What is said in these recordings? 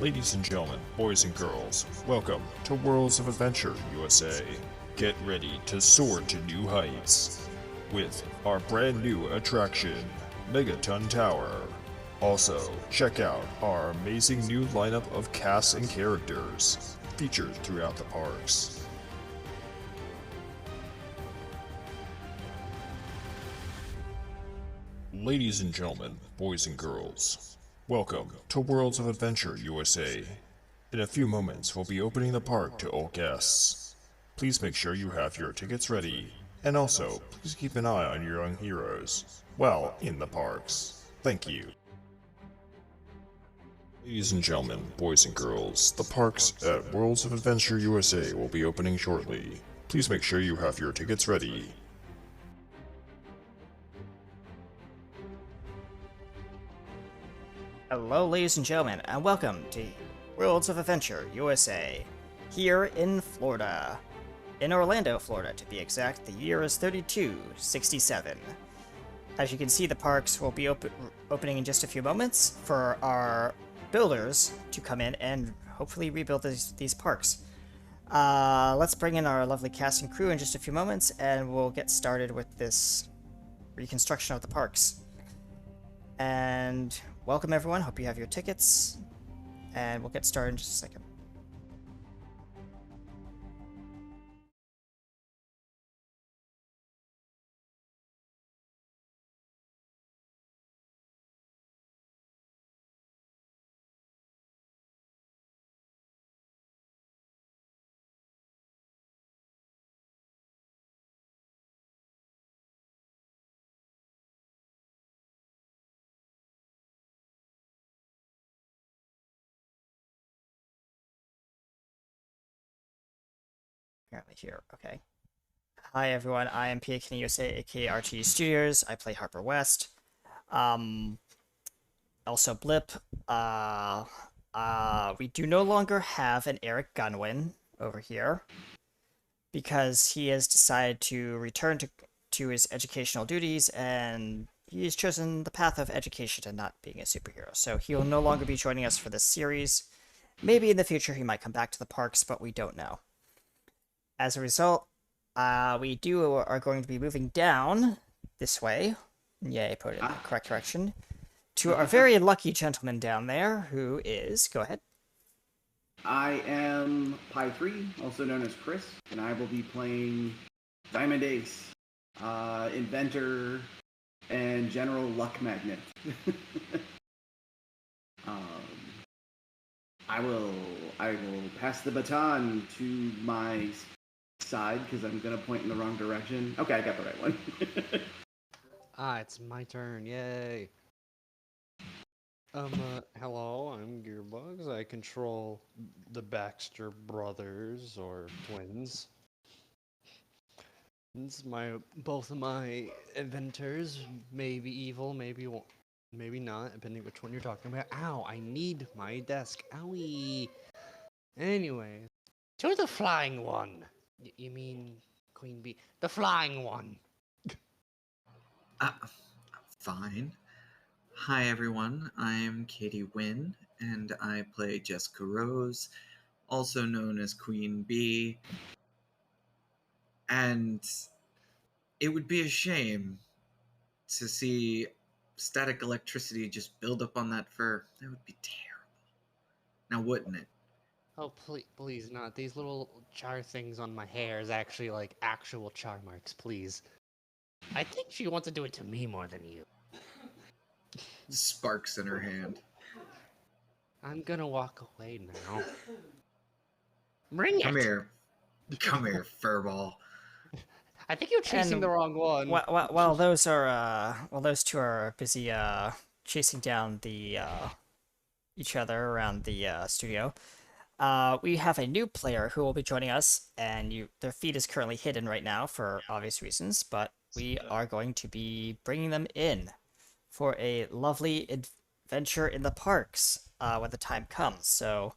Ladies and gentlemen, boys and girls, welcome to Worlds of Adventure USA. Get ready to soar to new heights with our brand new attraction, Megaton Tower. Also, check out our amazing new lineup of casts and characters featured throughout the parks. Ladies and gentlemen, boys and girls, welcome to Worlds of Adventure USA. In a few moments, we'll be opening the park to all guests. Please make sure you have your tickets ready, and also, please keep an eye on your young heroes while in the parks. Thank you. Ladies and gentlemen, boys and girls, the parks at Worlds of Adventure USA will be opening shortly. Please make sure you have your tickets ready. Hello, ladies and gentlemen, and welcome to Worlds of Adventure USA, here in Florida. In Orlando, Florida, to be exact. The year is 3267. As you can see, the parks will be opening in just a few moments for our builders to come in and hopefully rebuild these parks. Let's bring in our lovely cast and crew in just a few moments, and we'll get started with this reconstruction of the parks. And welcome everyone, hope you have your tickets, and we'll get started in just a second. Apparently here, okay. Hi everyone, I am PA Kenny USA, aka RTE Studios. I play Harper West. Also Blip. We do no longer have an Eric Gunwin over here because he has decided to return to his educational duties, and he has chosen the path of education and not being a superhero. So he will no longer be joining us for this series. Maybe in the future he might come back to the parks, but we don't know. As a result, are going to be moving down this way. Yay, put it in the correct direction. To our very lucky gentleman down there, who is... Go ahead. I am Pi3, also known as Chris, and I will be playing Diamond Ace, inventor, and general luck magnet. I will pass the baton to my side because I'm gonna point in the wrong direction. Okay, I got the right one. It's my turn, yay. Hello, I'm Gearbugs. I control the Baxter brothers, or twins. Both of my inventors may be evil, maybe not, depending which one you're talking about. Ow, I need my desk. Owie. Anyway, to the flying one. You mean Queen Bee? The flying one. Fine. Hi everyone, I'm Katie Wynn, and I play Jessica Rose, also known as Queen Bee. And it would be a shame to see static electricity just build up on that fur. That would be terrible. Now, wouldn't it? Oh, please not. These little char things on my hair is actually like actual char marks, please. I think she wants to do it to me more than you. Sparks in her hand. I'm gonna walk away now. Bring it! Come here, furball. I think you're chasing the wrong one. While those two are busy chasing down the each other around the studio, we have a new player who will be joining us, and their feed is currently hidden right now for obvious reasons, but we are going to be bringing them in for a lovely adventure in the parks when the time comes. So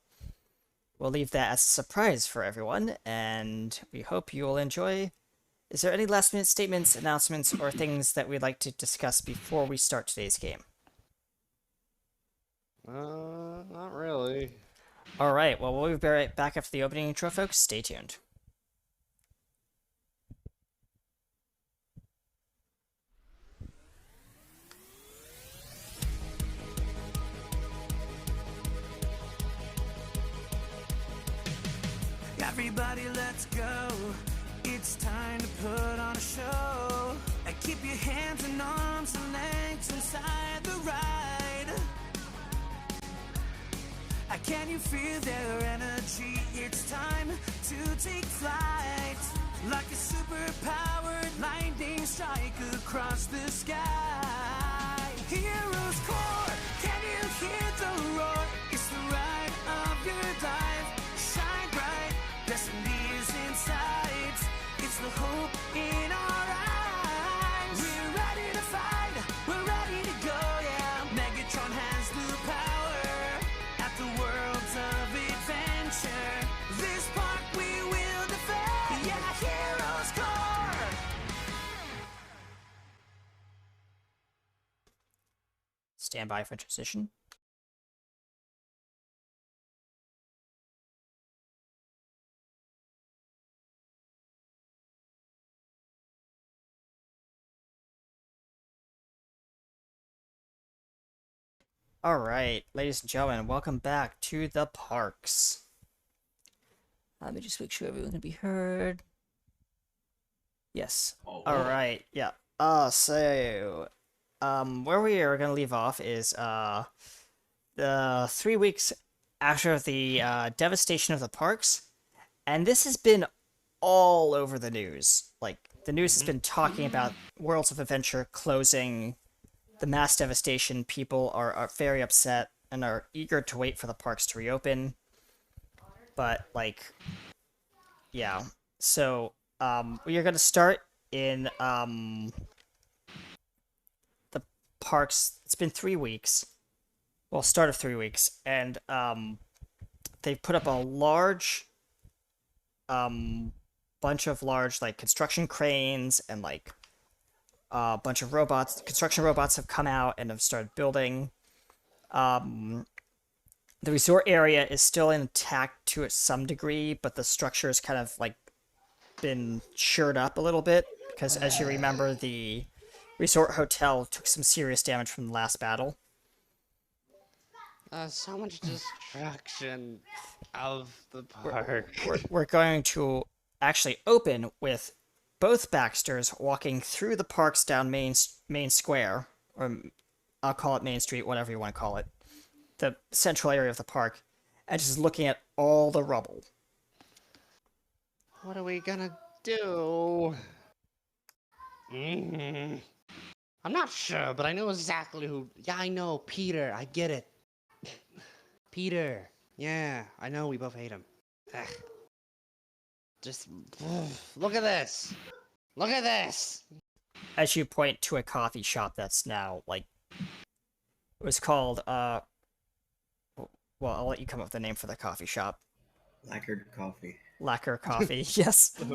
we'll leave that as a surprise for everyone, and we hope you will enjoy. Is there any last-minute statements, announcements, or things that we'd like to discuss before we start today's game? Not really. All right. Well, we'll be right back after the opening intro, folks. Stay tuned. Everybody, let's go. It's time to put on a show. Keep your hands and arms and legs inside the ride. Can you feel their energy? It's time to take flight. Like a super-powered lightning strike across the sky. Heroes core, can you hear the roar? It's the ride of your life. Shine bright, destiny is in sight. It's the hope in our eyes. We're ready to fight, we're ready to go, yeah. Megatron has the power at the worlds of adventure. This park we will defend, yeah, Heroes Core. Stand by for transition. All right, ladies and gentlemen, welcome back to the parks. Let me just make sure everyone can be heard. Yes. Oh, All right. Yeah. Where we are gonna leave off is the 3 weeks after the devastation of the parks, and this has been all over the news. Like the news has been talking about Worlds of Adventure closing, the mass devastation. People are very upset and are eager to wait for the parks to reopen. But like, yeah. So we are gonna start in the parks. It's been 3 weeks. Well, start of 3 weeks, and they've put up a large bunch of large like construction cranes and like a bunch of robots. Construction robots have come out and have started building. The resort area is still intact to some degree, but the structure has kind of like been shored up a little bit because, as you remember, the resort hotel took some serious damage from the last battle. So much destruction of the park. We're going to actually open with both Baxters walking through the parks down main square, or I'll call it Main Street, whatever you want to call it, the central area of the park, and just looking at all the rubble. What are we gonna do? I'm not sure, but I know exactly who. Yeah, I know. Peter, I get it. Peter. Yeah, I know we both hate him. Ugh. Just look at this. Look at this. As you point to a coffee shop that's now, like, it was called, well, I'll let you come up with the name for the coffee shop. Lacquered coffee. Lacquer Coffee, yes. It's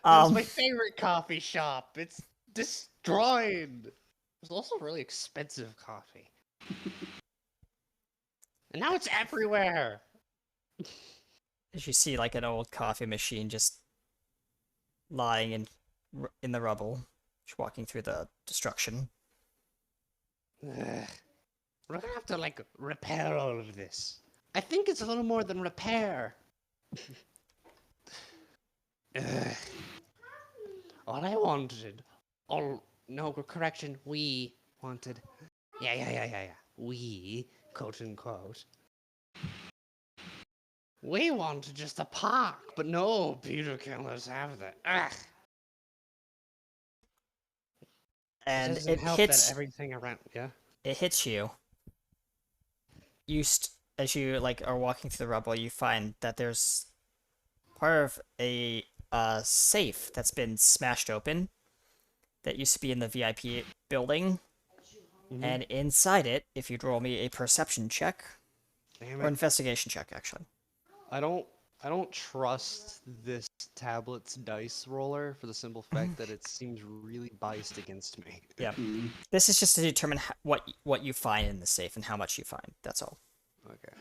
Um, my favorite coffee shop. It's destroyed. It's also really expensive coffee. And now it's everywhere. as you see, like, an old coffee machine just lying in the rubble, just walking through the destruction. Ugh. We're gonna have to, like, repair all of this. I think it's a little more than repair. Ugh. All I wanted, no, correction, we wanted, yeah, we, quote unquote, we wanted just a park, but no, Peter can't let us have that. Ugh. And doesn't it help hits that everything around, yeah? it hits you. As you like are walking through the rubble, you find that there's part of a safe that's been smashed open that used to be in the VIP building. And inside it, if you'd roll me a perception check Damn or it. investigation check, actually. I don't trust this tablet's dice roller for the simple fact that it seems really biased against me. Yeah, this is just to determine what you find in the safe and how much you find. That's all. Okay.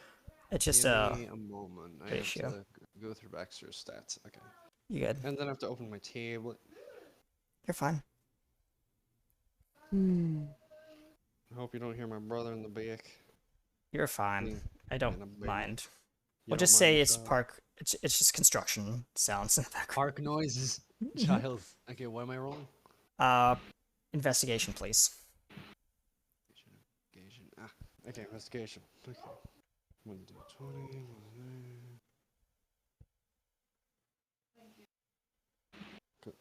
It's just Give me a moment. I have ratio. to go through Baxter's stats. Okay. You good? And then I have to open my tablet. You're fine. I hope you don't hear my brother in the back. You're fine. Yeah, I don't a baby. mind. You We'll don't just say mind, it's park. It's just construction sounds in the background. Park noises. Child. Okay, what am I rolling? Investigation, please. Investigation. Ah, okay, investigation. Okay. 1d20. Good.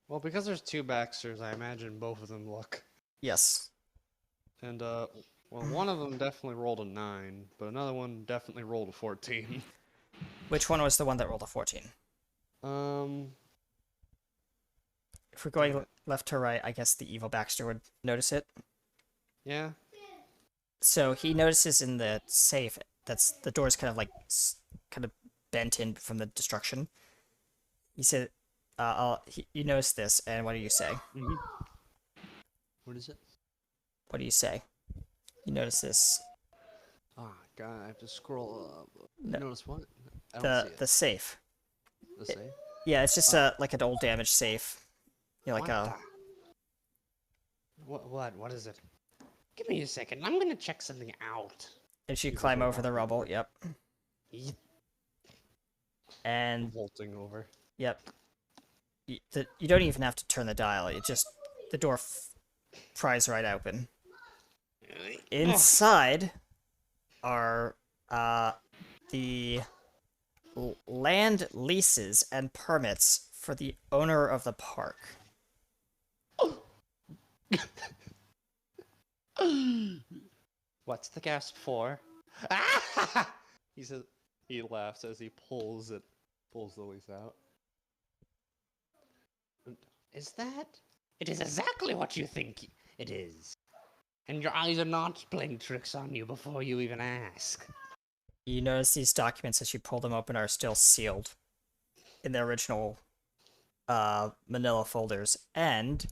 Well, because there's two Baxters, I imagine both of them look. Yes. And, well, one of them definitely rolled a 9, but another one definitely rolled a 14. Which one was the one that rolled a 14? If we're going left to right, I guess the evil Baxter would notice it. Yeah. So he notices in the safe that's the door's kind of like kind of bent in from the destruction. He said, you notice this, and what do you say? Mm-hmm. What is it? What do you say? You notice this. Ah, God, I have to scroll up. No. Notice what? I don't see it. The safe. The safe? Yeah, it's just like an old damaged safe. You know, like What the- What is it? Give me a second. I'm gonna check something out. If you Jesus, climb we're over the walking rubble, over. yep. Ye- And Vaulting over. yep. You don't even have to turn the dial. It just the door pries right open. Inside are the land leases and permits for the owner of the park. What's the gasp for? He says. He laughs as he pulls the lease out. Is that? It is exactly what you think it is. And your eyes are not playing tricks on you before you even ask. You notice these documents as you pull them open are still sealed in their original manila folders, and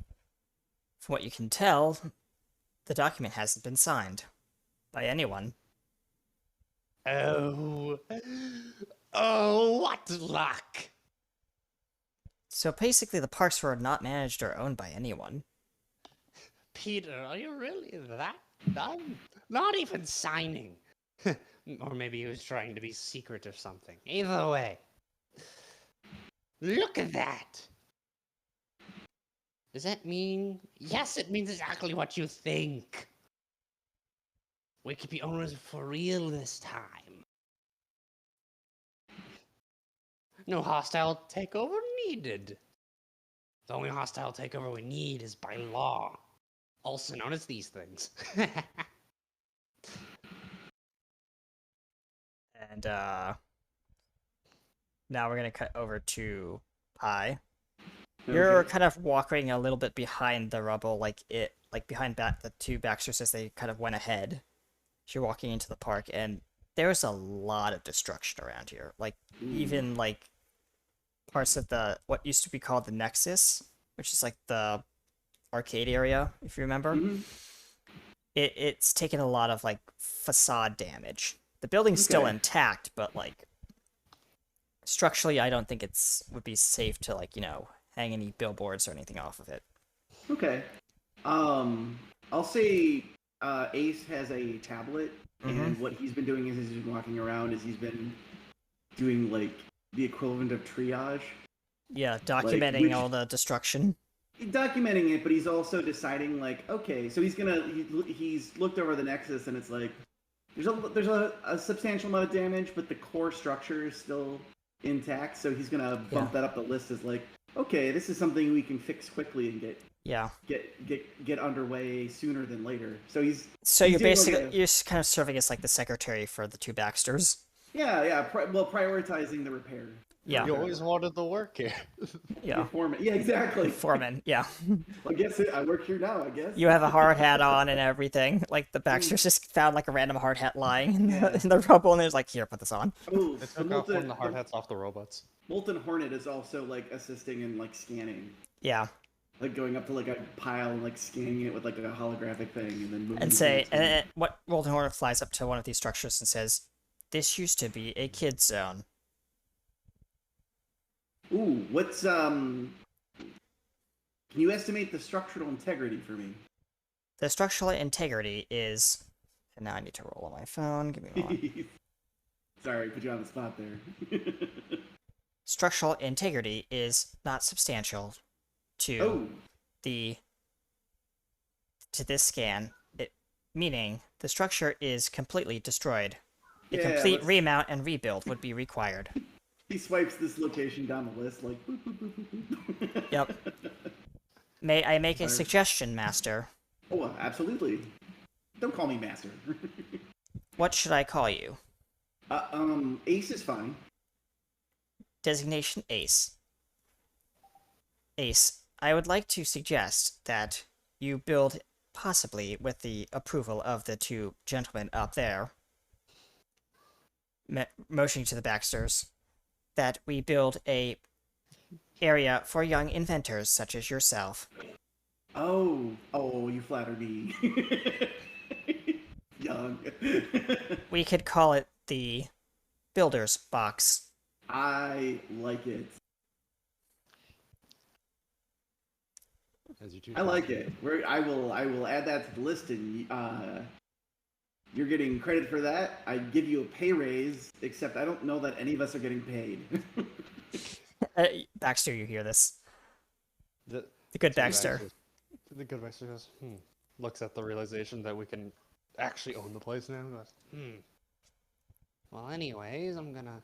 from what you can tell, the document hasn't been signed by anyone. Oh, what luck! So basically, the parks were not managed or owned by anyone. Peter, are you really that dumb? Not even signing. Or maybe he was trying to be secret or something. Either way. Look at that! Does that mean... Yes, it means exactly what you think. We could be owners for real this time. No hostile takeover needed. The only hostile takeover we need is by law. Also known as these things. And now we're gonna cut over to Pi. You're Okay. kind of walking a little bit behind the rubble, like behind the two Baxters as they kind of went ahead. You're walking into the park, and there's a lot of destruction around here. Like even like parts of what used to be called the Nexus, which is like the arcade area, if you remember. Mhm. It's taken a lot of like facade damage. The building's still Okay. intact, but like structurally, I don't think would be safe to like hang any billboards or anything off of it. Okay. I'll say Ace has a tablet, and what he's been doing is he's been walking around. He's been doing like the equivalent of triage, Yeah, documenting which- all the destruction. documenting it, but he's also deciding like, okay, so he's looked over the Nexus, and it's like there's a substantial amount of damage, but the core structure is still intact. So he's gonna bump that up the list as like, okay, this is something we can fix quickly and Yeah. get underway sooner than later. So he's So he's you're doing basically okay. you're just kind of serving as like the secretary for the two Baxters. yeah prioritizing the repair. Yeah. You always wanted to work here. Yeah. Foreman. Yeah, exactly. Foreman. Yeah. I guess I work here now. I guess. You have a hard hat on and everything. Like the Baxters just found like a random hard hat lying in the rubble, and they're like, "Here, put this on." Oh, They so took off one of the hard hats off the robots. Molten Hornet is also like assisting in like scanning. Yeah. Like going up to like a pile and like scanning it with like a holographic thing, and then moving And to say, the next one. what Rolden Hornet flies up to one of these structures and says, "This used to be a kid zone." Ooh, what's Can you estimate the structural integrity for me? The structural integrity is. And now I need to roll on my phone. Give me a moment. Sorry, put you on the spot there. Structural integrity is not substantial to Oh, this scan. Meaning the structure is completely destroyed. A yeah, complete let's- remount and rebuild would be required. he swipes this location down the list like. Boop, boop, boop, boop, boop. Yep. May I make a Fire. suggestion, Master? Oh, absolutely. Don't call me master. What should I call you? Ace is fine. Designation Ace. Ace, I would like to suggest that you build, possibly with the approval of the two gentlemen up there, motioning to the Baxters, that we build a area for young inventors such as yourself. Oh, you flatter me. Young. We could call it the Builder's Box. I like it. As you two I like talk. it. I will add that to the list, and you're getting credit for that. I give you a pay raise, except I don't know that any of us are getting paid. Baxter, you hear this? The, The good so Baxter. The good Baxter goes, looks at the realization that we can actually own the place now. And goes, Well, anyways, I'm gonna.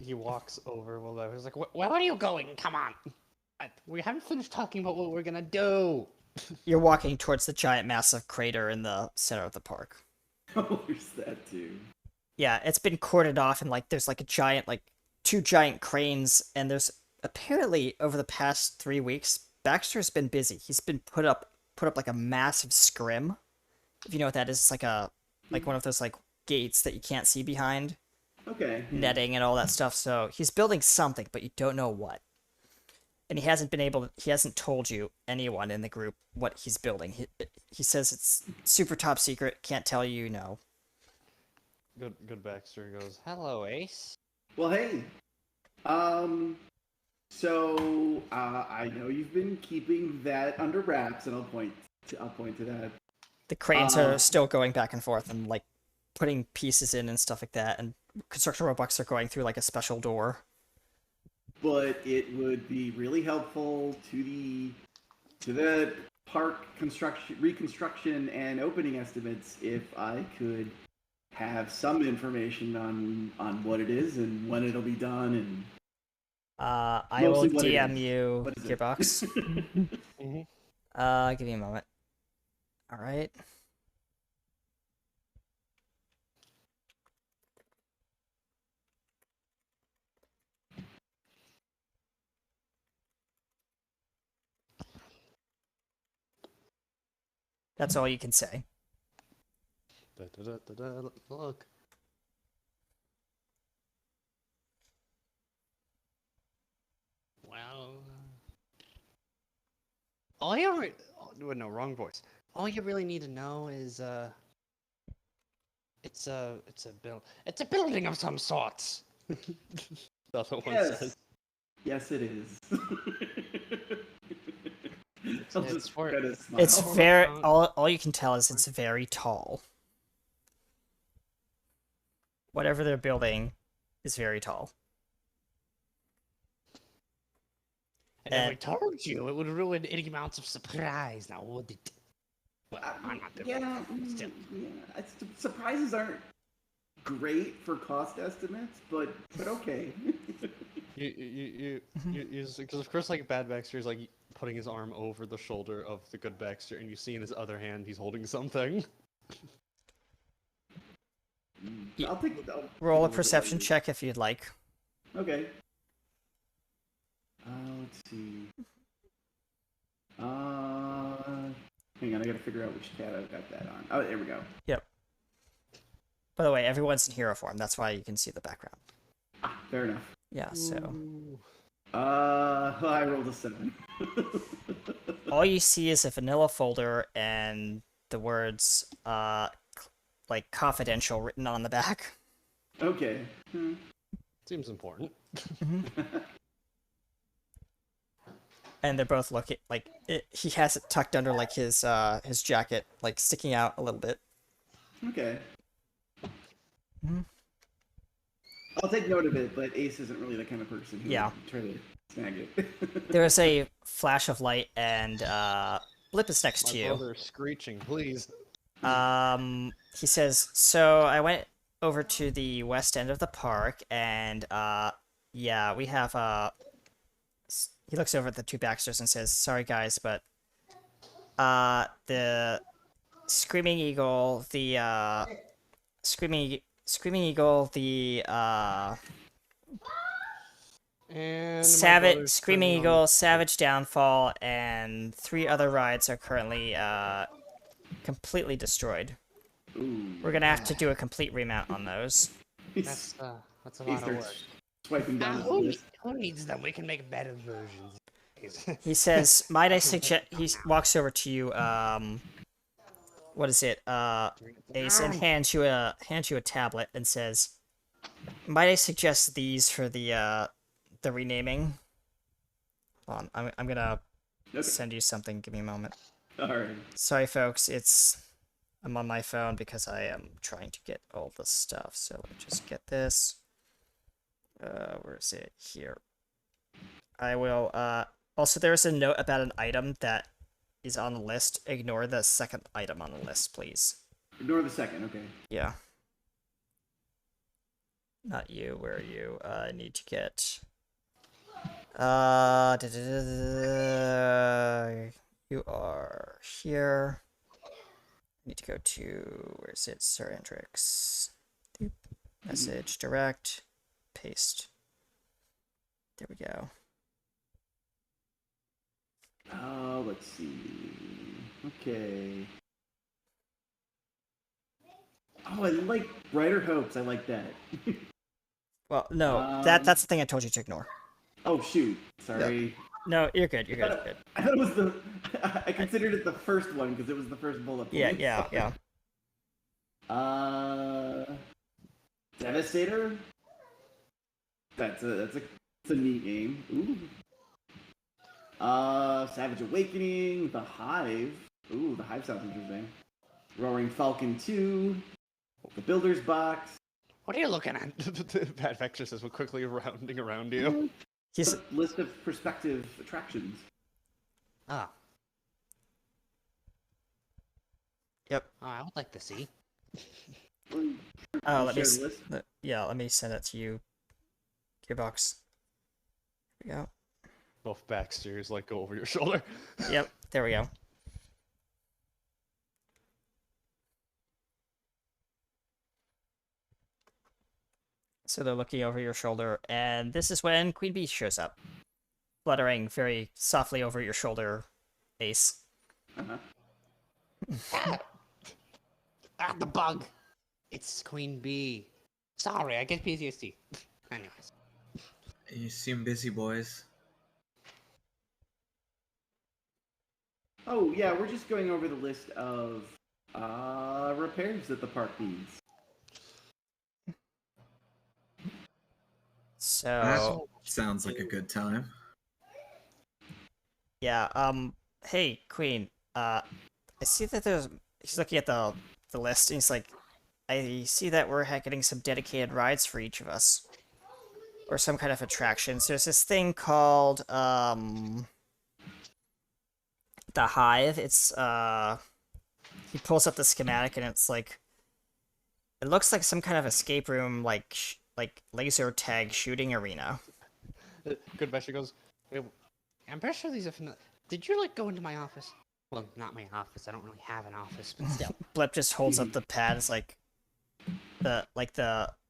He walks over. Well, he's like, where are you going? Come on. We haven't finished talking about what we're gonna do. You're walking towards the giant massive crater in the center of the park. Oh, there's that too. Yeah, it's been cordoned off, and like there's like a giant, like two giant cranes, and there's apparently over the past 3 weeks, Baxter's been busy. He's been put up like a massive scrim. If you know what that is, it's like one of those like gates that you can't see behind, Okay. netting and all that stuff. So he's building something, but you don't know what. And he hasn't told you, anyone in the group, what he's building. He says it's super top secret, can't tell you, no. Good Baxter goes, hello, Ace. Well, hey. So I know you've been keeping that under wraps, and I'll point to that. The cranes are still going back and forth and like putting pieces in and stuff like that, and construction robots are going through like a special door. But it would be really helpful to the park reconstruction and opening estimates if I could have some information on what it is and when it'll be done and I will Mostly what it DM is. you What is your it? box. Give me a moment. All right. That's all you can say. Look. Well, all you no, wrong voice. All you really need to know is it's a building of some sort. That's what one Yes. says. Yes, it is. It's I'll just for- kinda smile. It's very all you can tell is it's very tall. Whatever they're building is very tall. And if we told you, it would ruin any amounts of surprise, now would it? Well, I'm not doing Yeah, it. Still. surprises aren't great for cost estimates, but okay. Because of course, like Bad Baxter is like putting his arm over the shoulder of the good Baxter, and you see in his other hand he's holding something. I'll take. I'll Roll a take perception look check if you'd like. at it. Okay. Let's see. Hang on, I gotta figure out which tab I've got that on. Oh, there we go. By the way, everyone's in hero form. That's why you can see the background. Ah, fair enough. Yeah, so Ooh. I rolled a 7. all you see is a vanilla folder and the words like confidential written on the back. Okay. Seems important. And they're both looking like he has it tucked under like his jacket, like sticking out a little bit. Okay. Mhm. I'll take note of it, but Ace isn't really the kind of person who Yeah. would try to snag it. There is a flash of light, and Blip is next My to you. brother screeching, please. He says, "So I went over to the west end of the park, and yeah, we have He looks over at the two Baxters and says, "Sorry guys, but the Screaming Eagle, the Screaming Eagle, the And my Savage brother's Screaming turning on Eagle, Savage Downfall, and 3 other rides are currently completely destroyed. Ooh. We're gonna have to do a complete remount on those." He's- That's a he lot of work. starts swiping down his Who list. needs them? We can make better versions. He says, "Might I suggest?" He walks over to you. What is it? Ace, and hands you a tablet and says, "Might I suggest these for the renaming?" Hold on, I'm gonna Okay. send you something. Give me a moment. All right. Sorry, folks. I'm on my phone because I am trying to get all the stuff. So let me just get this. Where is it? Here. I will. Also, there's a note about an item that is on the list. Ignore the second item on the list, please. Ignore the second. Okay. Yeah. Not you. Where are you? I need to get. You are here. I need to go to. Where is it? Sir Hendrix. Doop. Message. Direct. Paste. There we go. Let's see. Okay. Oh, I like Brighter Hopes. I like that. Well, no, Um, that's the thing I told you to ignore. Oh shoot. Sorry. No, you're good. You're good. You're good. I thought it was the. I considered it the first one because it was the first bullet point. Yeah. Devastator. That's a neat name. Ooh. Savage Awakening, The Hive. Ooh, The Hive sounds interesting. Roaring Falcon 2, The Builder's Box. What are you looking at? Bad Vector says we're quickly rounding around you. He's A list of prospective attractions. Oh, yep. I would like to see. Oh, let me. Share the list. Yeah, let me send it to you. Gearbox. Here we go. Both Baxters like go over your shoulder. Yep, there we go. So they're looking over your shoulder, and this is when Queen Bee shows up, fluttering very softly over your shoulder, Ace. Uh-huh. The bug. It's Queen Bee. Sorry, I get PTSD. Anyways. You seem busy, boys. Oh, yeah, we're just going over the list of repairs that the park needs. So Sounds like a good time. yeah, hey Queen, I see that he's looking at the list, and he's like, I see that we're getting some dedicated rides for each of us, or some kind of attractions. There's this thing called the Hive. It's he pulls up the schematic, and it's like, it looks like some kind of escape room, like laser tag shooting arena. Good Vector goes, I'm pretty sure these are Did you, go into my office? Well, not my office. I don't really have an office, but still. Blip just holds up the pad. It's like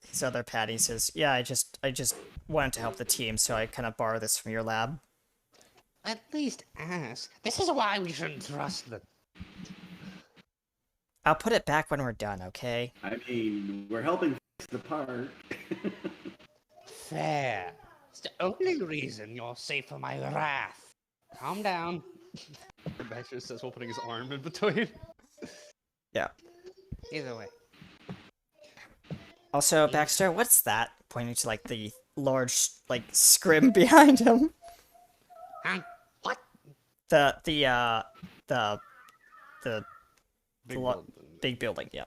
his other pad. He says, "Yeah, I just wanted to help the team, so I kind of borrow this from your lab." At least ask. This is why we shouldn't trust them. I'll put it back when we're done, okay? I mean, we're helping fix the park. Fair. It's the only reason you're safe from my wrath. Calm down. And Baxter says while putting his arm in between. Yeah. Either way. Also, Baxter, what's that? Pointing to like the large like scrim behind him. Huh? What? The Big lo- building. big building. Yeah.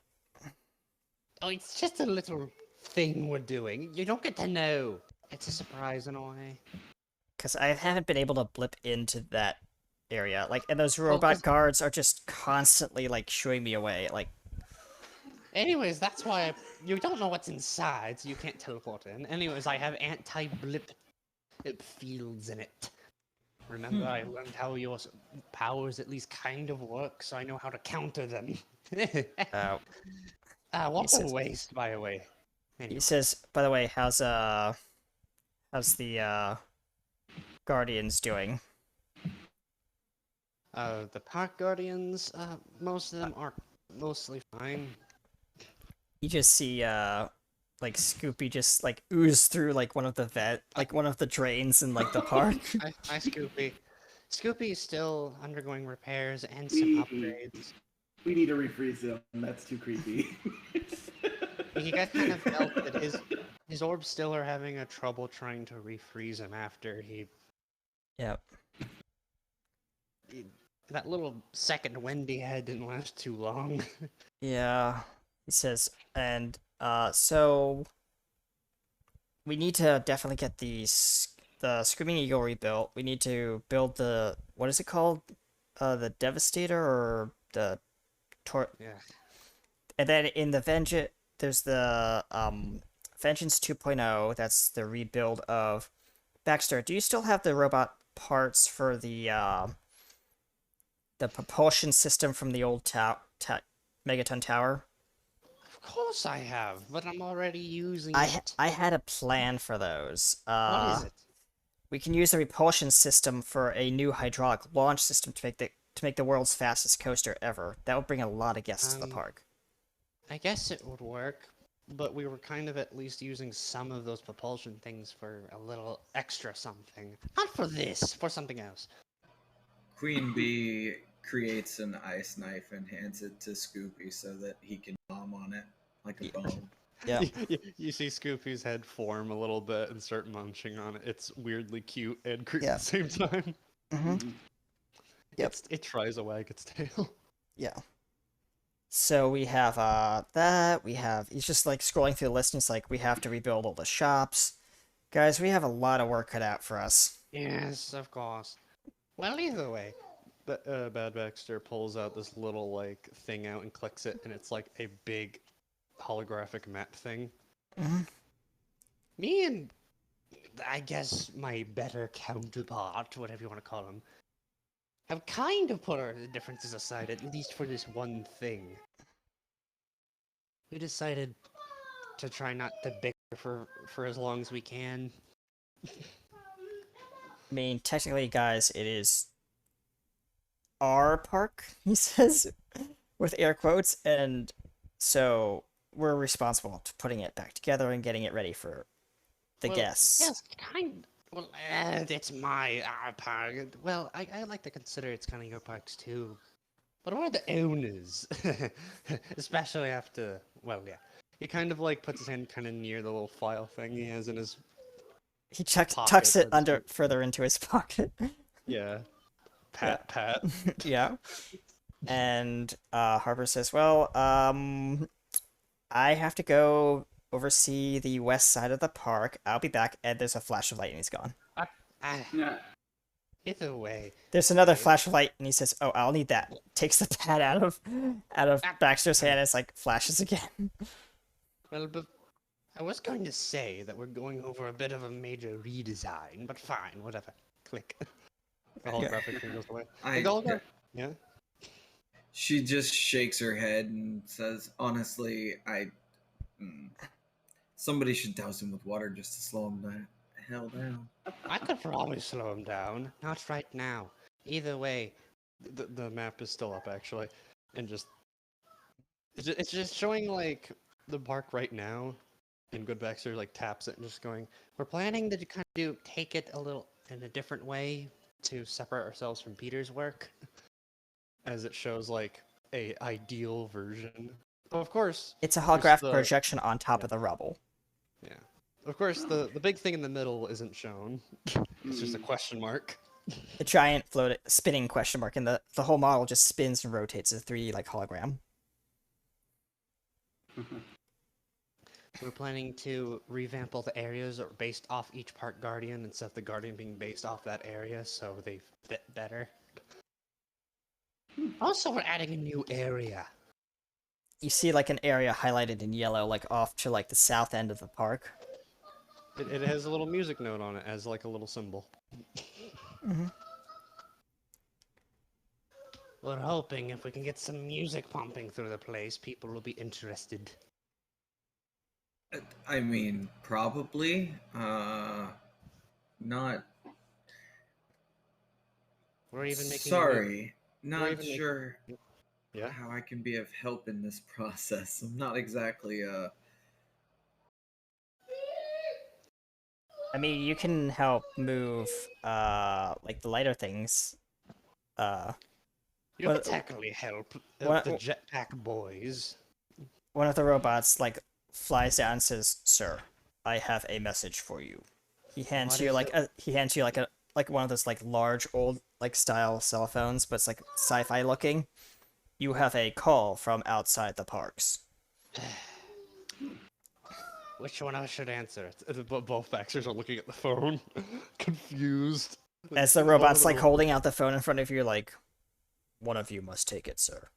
Oh, it's just a little thing we're doing. You don't get to know. It's a surprise in a way. Because I haven't been able to blip into that area. Like, and those Well, robot 'cause- guards are just constantly like shooing me away. Like, Anyways, that's why you don't know what's inside, so you can't teleport in. Anyways, I have anti-blip fields in it. Remember, I learned how your powers at least kind of work, so I know how to counter them. What says- a waste, by the way. he Anyway, says, by the way, how's the Guardians doing? the park guardians, most of them are mostly fine. You just see like Scoopy just like ooze through like one of the drains in like the park. Hi, Scoopy. Scoopy is still undergoing repairs and some We- upgrades. We need to refreeze him. That's too creepy. You guys kind of felt that his orbs still are having a trouble trying to refreeze him after Yep. that little second Wendy had didn't last too long. Yeah. He says, and so we need to definitely get the Screaming Eagle rebuilt. We need to build the, what is it called? The Devastator or the Yeah. And then in the Vengeance, there's the Vengeance 2.0. That's the rebuild of Baxter. Do you still have the robot parts for the propulsion system from the old Megaton Tower? Of course I have, but I'm already using I it. had a plan for those. What is it? We can use the repulsion system for a new hydraulic launch system to make the world's fastest coaster ever. That would bring a lot of guests to the park. I guess it would work, but we were kind of at least using some of those propulsion things for a little extra something. Not for this, for something else. Queen Bee creates an ice knife and hands it to Scoopy so that he can bomb on it like a bomb. Yeah. You see Scoopy's head form a little bit and start munching on it. It's weirdly cute and creepy Yeah. at the same time. Mm-hmm. Yep. It tries to wag its tail. Yeah. So we have that. He's just like scrolling through the list and it's like, we have to rebuild all the shops. Guys, we have a lot of work cut out for us. Yes, of course. Well, either way. Bad Baxter pulls out this little like thing out and clicks it, and it's like a big holographic map thing. Mm-hmm. Me and, I guess, my better counterpart, whatever you want to call him, have kind of put our differences aside, at least for this one thing. We decided to try not to bicker for as long as we can. I mean, technically, guys, it is our park, he says, with air quotes, and so we're responsible to putting it back together and getting it ready for the Well, guests. Yes, kind. Well, it's my park. Well, I like to consider it's kind of your parks too. But we're the owners, especially after. Well, yeah. He kind of like puts his hand kind of near the little file thing he has in his He tucks pocket, it so to under speak. further into his pocket. yeah. Pat. Yeah. And Harper says, well, I have to go oversee the west side of the park. I'll be back. And there's a flash of light and he's gone. Yeah. Either way, There's another flash of light and he says, oh, I'll need that. Takes the pad out of Baxter's hand and it's like flashes again. well, but I was going to say that we're going over a bit of a major redesign, but fine, whatever. Click. The holographic thing goes away. I, The hologra- Yeah. she just shakes her head and says, honestly, somebody should douse him with water just to slow him down. Hell down. I could probably slow him down. Not right now. Either way, The map is still up actually, and it's just showing like the park right now. And Good Baxter like taps it and just going, we're planning to kind of take it a little in a different way to separate ourselves from Peter's work, as it shows like a ideal version. But of course, It's a there's holographic projection on top yeah. of the rubble. Yeah. Of course, the big thing in the middle isn't shown. It's just a question mark. The giant spinning question mark, and the whole model just spins and rotates as a 3D like hologram. We're planning to revamp all the areas that are based off each Park Guardian instead of the Guardian being based off that area, so they fit better. Also, we're adding a new area. You see like an area highlighted in yellow, like off to like the south end of the park. It has a little music note on it as like a little symbol. Mm-hmm. We're hoping if we can get some music pumping through the place, people will be interested. I mean, probably. Not. We're even making. Sorry, we're not even making- sure Yeah. how I can be of help in this process. I'm not exactly I mean, you can help move like the lighter things. You Well, can technically help what- the jetpack boys. One of the robots like flies down and says, "Sir, I have a message for you." He hands What you is like like one of those like large old like style cell phones, but it's like sci-fi looking. You have a call from outside the parks. Which one I should answer? Both Baxters are looking at the phone, confused. As the robot's like holding out the phone in front of you, like, one of you must take it, sir.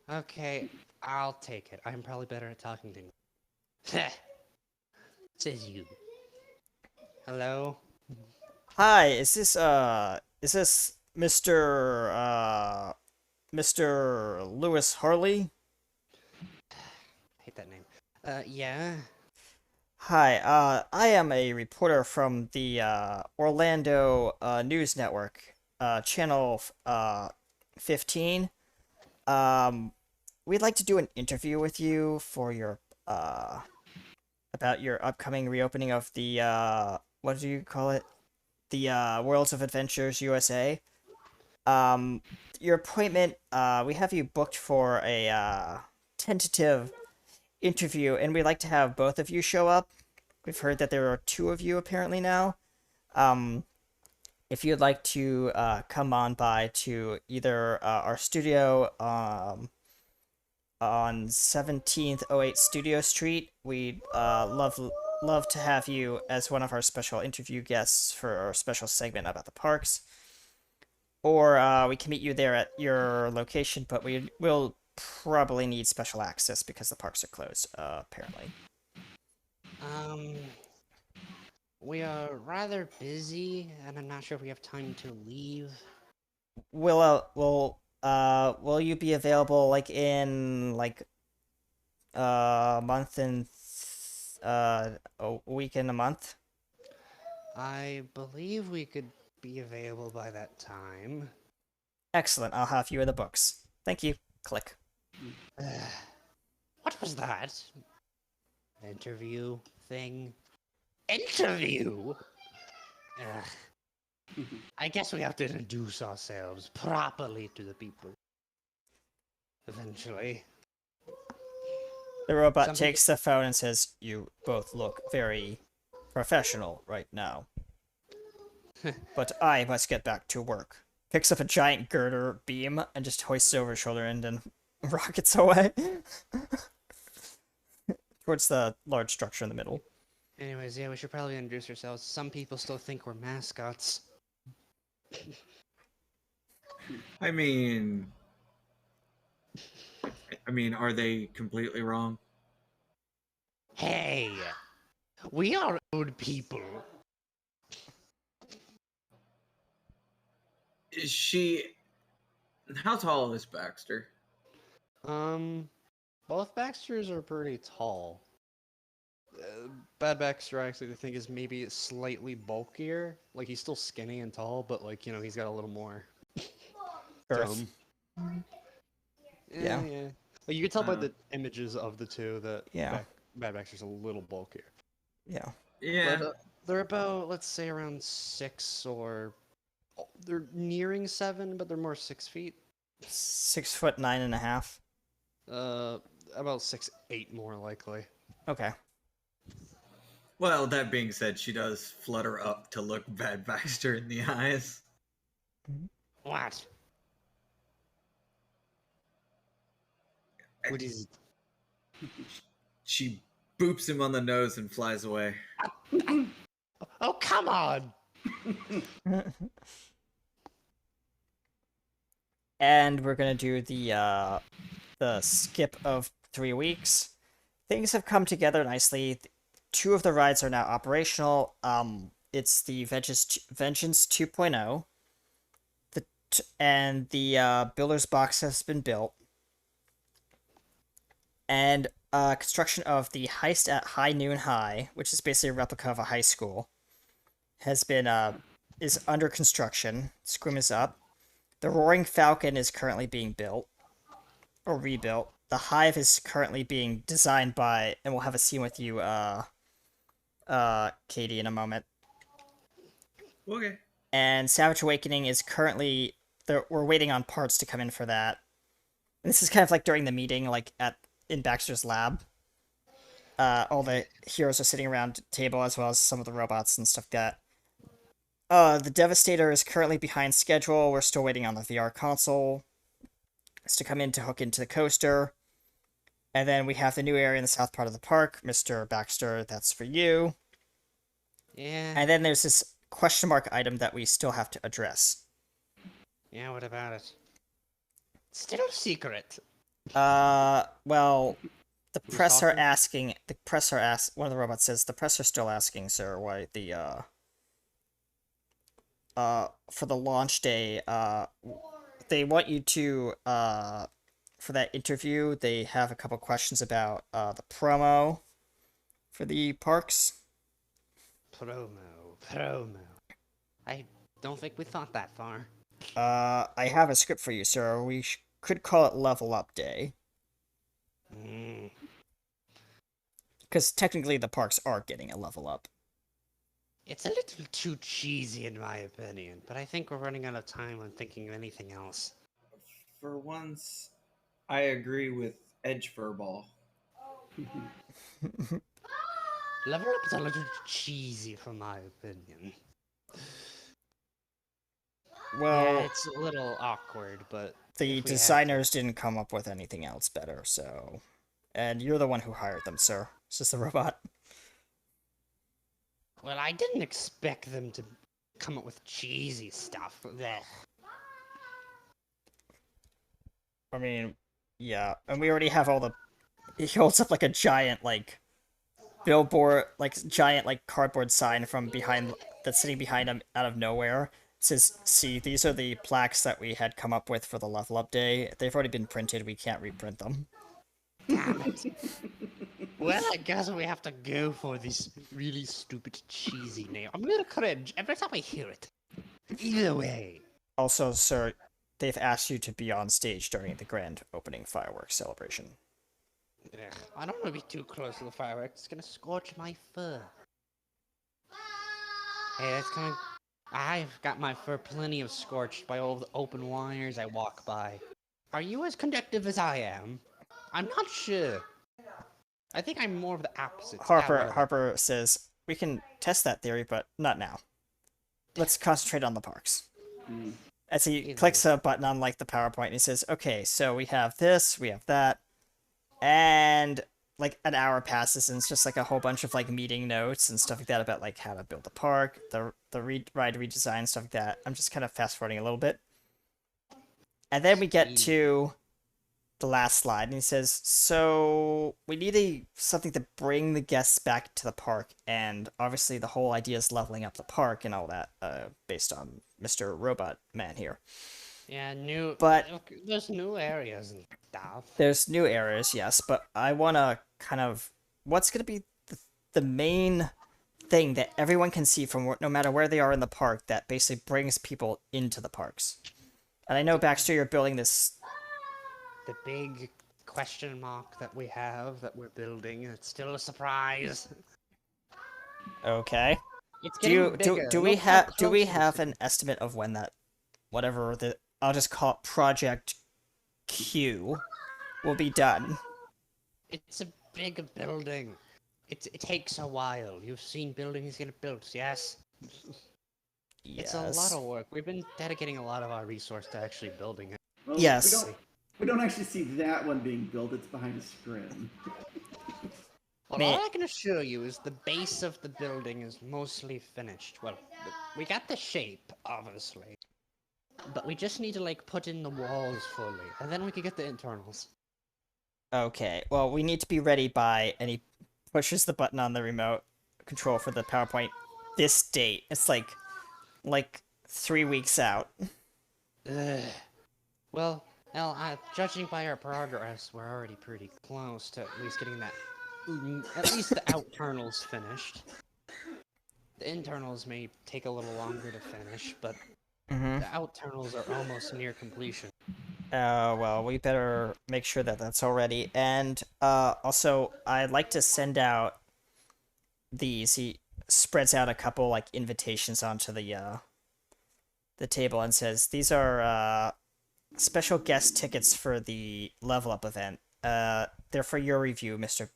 Okay, I'll take it. I'm probably better at talking to you. Says you. Hello? Hi, is this Mr. Lewis Harley? Hate that name. Yeah. Hi, I am a reporter from the Orlando News Network, channel 15. We'd like to do an interview with you for your about your upcoming reopening of the what do you call it? The Worlds of Adventures USA. Your appointment, we have you booked for a tentative interview, and we'd like to have both of you show up. We've heard that there are two of you apparently now. If you'd like to come on by to either our studio on 1708 Studio Street, we'd love to have you as one of our special interview guests for our special segment about the parks. Or we can meet you there at your location, but we will probably need special access because the parks are closed, apparently. We are rather busy, and I'm not sure if we have time to leave. Will you be available like in like a month and a week and a month? I believe we could be available by that time. Excellent. I'll have you in the books. Thank you. Click. What was that? Interview thing? Interview? I guess we have to introduce ourselves properly to the people. Eventually. The robot Some takes the phone and says, "You both look very professional right now. But I must get back to work." Picks up a giant girder beam and just hoists it over his shoulder and then rockets away. Towards the large structure in the middle. Anyways, yeah, we should probably introduce ourselves. Some people still think we're mascots. I mean, are they completely wrong? Hey! We are old people. Is she? How tall is Baxter? Both Baxters are pretty tall. Bad Baxter, actually, I think, is maybe slightly bulkier. Like, he's still skinny and tall, but, like, you know, he's got a little more Girth. dome. Yeah. Yeah. Like, you can tell by the images of the two that Yeah. Bad Baxter's a little bulkier. Yeah. Yeah. But, they're about, let's say, around 6 or they're nearing 7, but they're more 6 feet. 6'9.5". About 6'8" more likely. Okay. Well, that being said, she does flutter up to look Bad Baxter in the eyes. What? What is it? She boops him on the nose and flies away. Oh, come on! And we're gonna do the skip of 3 weeks. Things have come together nicely. 2 of the rides are now operational. It's the Vengeance 2.0. And the Builder's Box has been built. And construction of the Heist at High Noon High, which is basically a replica of a high school, has been is under construction. Scrim is up. The Roaring Falcon is currently being built or rebuilt. The Hive is currently being designed by, and we'll have a scene with you, Katie, in a moment. Okay. And Savage Awakening is currently we're waiting on parts to come in for that. And this is kind of like during the meeting, like in Baxter's lab. All the heroes are sitting around a table, as well as some of the robots and stuff like that. The Devastator is currently behind schedule. We're still waiting on the VR console. It's to come in to hook into the coaster. And then we have the new area in the south part of the park. Mr. Baxter, that's for you. Yeah. And then there's this question mark item that we still have to address. Yeah, what about it? Still secret. Well, the Who's press are talking? asking, one of the robots says, the press are still asking, sir, why the, for the launch day, they want you to, for that interview, they have a couple questions about, the promo for the parks. Promo. I don't think we thought that far. I have a script for you, sir. We could call it Level Up Day. Mm. Because technically the parks are getting a level up. It's a little too cheesy in my opinion, but I think we're running out of time on thinking of anything else. For once, I agree with Edge Furball. Level Up is a little Oh. cheesy from my opinion. Well, Yeah, it's a little awkward, but the if we had designers didn't come up with anything else better, so... And you're the one who hired them, sir. It's just a robot. Well, I didn't expect them to come up with cheesy stuff. Blech. I mean, yeah. And we already have all the... He holds up, like, a giant, like... billboard, like, giant, like, cardboard sign from behind... That's sitting behind him out of nowhere. It says, see, these are the plaques that we had come up with for the level up day. They've already been printed. We can't reprint them. Damn it. Well, I guess we have to go for this really stupid cheesy name. I'm gonna cringe every time I hear it. Either way. Also, sir, they've asked you to be on stage during the grand opening fireworks celebration. Ugh, I don't want to be too close to the fireworks. It's gonna scorch my fur. Hey, that's coming. I've got my fur plenty of scorched by all the open wires I walk by. Are you as conductive as I am? I'm not sure. I think I'm more of the opposite. however. Harper says, we can test that theory, but not now. Let's concentrate on the parks. As he Either clicks a button on, like, the PowerPoint, and he says, okay, so we have this, we have that, and, like, an hour passes, and it's just, like, a whole bunch of, like, meeting notes and stuff like that about, like, how to build a park, the ride redesign, stuff like that. I'm just kind of fast-forwarding a little bit. And then we get to the last slide, and he says, so we need something to bring the guests back to the park, and obviously the whole idea is leveling up the park and all that, based on Mr. Robot Man here. Yeah, But- look, there's new areas and stuff. There's new areas, yes, but I want to kind of... What's going to be the main thing that everyone can see from no matter where they are in the park that basically brings people into the parks? And I know, Baxter, you're building this... The big question mark that we have, that we're building, it's still a surprise. Okay. It's Do getting you bigger. do we Look how have close it is. an estimate of when that whatever the I'll just call it Project Q will be done? It's a big building. It takes a while. You've seen buildings get built, yes? It's a lot Yes. of work. We've been dedicating a lot of our resource to actually building it. Well, Yes. We don't actually see that one being built. It's behind a scrim. Well, Man. all I can assure you is the base of the building is mostly finished. Well, we got the shape, obviously. But we just need to, like, put in the walls fully, and then we can get the internals. Okay. Well, we need to be ready by, and he pushes the button on the remote control for the PowerPoint. This date. It's like 3 weeks out. Ugh. Well, judging by our progress, we're already pretty close to at least getting that. At least the outernals finished. The internals may take a little longer to finish, but Mm-hmm. the outernals are almost near completion. Well, we better make sure that that's all ready. And also, I'd like to send out these. He spreads out a couple like invitations onto the table and says, "These are special guest tickets for the level up event. They're for your review, Mr.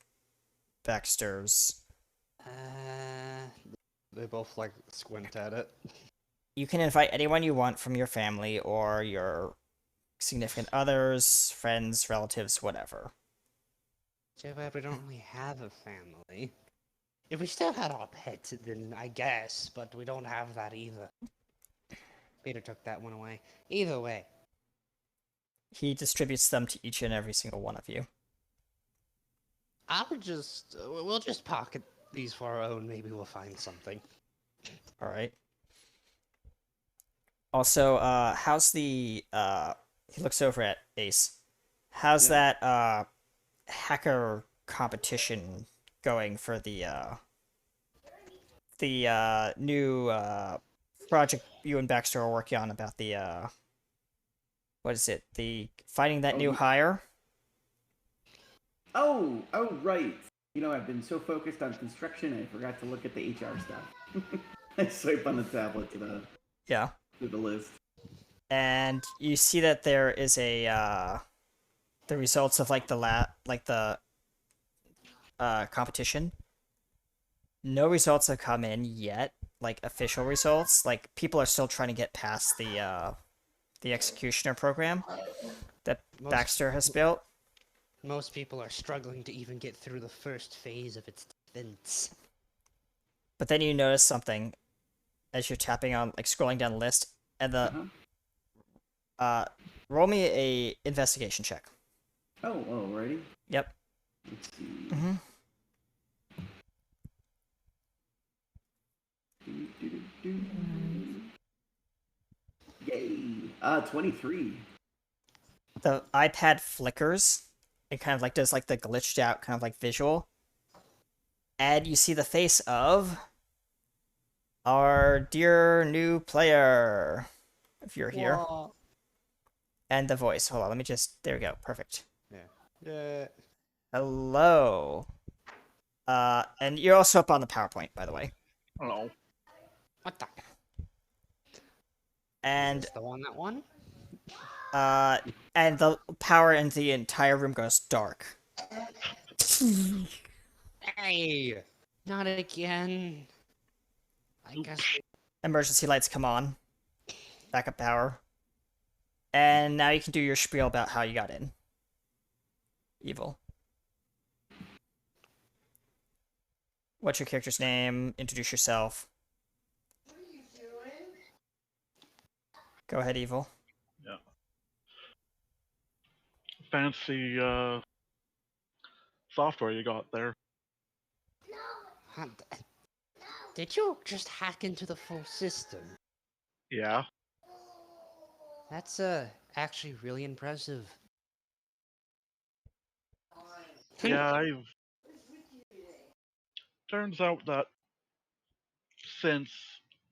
Baxter's. They both like squint at it. You can invite anyone you want from your family or your significant others, friends, relatives, whatever." Too bad we don't really have a family. If we still had our pet, then I guess, but we don't have that either. Peter took that one away. Either way. He distributes them to each and every single one of you. We'll just pocket these for our own. Maybe we'll find something. All right. Also, how's the he looks over at Ace. How's that hacker competition going for the new project you and Baxter are working on about the what is it? The finding that new hire? Oh, right. You know, I've been so focused on construction, I forgot to look at the HR stuff. I swipe on the tablet to Yeah. the list. And you see that there is a the results of like the competition. No results have come in yet, like official results. Like people are still trying to get past the executioner program that Baxter has built. Most people are struggling to even get through the first phase of its defense. But then you notice something as you're tapping on, like scrolling down the list, and the roll me a investigation check. Alrighty. Yep. Let's see. Mm-hmm. Yay! 23. The iPad flickers. It kind of like does like the glitched out kind of like visual. And you see the face of our dear new player. If you're here. Whoa. And the voice. Hold on, let me just there we go. Perfect. Yeah. Hello. And you're also up on the PowerPoint, by the way. Hello. What the? And Is this the one that won? and the power in the entire room goes dark. Hey! Not again. I guess. Emergency lights come on. Backup power. And now you can do your spiel about how you got in. Evil. What's your character's name? Introduce yourself. Go ahead, Evil. Yeah. Fancy software you got there. Huh, Did you just hack into the full system? Yeah. That's actually really impressive. Yeah, turns out that since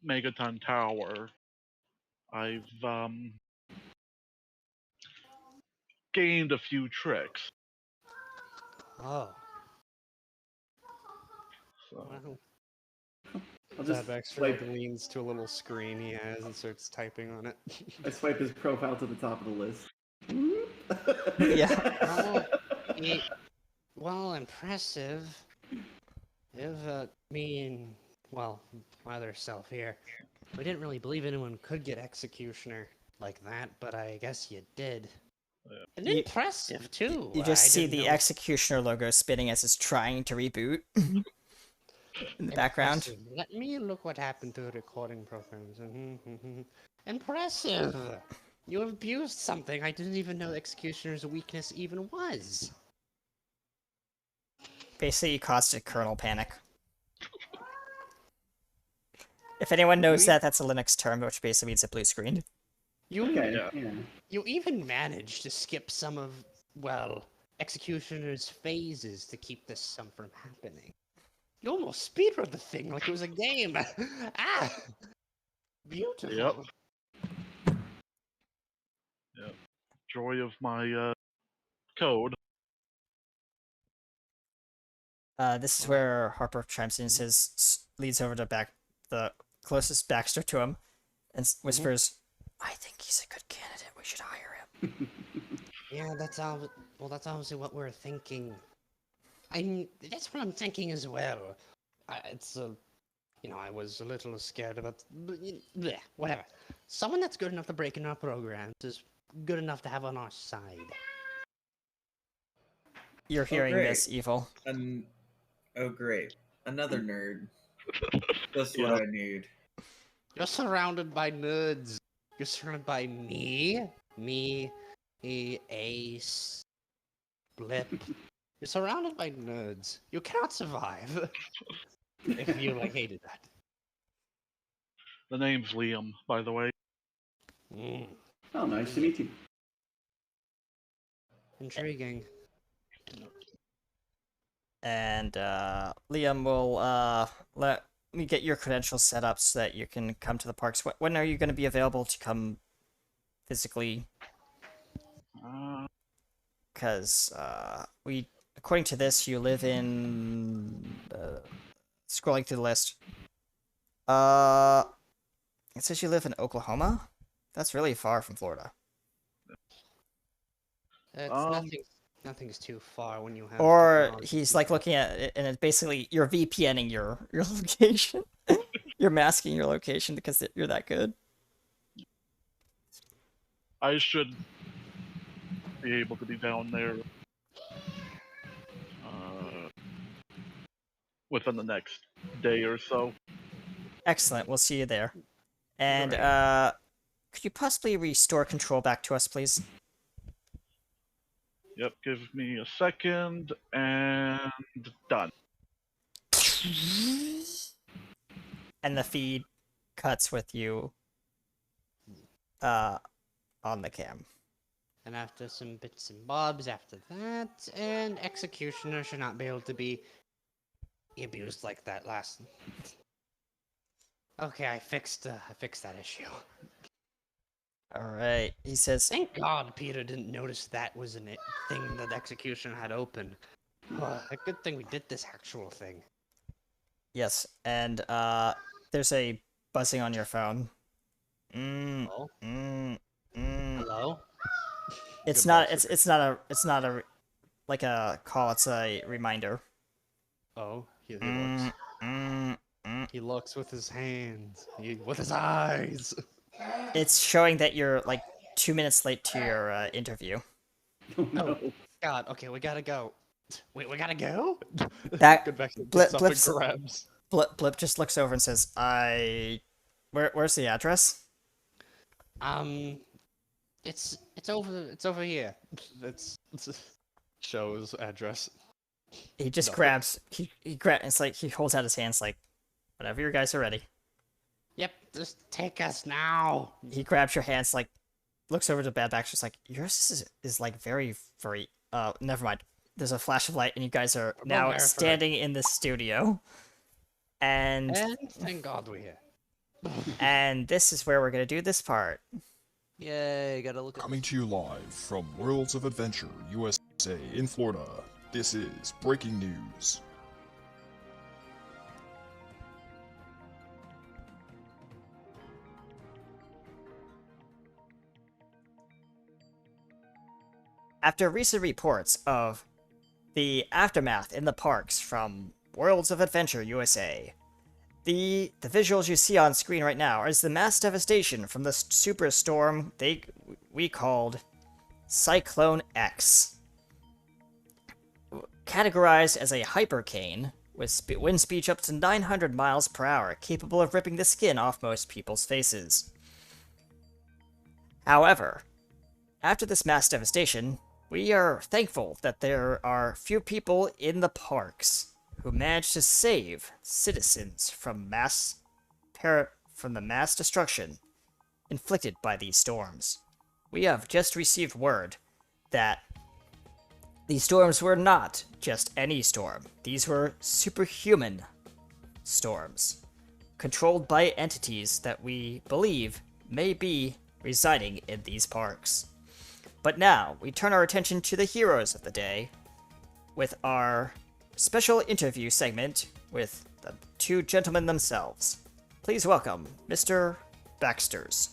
Megaton Tower, I've gained a few tricks. Oh. So Well, I'll just Bad Baxter swipe, like leans to a little screen he has and starts typing on it. I swipe his profile to the top of the list. Yeah. Oh, well, impressive. If me and, well, my other self here, we didn't really believe anyone could get Executioner like that, but I guess you did. And You- impressive, too. You just I see didn't the know- Executioner logo spinning as it's trying to reboot in the background. Impressive. Let me look what happened to the recording programs. Impressive. You abused something I didn't even know Executioner's weakness even was. Basically, you caused a kernel panic. If anyone knows that, that's a Linux term, which basically means a blue screen. You Okay, Yeah. yeah. You even managed to skip some of, well, Executioner's phases to keep this some from happening. You almost speedrun the thing like it was a game. Ah! Beautiful. Yep. Joy of my code. This is where Harper chimes in and says, leads over to the closest Baxter to him, and whispers, "I think he's a good candidate. We should hire him." Yeah, that's obviously what we're thinking. That's what I'm thinking as well. I was a little scared about, bleh, whatever. Someone that's good enough to break in our programs is good enough to have on our side. You're hearing great. this, Evil. Oh, great. Another nerd. Just what I need. You're surrounded by nerds. You're surrounded by me, Ace, Blip. You're surrounded by nerds. You cannot survive if you hated that. The name's Liam, by the way. Mm, Oh, nice to meet you. intriguing. And Liam will let me get your credentials set up so that you can come to the parks. When are you going to be available to come physically? Uh, Because according to this, you live in. Scrolling through the list. It says you live in Oklahoma. That's really far from Florida. Nothing's too far when you have. Or technology he's to like do looking at it, and it's basically you're VPNing your location. You're masking your location because you're that good. I should be able to be down there within the next day or so. Excellent. We'll see you there. And could you possibly restore control back to us, please? Yep, give me a second, and done. And the feed cuts with you on the cam. And after some bits and bobs after that, an executioner should not be able to be abused like that last. Okay, I fixed that issue. All right. He says, Thank God Peter didn't notice that was a thing that execution had open. A good thing we did this actual thing. yes. And there's a buzzing on your phone. Hello? Hello? It's Good not. buzzing. It's not a like a call. It's a reminder. Oh, he looks. He looks with his hands. With his eyes. It's showing that you're like 2 minutes late to your interview. Oh, no. God, okay, we gotta go. Wait, we gotta go? That Good back to Blip- up and Blip's- grabs. Blip just looks over and says, Where's the address? It's over here. It's shows address. He just No. grabs. He grabs. It's like he holds out his hands, like, whenever you guys are ready. Yep, just take us now. He grabs your hands, like, looks over to Bad Baxter's like, yours is like very. Never mind. There's a flash of light, and you guys are now verify. standing in the studio, and And thank God we're here. and this is where we're gonna do this part. Yay, gotta look at Coming to you live from Worlds of Adventure, USA in Florida. This is breaking news. After recent reports of the aftermath in the parks from Worlds of Adventure USA, the visuals you see on screen right now is the mass devastation from the superstorm we called Cyclone X. Categorized as a hypercane, with wind speeds up to 900 miles per hour, capable of ripping the skin off most people's faces. However, after this mass devastation, we are thankful that there are few people in the parks who managed to save citizens from the mass destruction inflicted by these storms. We have just received word that these storms were not just any storm. These were superhuman storms, controlled by entities that we believe may be residing in these parks. But now, we turn our attention to the heroes of the day with our special interview segment with the two gentlemen themselves. Please welcome Mr. Baxters.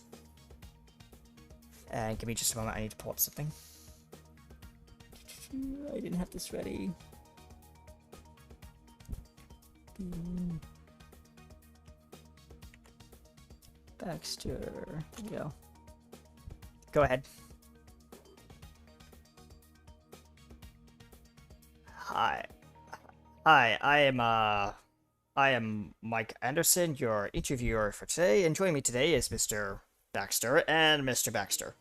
And give me just a moment, I need to pull up something. I didn't have this ready. Baxter. There we go. Go ahead. Hi, I am Mike Anderson, your interviewer for today, and joining me today is Mr. Baxter and Mr. Baxter.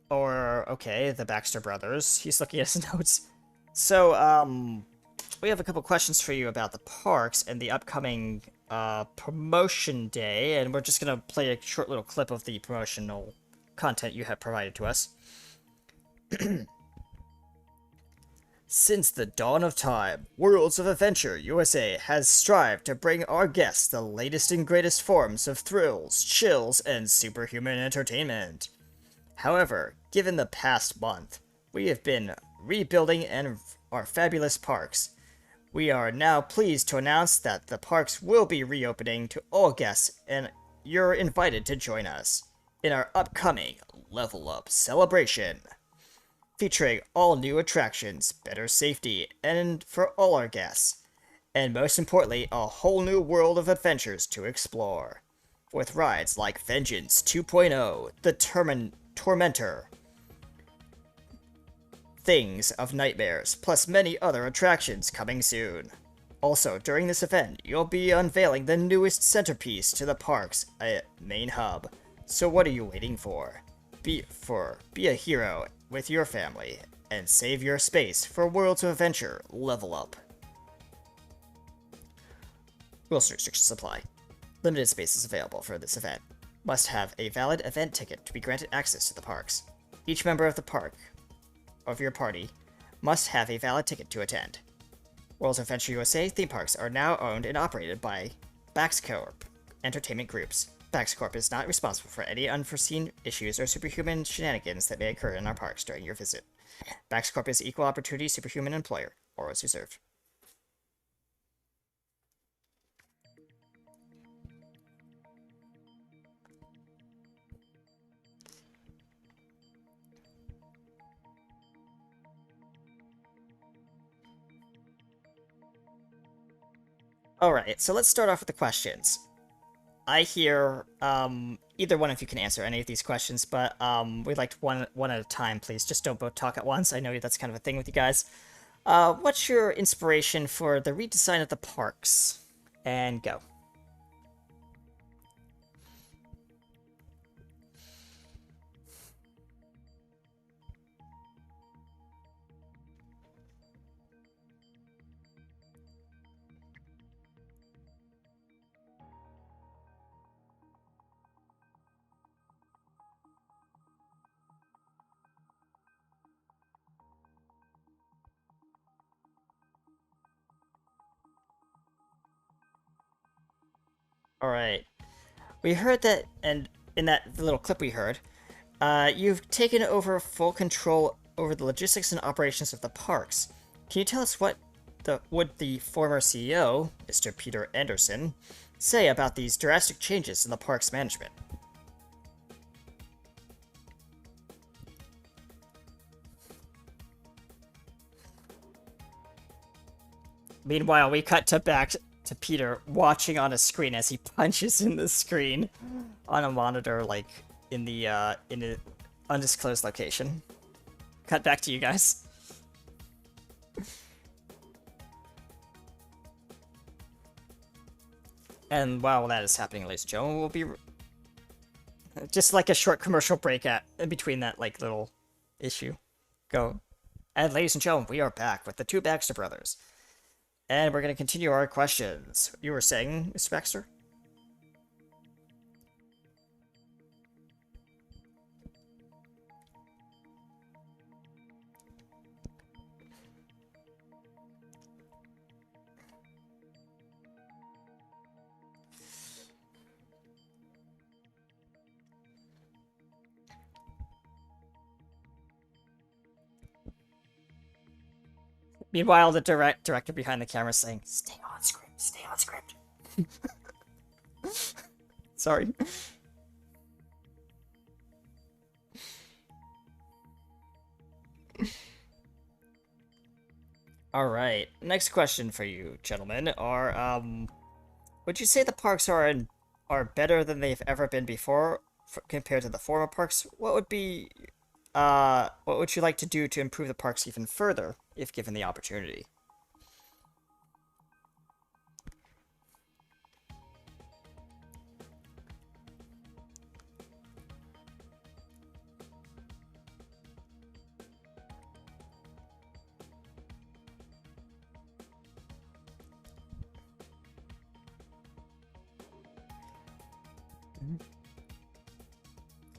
Or, okay, the Baxter brothers. He's looking at his notes. So, we have a couple questions for you about the parks and the upcoming, promotion day, and we're just gonna play a short little clip of the promotional content you have provided to us. Since the dawn of time, Worlds of Adventure USA has strived to bring our guests the latest and greatest forms of thrills, chills, and superhuman entertainment. However, given the past month, we have been rebuilding our fabulous parks. We are now pleased to announce that the parks will be reopening to all guests, and you're invited to join us in our upcoming Level Up celebration, featuring all new attractions, better safety, and for all our guests, and most importantly, a whole new world of adventures to explore, with rides like Vengeance 2.0, the Tormentor, Things of Nightmares, plus many other attractions coming soon. Also, during this event, you'll be unveiling the newest centerpiece to the park's main hub. So what are you waiting for? Be a hero with your family, and save your space for Worlds of Adventure Level Up. Rules and restrictions apply. Limited spaces available for this event. Must have a valid event ticket to be granted access to the parks. Each member of the park, of your party, must have a valid ticket to attend. Worlds of Adventure USA theme parks are now owned and operated by Baxcorp Entertainment Groups. Baxcorp is not responsible for any unforeseen issues or superhuman shenanigans that may occur in our parks during your visit. Baxcorp is equal opportunity superhuman employer, or is reserved. Alright, so let's start off with the questions. I hear, either one of you can answer any of these questions, but, we'd like one at a time, please. Just don't both talk at once. I know that's kind of a thing with you guys. What's your inspiration for the redesign of the parks? And go. Alright. We heard that, and in that little clip we heard, you've taken over full control over the logistics and operations of the parks. Can you tell us what would the former CEO, Mr. Peter Anderson, say about these drastic changes in the park's management? Meanwhile, we cut to back to Peter watching on a screen as he punches in the screen on a monitor, like in an undisclosed location. Cut back to you guys. And while that is happening, ladies and gentlemen, we'll be just like a short commercial break in between that like little issue. Go. And ladies and gentlemen, we are back with the two Baxter brothers. And we're going to continue our questions. You were saying, Mr. Baxter? Meanwhile, the director behind the camera is saying, "Stay on script, stay on script." Sorry. Alright, next question for you, gentlemen, are, would you say the parks are better than they've ever been before, compared to the former parks? What would you like to do to improve the parks even further, if given the opportunity?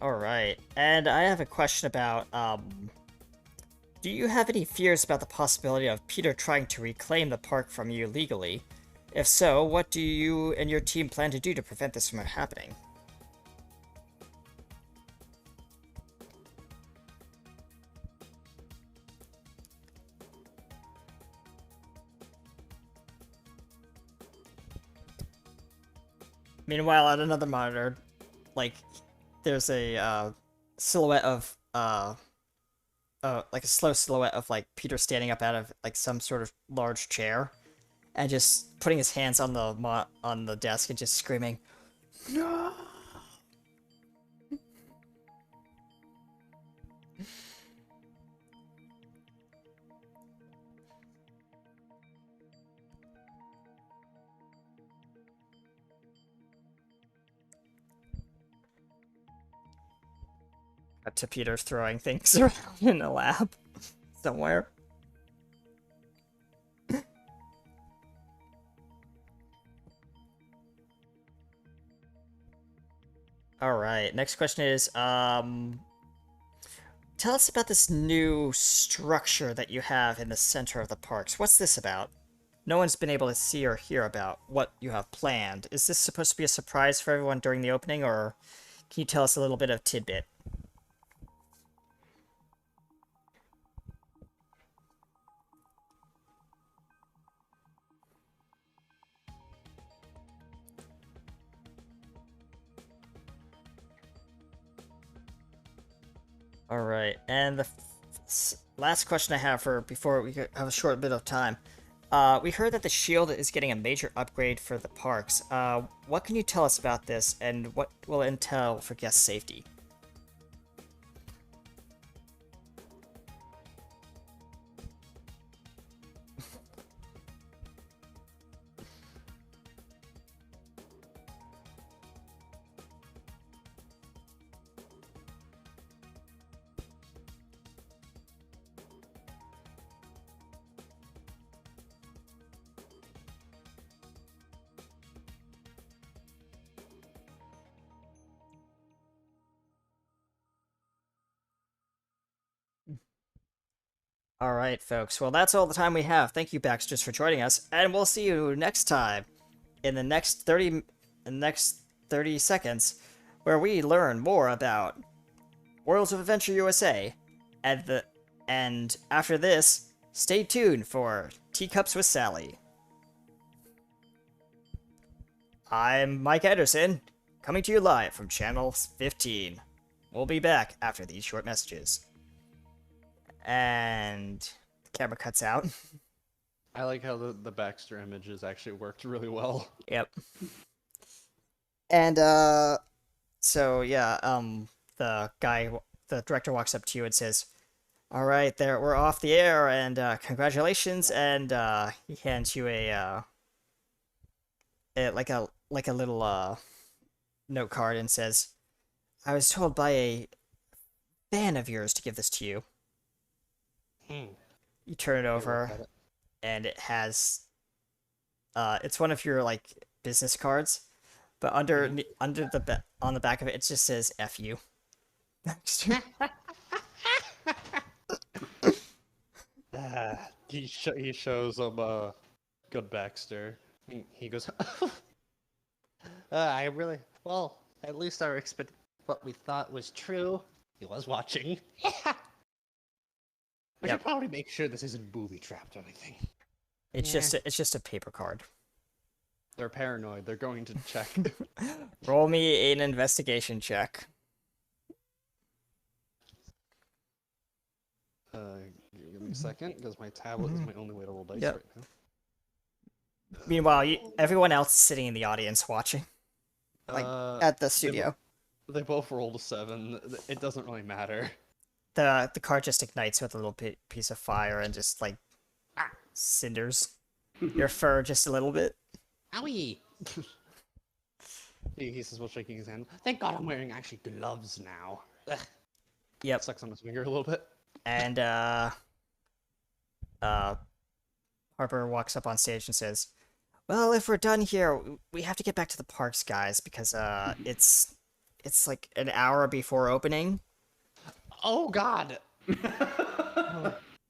Alright, and I have a question about, do you have any fears about the possibility of Peter trying to reclaim the park from you legally? If so, what do you and your team plan to do to prevent this from happening? Meanwhile, at another monitor, like, there's a silhouette of like a slow silhouette of like Peter standing up out of like some sort of large chair, and just putting his hands on the desk and just screaming, "No!" To Peter throwing things around in a lab somewhere. Alright, next question is, tell us about this new structure that you have in the center of the parks. What's this about? No one's been able to see or hear about what you have planned. Is this supposed to be a surprise for everyone during the opening, or can you tell us a little bit of tidbit? Alright, and the last question I have before we have a short bit of time. We heard that the shield is getting a major upgrade for the parks. What can you tell us about this, and what will it entail for guest safety? Alright, folks. Well, that's all the time we have. Thank you, Baxters, for joining us, and we'll see you next time in the next 30 seconds, where we learn more about Worlds of Adventure USA. And after this, stay tuned for Teacups with Sally. I'm Mike Anderson, coming to you live from Channel 15. We'll be back after these short messages. And the camera cuts out. I like how the Baxter images actually worked really well. Yep. And so yeah, the director walks up to you and says, "All right, there, we're off the air, and congratulations." And he hands you like a little note card and says, "I was told by a fan of yours to give this to you." Hmm. You turn it Let me look over, at it. and it has it's one of your like business cards, but on the back of it, it just says "F you." He shows him good Baxter. He goes, I really well. At least our what we thought was true. He was watching. We Yep. should probably make sure this isn't booby trapped or anything. It's just a paper card. they're paranoid. They're going to check. Roll me an investigation check. Give me a second, because my tablet is my only way to roll dice Yep. right now. Meanwhile, everyone else is sitting in the audience watching Like, at the studio. They both rolled a 7. It doesn't really matter. The card just ignites with a little piece of fire and just like cinders your fur just a little bit. Owie! He says while shaking his hand. Thank God I'm wearing actually gloves now. Ugh. Yep. Sucks on his finger a little bit. And Harper walks up on stage and says, "Well, if we're done here, we have to get back to the parks, guys, because it's like an hour before opening." Oh God!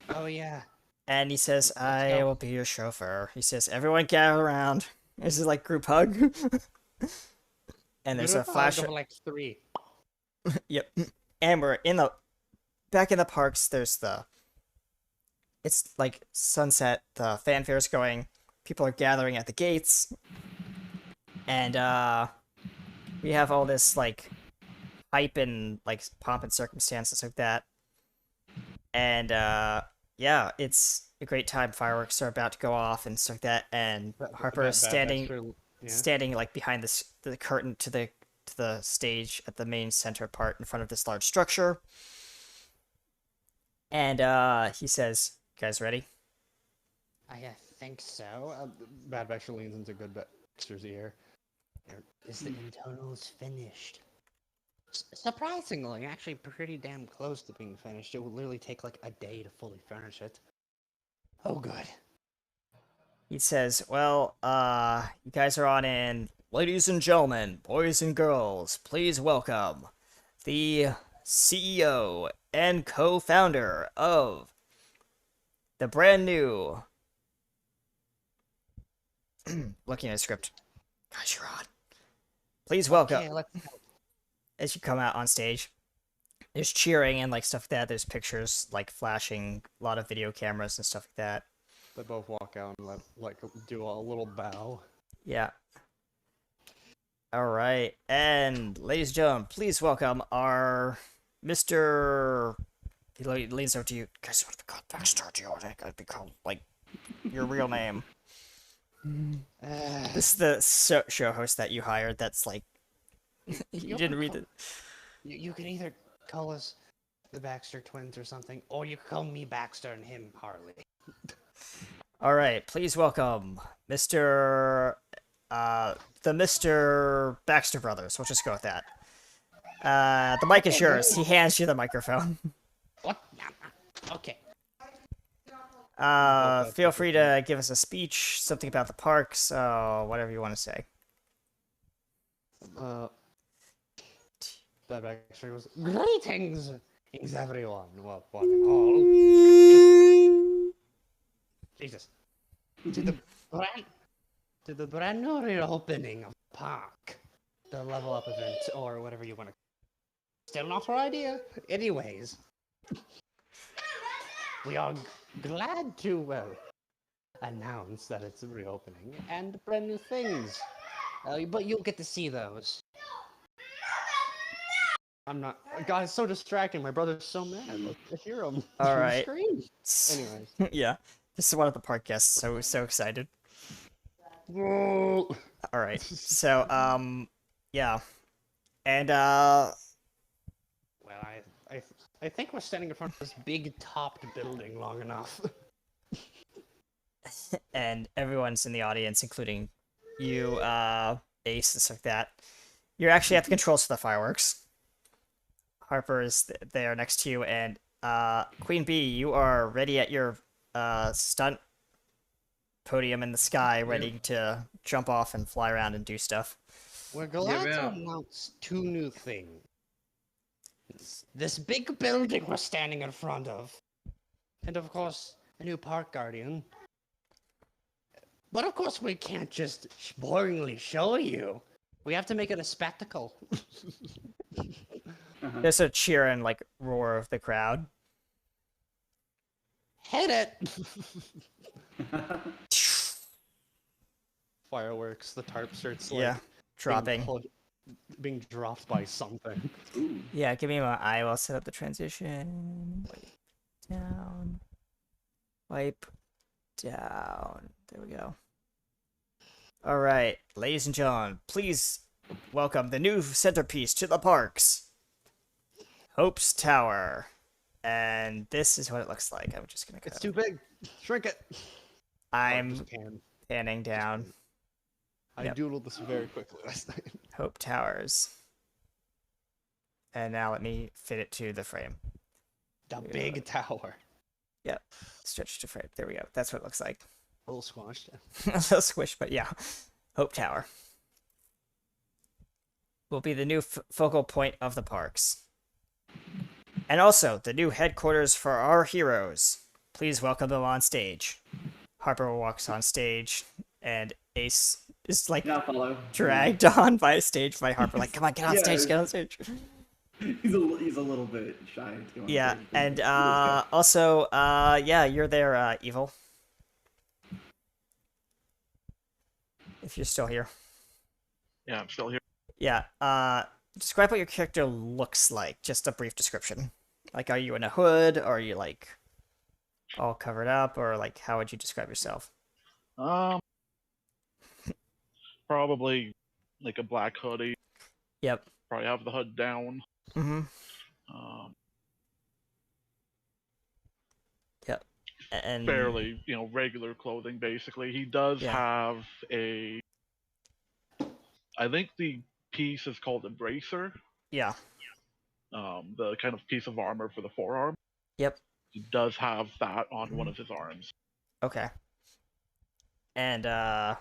Oh yeah. And he says, "I go. will be your chauffeur." He says, "Everyone gather around." This is like group hug. And there's a flash. Of like 3. Yep. And we're back in the parks. It's like sunset. The fanfare's going. People are gathering at the gates. And we have all this like hype and like pomp and circumstances like that. And yeah, it's a great time. Fireworks are about to go off and stuff like that. And Harper is standing like behind the curtain to the stage at the main center part in front of this large structure. And he says, "You guys ready?" I think so. Bad Baxter leans into good Baxter's ear. Is the intonals finished? Surprisingly, actually pretty damn close to being finished. It will literally take like a day to fully furnish it. Oh, good. He says, "Well, you guys are on in. Ladies and gentlemen, boys and girls, please welcome the CEO and co-founder of the brand new..." Looking at a script. Guys, you're on. Please welcome. Okay, let's As you come out on stage, there's cheering and like stuff like that. There's pictures like flashing, a lot of video cameras and stuff like that. They both walk out and do a little bow. Yeah. All right, and ladies and gentlemen, please welcome our Mr. He leans over to you. Guys, what to be called Baxter? Do you want to be called like your real name? This is the show host that you hired. That's like you didn't read it. You can either call us the Baxter twins or something, or you can call me Baxter and him Harley. All right, please welcome Mr. The Mr. Baxter Brothers. We'll just go with that. The mic is yours. He hands you the microphone. What? Okay. Feel free to give us a speech, something about the parks, whatever you want to say. Bad Baxter goes, Greetings, everyone. Well, one and all. Jesus. To the brand new reopening of the park. The level up event, or whatever you want to. Still not our idea. Anyways. We are glad to, announce that it's reopening and brand new things. But you'll get to see those. I'm not. God, it's so distracting. My brother's so mad. I hear him. All through the right. screen. Anyways. Yeah. This is one of the park guests, so excited. Whoa. All right. So, yeah. And, Well, I think we're standing in front of this big topped building long enough. and everyone's in the audience, including you, Ace, and stuff like that. You actually have the controls for the fireworks. Harper is there next to you, and Queen Bee, you are ready at your stunt podium in the sky, ready to jump off and fly around and do stuff. We're glad to out. announce 2 new things. This big building we're standing in front of. And of course, a new park guardian. But of course we can't just boringly show you. We have to make it a spectacle. There's a cheer and like roar of the crowd. Hit it! Fireworks, the tarp starts like Yeah, dropping. being dropped by something. Ooh. Yeah, give me a moment. I will set up the transition. Wipe down. Wipe down. There we go. All right, ladies and gentlemen, please welcome the new centerpiece to the parks, Hope's Tower. And this is what it looks like. I'm just gonna. It's too big. Shrink it. I'm Just pan. panning down. I Yep. doodled this very quickly last night. Hope Towers. And now let me fit it to the frame. The big tower. Yep. Stretch to frame. There we go. That's what it looks like. A little squashed. A little squish, but yeah. Hope Tower will be the new focal point of the parks. And also, the new headquarters for our heroes. Please welcome them on stage. Harper walks on stage, and Ace is like Yeah, I'll follow. dragged on by stage by Harper. Like, come on, get on Yeah, stage, get on stage. He's a little bit shy. To go on Yeah, stage, but and he was good. also, yeah, you're there, Evil. If you're still here. Yeah, I'm still here. Yeah, describe what your character looks like. Just a brief description. Like, are you in a hood, or are you, like, all covered up, or, like, how would you describe yourself? Probably like a black hoodie. Yep. Probably have the hood down. Mm-hmm. Um, Yep. And Fairly, regular clothing. Basically, he does Yeah. have a. I think the piece is called a bracer. Yeah. The kind of piece of armor for the forearm. Yep. He does have that on one of his arms. Okay. And,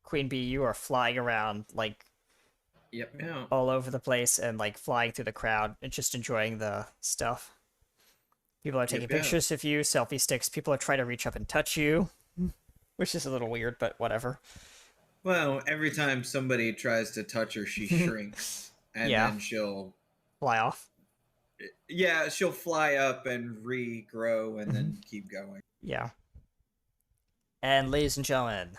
Queen Bee, you are flying around, like, Yep. Yeah. all over the place and like flying through the crowd and just enjoying the stuff. People are taking Yep, yeah. pictures of you, selfie sticks. People are trying to reach up and touch you, which is a little weird, but whatever. Well, every time somebody tries to touch her, she shrinks, and Yeah. then she'll Fly off. fly up and regrow, and then keep going. Yeah. And ladies and gentlemen,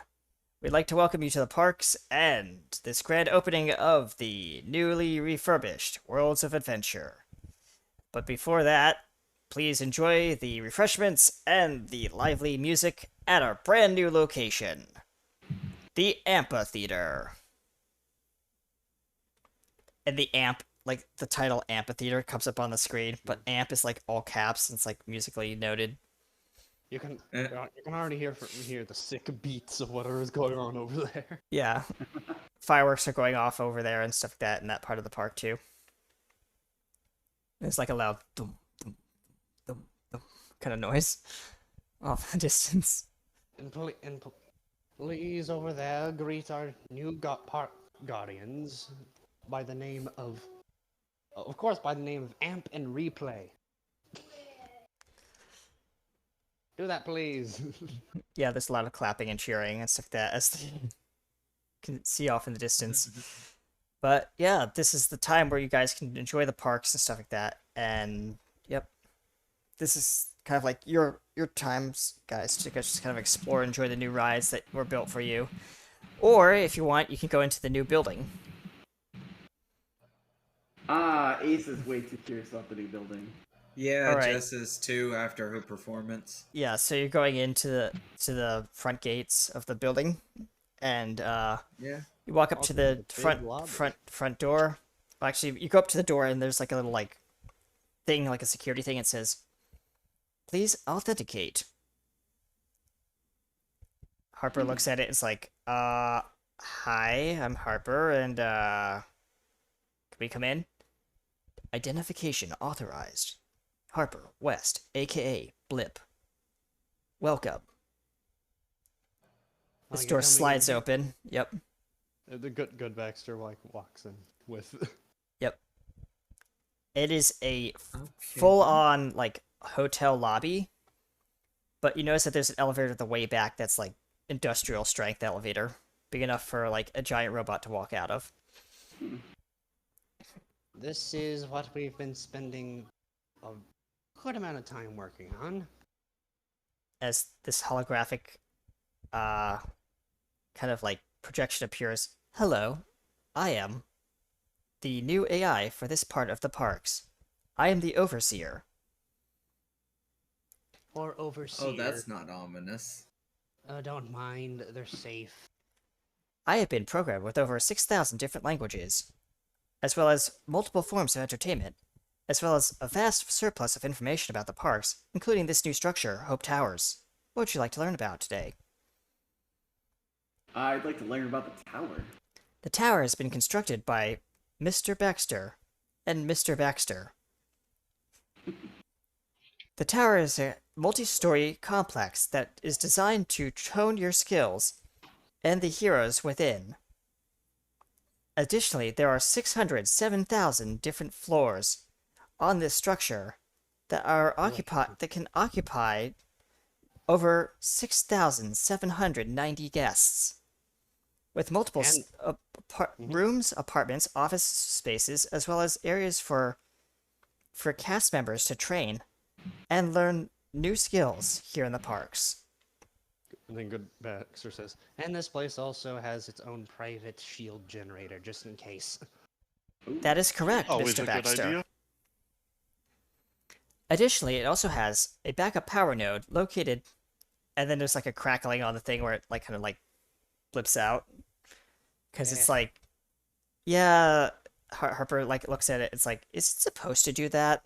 we'd like to welcome you to the parks and this grand opening of the newly refurbished Worlds of Adventure. But before that, please enjoy the refreshments and the lively music at our brand new location, the Amphitheater. And the amp, like the title Amphitheater comes up on the screen, but amp is like all caps and it's like musically noted. You can Eh. you can already hear the sick beats of whatever is going on over there. Yeah. Fireworks are going off over there and stuff like that in that part of the park too. It's like a loud dum dum dum dum kind of noise off the distance. And please over there greet our new park guardians by the name of Amp and Replay. Do that, please. Yeah, there's a lot of clapping and cheering and stuff like that as they can see off in the distance. But yeah, this is the time where you guys can enjoy the parks and stuff like that. And yep, this is kind of like your times, guys, to just kind of explore, enjoy the new rides that were built for you. Or if you want, you can go into the new building. Ace is way too curious about the new building. Yeah, Alright. Jess is too after her performance. Yeah, so you're going into the front gates of the building, and Yeah. you walk up to Welcome to the the big front lobby. front door. Well, actually, you go up to the door, and there's like a little like thing, like a security thing. It says, "Please authenticate." Harper looks at it. It's like, hi, I'm Harper, and can we come in? Identification authorized. Harper West, aka Blip. Welcome. Oh, This you're door coming slides in? open. Yep. The good Baxter like walks in with. Yep. It is a Okay. full-on like hotel lobby, but you notice that there's an elevator at the way back that's like industrial strength elevator, big enough for like a giant robot to walk out of. This is what we've been spending a good amount of time working on. As this holographic, kind of like projection appears. Hello, I am the new AI for this part of the parks. I am the overseer. Or overseer. Oh, that's not ominous. Don't mind, they're safe. I have been programmed with over 6,000 different languages, as well as multiple forms of entertainment, as well as a vast surplus of information about the parks, including this new structure, Hope Towers. What would you like to learn about today? I'd like to learn about the tower. The tower has been constructed by Mr. Baxter and Mr. Baxter. The tower is a multi-story complex that is designed to hone your skills and the heroes within. Additionally, there are 607,000 different floors on this structure that can occupy over 6,790 guests, with multiple rooms, apartments, office spaces, as well as areas for cast members to train and learn new skills here in the parks. And then good Baxter says, And this place also has its own private shield generator, just in case. That is correct, Always Mr. a Baxter. good idea. Additionally, it also has a backup power node located, and then there's like a crackling on the thing where it like kind of like blips out, because it's Eh. like, yeah, Harper like looks at it. It's like, is it supposed to do that?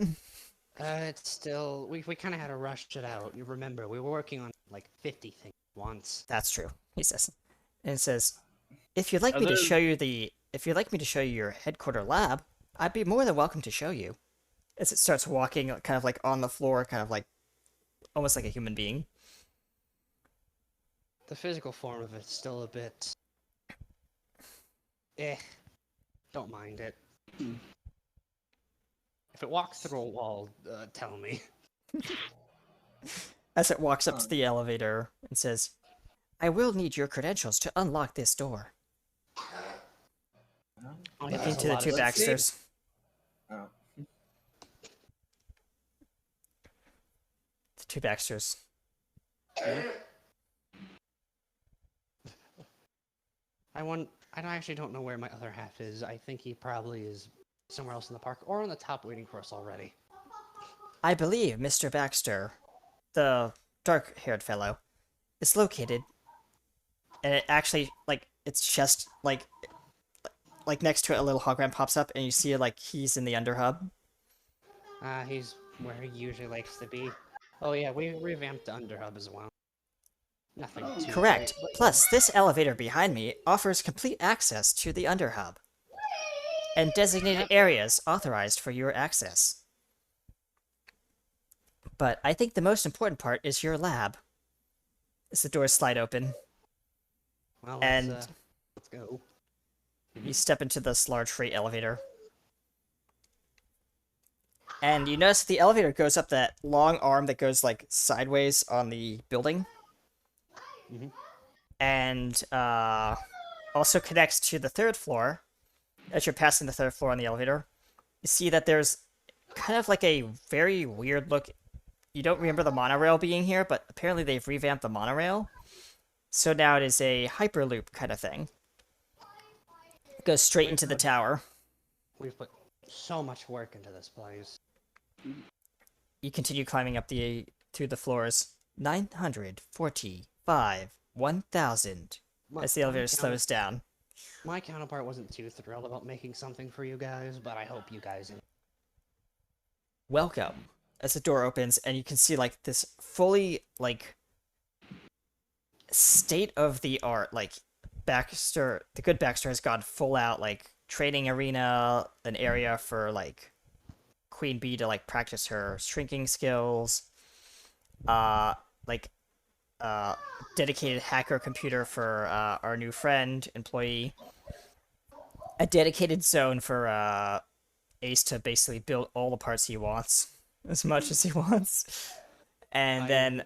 It's still... We kind of had to rush it out. You remember, we were working on like 50 things once. That's true, he says, and it says, if you'd like And me to then- show you your headquarter lab, I'd be more than welcome to show you. As it starts walking, kind of like on the floor, kind of like almost like a human being. The physical form of it's still a bit... Don't mind it. If it walks through a wall, tell me. As it walks up to the elevator and says, I will need your credentials to unlock this door. Oh, Looking there's a to the lot two of- Baxters. Oh. The two Baxters. I actually don't know where my other half is. I think he probably is somewhere else in the park or on the top waiting for us already. I believe Mr. Baxter, the dark-haired fellow, is located, and it actually, like, it's just, like next to it a little hologram pops up, and you see, like, he's in the underhub. He's where he usually likes to be. Oh yeah, we revamped the underhub as well. Nothing too Correct. great, but- Plus, this elevator behind me offers complete access to the underhub, and designated areas authorized for your access. But I think the most important part is your lab. As the doors slide open, Well, and let's go. you step into this large freight elevator. And you notice that the elevator goes up that long arm that goes, like, sideways on the building. Mhm. And also connects to the third floor. As you're passing the third floor on the elevator, you see that there's kind of like a very weird look. You don't remember the monorail being here, but apparently they've revamped the monorail. So now it is a Hyperloop kind of thing. It goes straight into the tower. We've put so much work into this place. you continue climbing up through the floors. 945, 1000. As the elevator slows down. My counterpart wasn't too thrilled about making something for you guys, but I hope you guys. Welcome. As the door opens, and you can see like this fully like state of the art, like Baxter, the good Baxter has gone full out like training arena, an area for like Queen Bee to like practice her shrinking skills, dedicated hacker computer for our new friend employee, a dedicated zone for Ace to basically build all the parts he wants as much as he wants, and then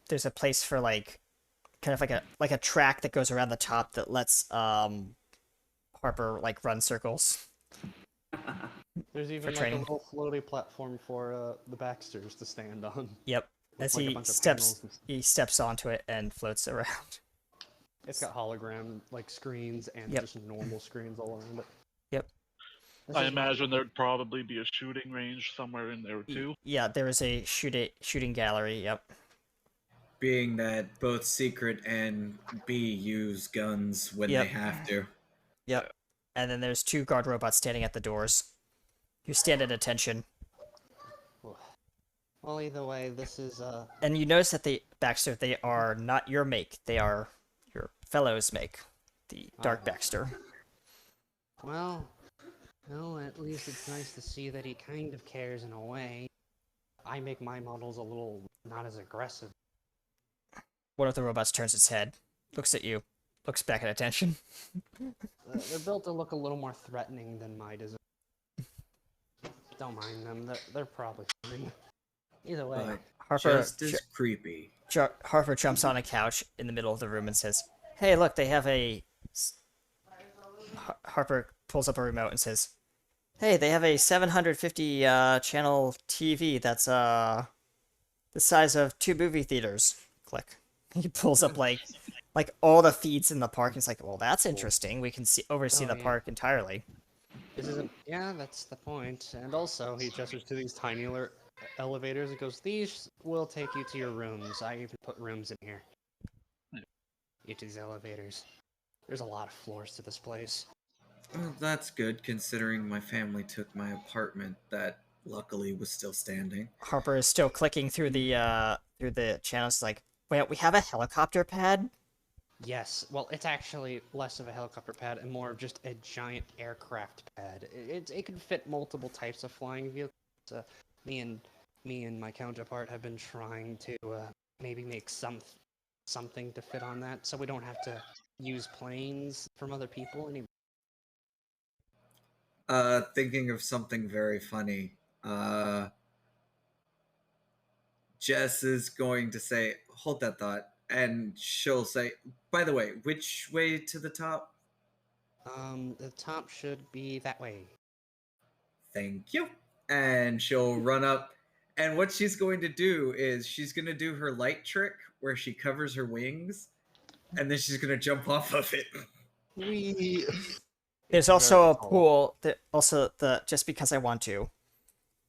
there's a place for like kind of like a track that goes around the top that lets Harper like run circles. There's even like training. a little floaty platform for the Baxters to stand on. Yep. with, As like, a he bunch of steps panels and he steps onto it and floats around. It's got hologram like screens and Yep. just normal screens all around it. Yep. This I is my- imagine there'd probably be a shooting range somewhere in there too. Yeah, there is a shooting gallery. Yep. Being that both Secret and B use guns when Yep. they have to. Yep. And then there's 2 guard robots standing at the doors. You stand at attention. Well, either way, this is And you notice that Baxter, they are not your make. They are your fellow's make. The Dark Baxter. well, at least it's nice to see that he kind of cares in a way. I make my models a little not as aggressive. One of the robots turns its head, looks at you, looks back at attention. They're built to look a little more threatening than my design. Don't mind them. They're probably fine. Either way, But Harper, just as creepy. Harper jumps on a couch in the middle of the room and says, "Hey, look, they have a." Harper pulls up a remote and says, "Hey, they have a 750 channel TV that's the size of 2 movie theaters." Click. He pulls up like all the feeds in the park. And it's like, well, that's interesting. We can oversee Oh, the yeah. park entirely. this isn't. Yeah, that's the point. And also, he gestures to these tiny elevators. It goes, "These will take you to your rooms. I even put rooms in here. Each of these elevators. There's a lot of floors to this place." Well, that's good considering my family took my apartment that luckily was still standing. Harper is still clicking through the channels. Like, wait, we have a helicopter pad. Yes, well, it's actually less of a helicopter pad and more of just a giant aircraft pad. It can fit multiple types of flying vehicles. Me and my counterpart have been trying to maybe make something to fit on that, so we don't have to use planes from other people anymore. Thinking of something very funny. Jess is going to say, "Hold that thought," and she'll say, "By the way, which way to the top?" The top should be that way. Thank you. And she'll run up. And what she's going to do is she's going to do her light trick where she covers her wings, and then she's going to jump off of it. There's also a tall. pool. Just because I want to.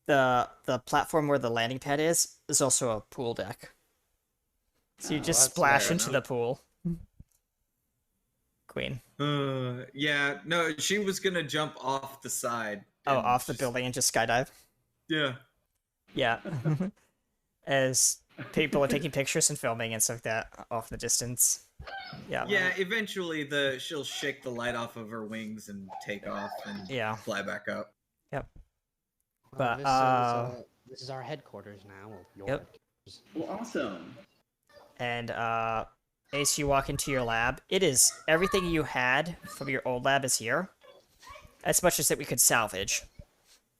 The platform where the landing pad is also a pool deck. So you Oh, just that's splash fair into enough. the pool. Queen. Yeah, no, she was going to jump off the side. Oh, and off the just- building and just skydive. Yeah. Yeah. As people are taking pictures and filming and stuff like that off in the distance. Yeah. Yeah, eventually she'll shake the light off of her wings and take off and Yeah. fly back up. But, this is our headquarters now. Well, your Yep. headquarters. Well, awesome. And Ace, you walk into your lab. It is everything you had from your old lab is here. As much as that we could salvage.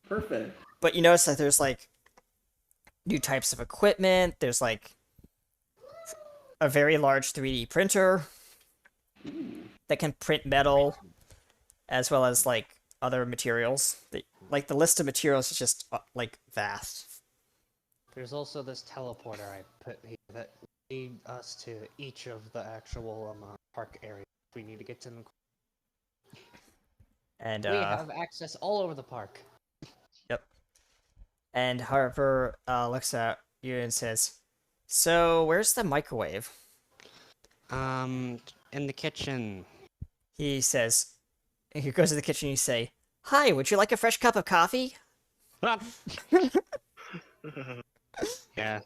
Perfect. But you notice that there's like new types of equipment. There's like a very large 3D printer that can print metal, as well as like other materials. Like the list of materials is just like vast. There's also this teleporter I put here that leads us to each of the actual park areas. If we need to get to them. And We have access all over the park. And Harper looks at you and says, "So, where's the microwave?" In the kitchen. He says, he goes to the kitchen and you say, "Hi, would you like a fresh cup of coffee?" Yeah.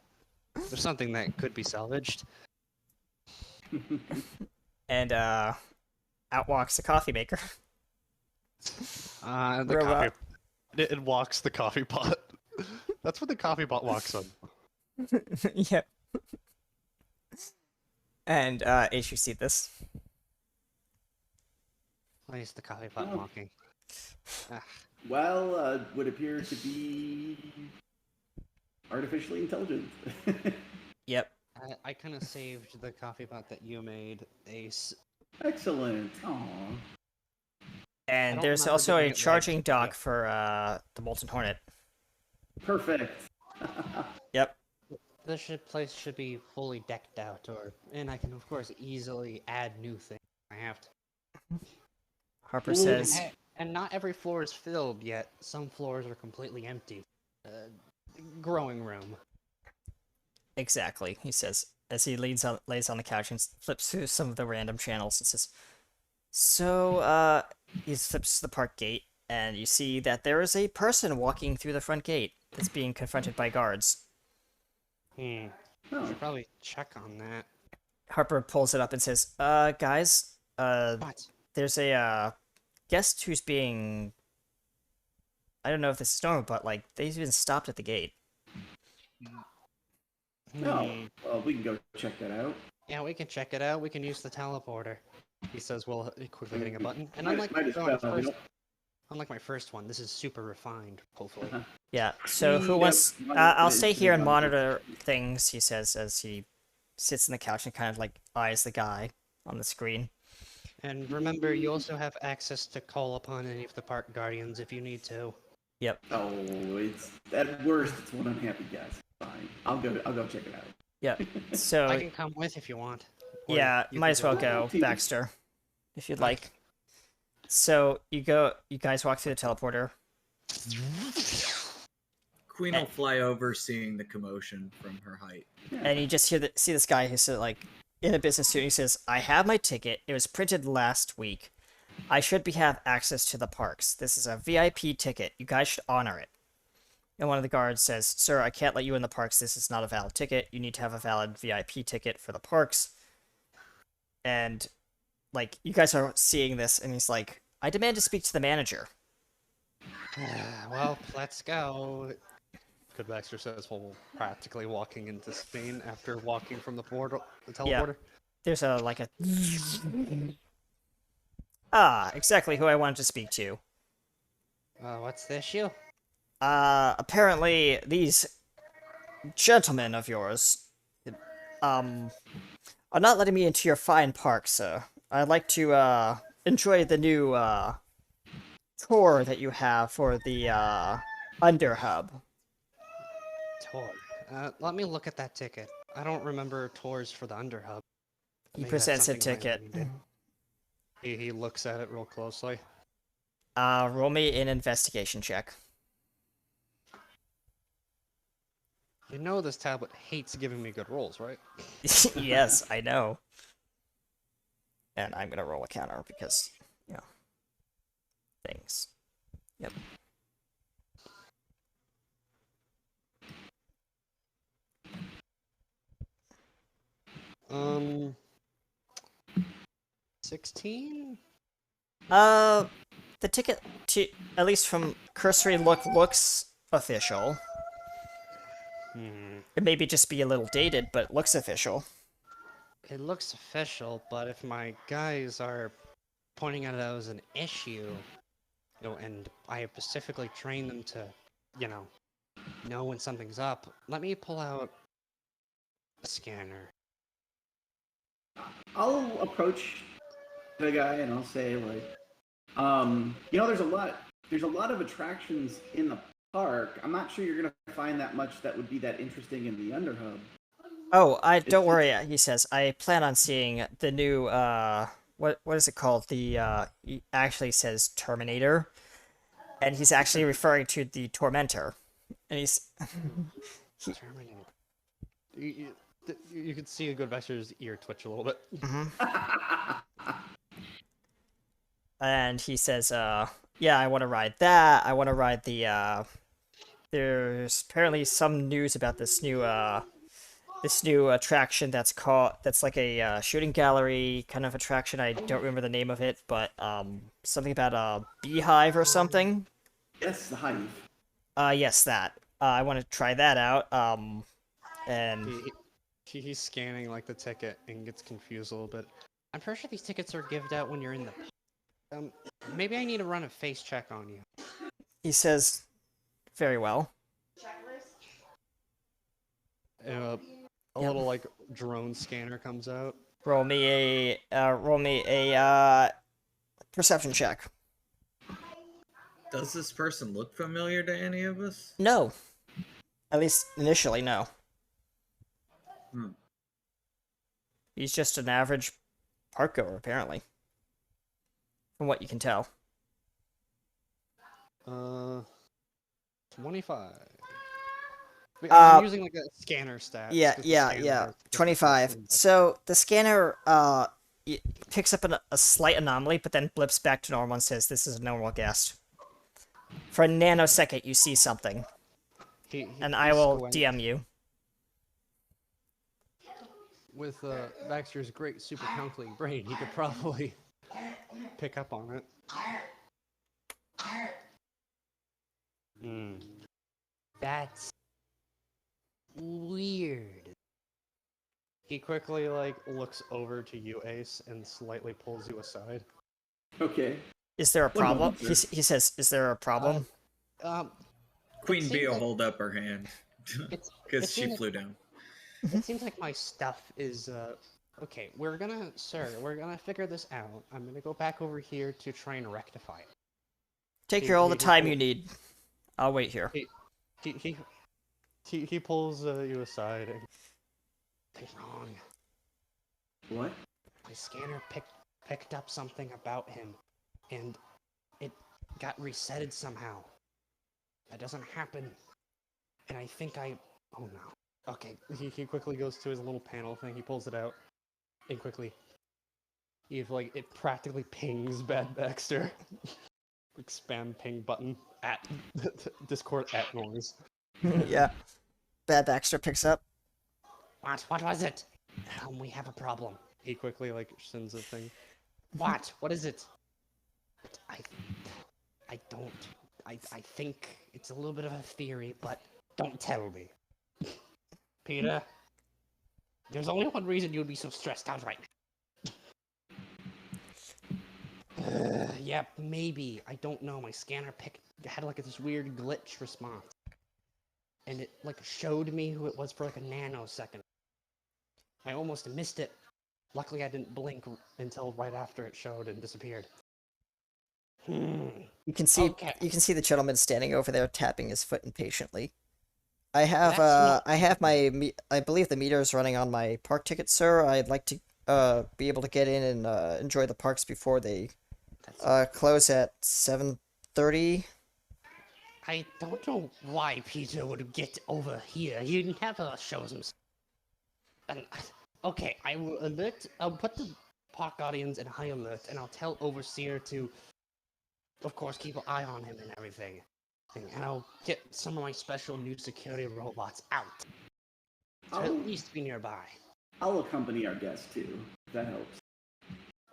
There's something that could be salvaged. And out walks the coffee maker. The Robot. coffee. It walks the coffee pot. That's what the coffee pot walks on. Yep. And Ace, you see this. Why is the coffee pot Oh. walking? Ah, Well, would appear to be artificially intelligent. Yep. I kind of saved the coffee pot that you made, Ace. Excellent. Aww. And don't there's remember also giving a it legs, charging but dock yeah. for the Molten Hornet. Perfect. Yep. This place should be fully decked out, and I can of course easily add new things. I have to. Harper Ooh. says, And not every floor is filled yet. Some floors are completely empty. Growing room. exactly, he says, as he lays on the couch and flips through some of the random channels and says, "So, he flips to the park gate, and you see that there is a person walking through the front gate that's being confronted by guards." Hmm. Oh. Should probably check on that. Harper pulls it up and says, "Guys, What? there's a, guest who's being... I don't know if this is normal, but, like, they've been stopped at the gate." No. Hmm. Well, we can go check that out. Yeah, we can check it out. We can use the teleporter. He says while quickly hitting a button. And Might- unlike might as my well, first, you know. unlike my first one, this is super refined, hopefully. Uh-huh. Yeah, so who Yep, wants... one I'll minute stay to here and one. monitor things, he says, as he sits in the couch and kind of, like, eyes the guy on the screen. And remember, you also have access to call upon any of the park guardians if you need to. Oh, it's at worst, it's one unhappy guest. Fine. I'll go check it out. Yeah, so... I can come with if you want. Or Yeah, you might can as well go. go, Team. Baxter, if you'd like. So you guys walk through the teleporter. Queen will fly over, seeing the commotion from her height. And you just see this guy who's like in a business suit. And he says, "I have my ticket. It was printed last week. I should have access to the parks. This is a VIP ticket. You guys should honor it." And one of the guards says, "Sir, I can't let you in the parks. This is not a valid ticket. You need to have a valid VIP ticket for the parks." And like you guys are seeing this, and he's like, "I demand to speak to the manager." Well, let's go. Good Baxter says while practically walking into Spain after walking from the portal, the teleporter. There's a exactly who I wanted to speak to. What's the issue? Apparently these gentlemen of yours, are not letting me into your fine park, sir. I'd like to, enjoy the new, tour that you have for the, Underhub. Tour. Let me look at that ticket. I don't remember tours for the Underhub. He Maybe that's presents a something my ticket. lady did. He looks at it real closely. Roll me an investigation check. You know this tablet hates giving me good rolls, right? Yes, I know. And I'm gonna roll a counter because, you know, things. Yep. Um, 16? The ticket, to at least from cursory look, looks official. Hmm. It may just be a little dated, but it looks official. It looks official, but if my guys are pointing at it as an issue, and I have specifically trained them to, know when something's up, let me pull out a scanner. I'll approach the guy and I'll say like, there's a lot of attractions in the park. I'm not sure you're gonna find that much that would be that interesting in the Underhub. Oh, don't worry, he says. I plan on seeing the new, what is it called? He actually says Terminator. And he's actually referring to the Tormentor. And he's Terminator. You could see Good Vexter's ear twitch a little bit. and he says, yeah, I want to ride that. I want to ride the, there's apparently some news about this new attraction that's like a shooting gallery kind of attraction. I don't remember the name of it, but something about a beehive or something. Yes, the hive. Yes, that. I want to try that out. And He's scanning like the ticket and gets confused a little bit. I'm pretty sure these tickets are given out when you're in the. Maybe I need to run a face check on you. he says, very well. A little like drone scanner comes out. Roll me a perception check. Does this person look familiar to any of us? No. At least initially, no. He's just an average park goer, apparently. From what you can tell. 25. I'm using like a scanner stat. Yeah. 25. So the scanner picks up a slight anomaly, but then blips back to normal and says, "This is a normal guest." For a nanosecond, you see something, and I will DM you. With Baxter's great super calculating brain, he could probably pick up on it. That's weird. He quickly like looks over to you, Ace, and slightly pulls you aside. Okay. Is there a problem? moment, He says, "Is there a problem?" Queen seems Bee will like- hold up her hand It because she seems- flew down. It seems like my stuff is okay. We're gonna figure this out. I'm gonna go back over here to try and rectify it. Take he- all the he- time you need. I'll wait here. He pulls you aside. And... Something's wrong. What? My scanner picked up something about him, and it got resetted somehow. That doesn't happen. And I think oh no. Okay, he quickly goes to his little panel thing. He pulls it out, and quickly, it practically pings Bad Baxter. Like spam ping button at Discord at noise. Yeah. Bad Baxter picks up. What was it? We have a problem. He quickly like sends a thing. What? What is it? I think it's a little bit of a theory, but don't tell me. Peter, there's only one reason you'd be so stressed out right now. Yeah, maybe. I don't know. My scanner had like this weird glitch response. And it like showed me who it was for like a nanosecond. I almost missed it. Luckily I didn't blink until right after it showed and disappeared. You can see Okay. the gentleman standing over there tapping his foot impatiently. I have That's not- I believe the meter is running on my park ticket, sir. I'd like to be able to get in and enjoy the parks before they close at 7:30. I don't know why Peter would get over here. He never shows himself. And, okay, I'll put the park guardians in high alert, and I'll tell Overseer to, of course, keep an eye on him and everything. And I'll get some of my special new security robots out. To I'll, at least be nearby. I'll accompany our guest too. If that helps.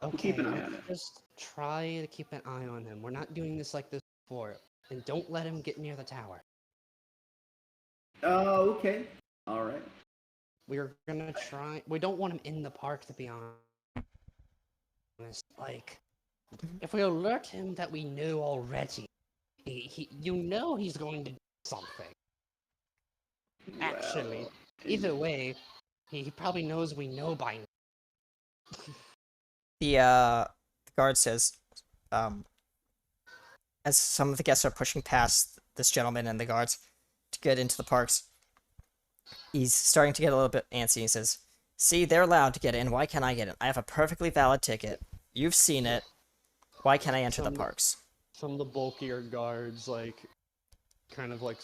Okay, keep an eye on it. Just try to keep an eye on him. We're not doing this like this before. And don't let him get near the tower. Oh, okay. All right. We're gonna try. We don't want him in the park, to be honest. Like, if we alert him that we know already, he's going to do something. Actually, Well, either way, he probably knows we know by now. The guard says, as some of the guests are pushing past this gentleman and the guards to get into the parks, he's starting to get a little bit antsy. He says, "See, they're allowed to get in. Why can't I get in? I have a perfectly valid ticket. You've seen it. Why can't I enter the parks?" Some of the bulkier guards like kind of like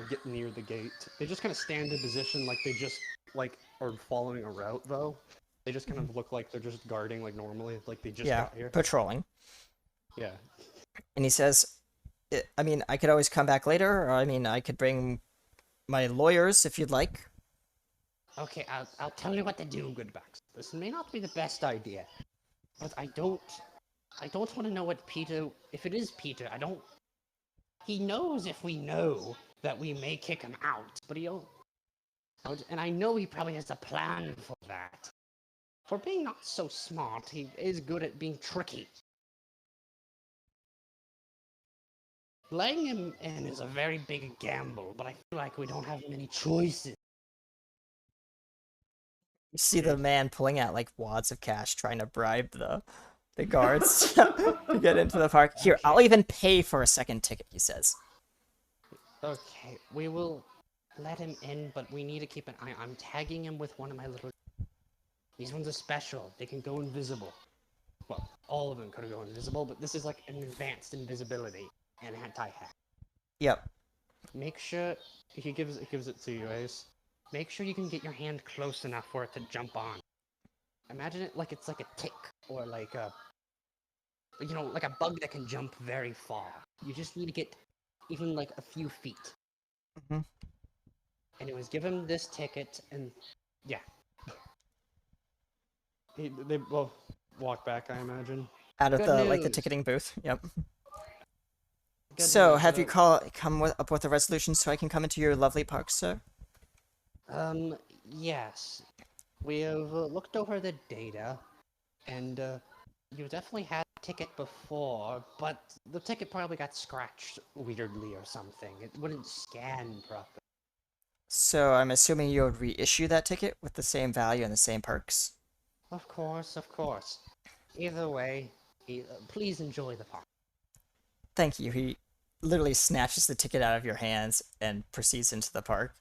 get near the gate. They just kind of stand in position like they just like are following a route though. They just kind of look like they're just guarding like normally, like they just Yeah, got here. patrolling. Yeah. And he says, I mean, I could always come back later, or I mean, I could bring my lawyers if you'd like. Okay, I'll tell you what to do, Goodbacks. This may not be the best idea, but I don't want to know what Peter. If it is Peter, I don't. He knows if we know that we may kick him out, but he'll. And I know he probably has a plan for that. For being not so smart, he is good at being tricky. Letting him in is a very big gamble, but I feel like we don't have many choices. You see the man pulling out like wads of cash, trying to bribe the guards to get into the park. Here, I'll even pay for a second ticket, he says. Okay, we will let him in, but we need to keep an eye. I'm tagging him with one of my little. These ones are special. They can go invisible. Well, all of them could go invisible, but this is like an advanced invisibility and anti-hack. Yep. Make sure he gives it to you, Ace. Make sure you can get your hand close enough for it to jump on. Imagine it like it's like a tick or like a, like a bug that can jump very far. You just need to get even like a few feet. Mm-hmm. Anyways, give him this ticket and yeah. They both walk back, I imagine. Out of Good the news. ticketing booth. Yep. Good So, news, have you come up with a resolution so I can come into your lovely park, sir? Yes. We have looked over the data, and you definitely had a ticket before, but the ticket probably got scratched weirdly or something. It wouldn't scan properly. So, I'm assuming you would reissue that ticket with the same value and the same perks. Of course, of course. Either way, please enjoy the park. Thank you. He literally snatches the ticket out of your hands and proceeds into the park,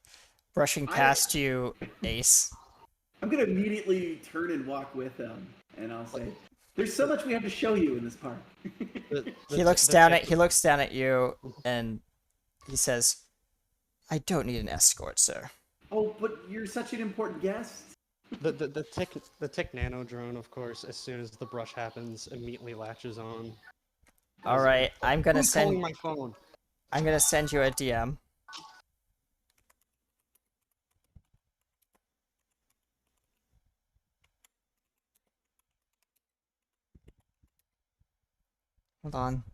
brushing past you, Ace. I'm gonna immediately turn and walk with him, and I'll say, "There's so much we have to show you in this park." He looks down at you, and he says, "I don't need an escort, sir." Oh, but you're such an important guest. The tick nano drone, of course, as soon as the brush happens, immediately latches on. All right, I'm gonna Who's calling send. my phone? I'm gonna send you a DM. Hold on.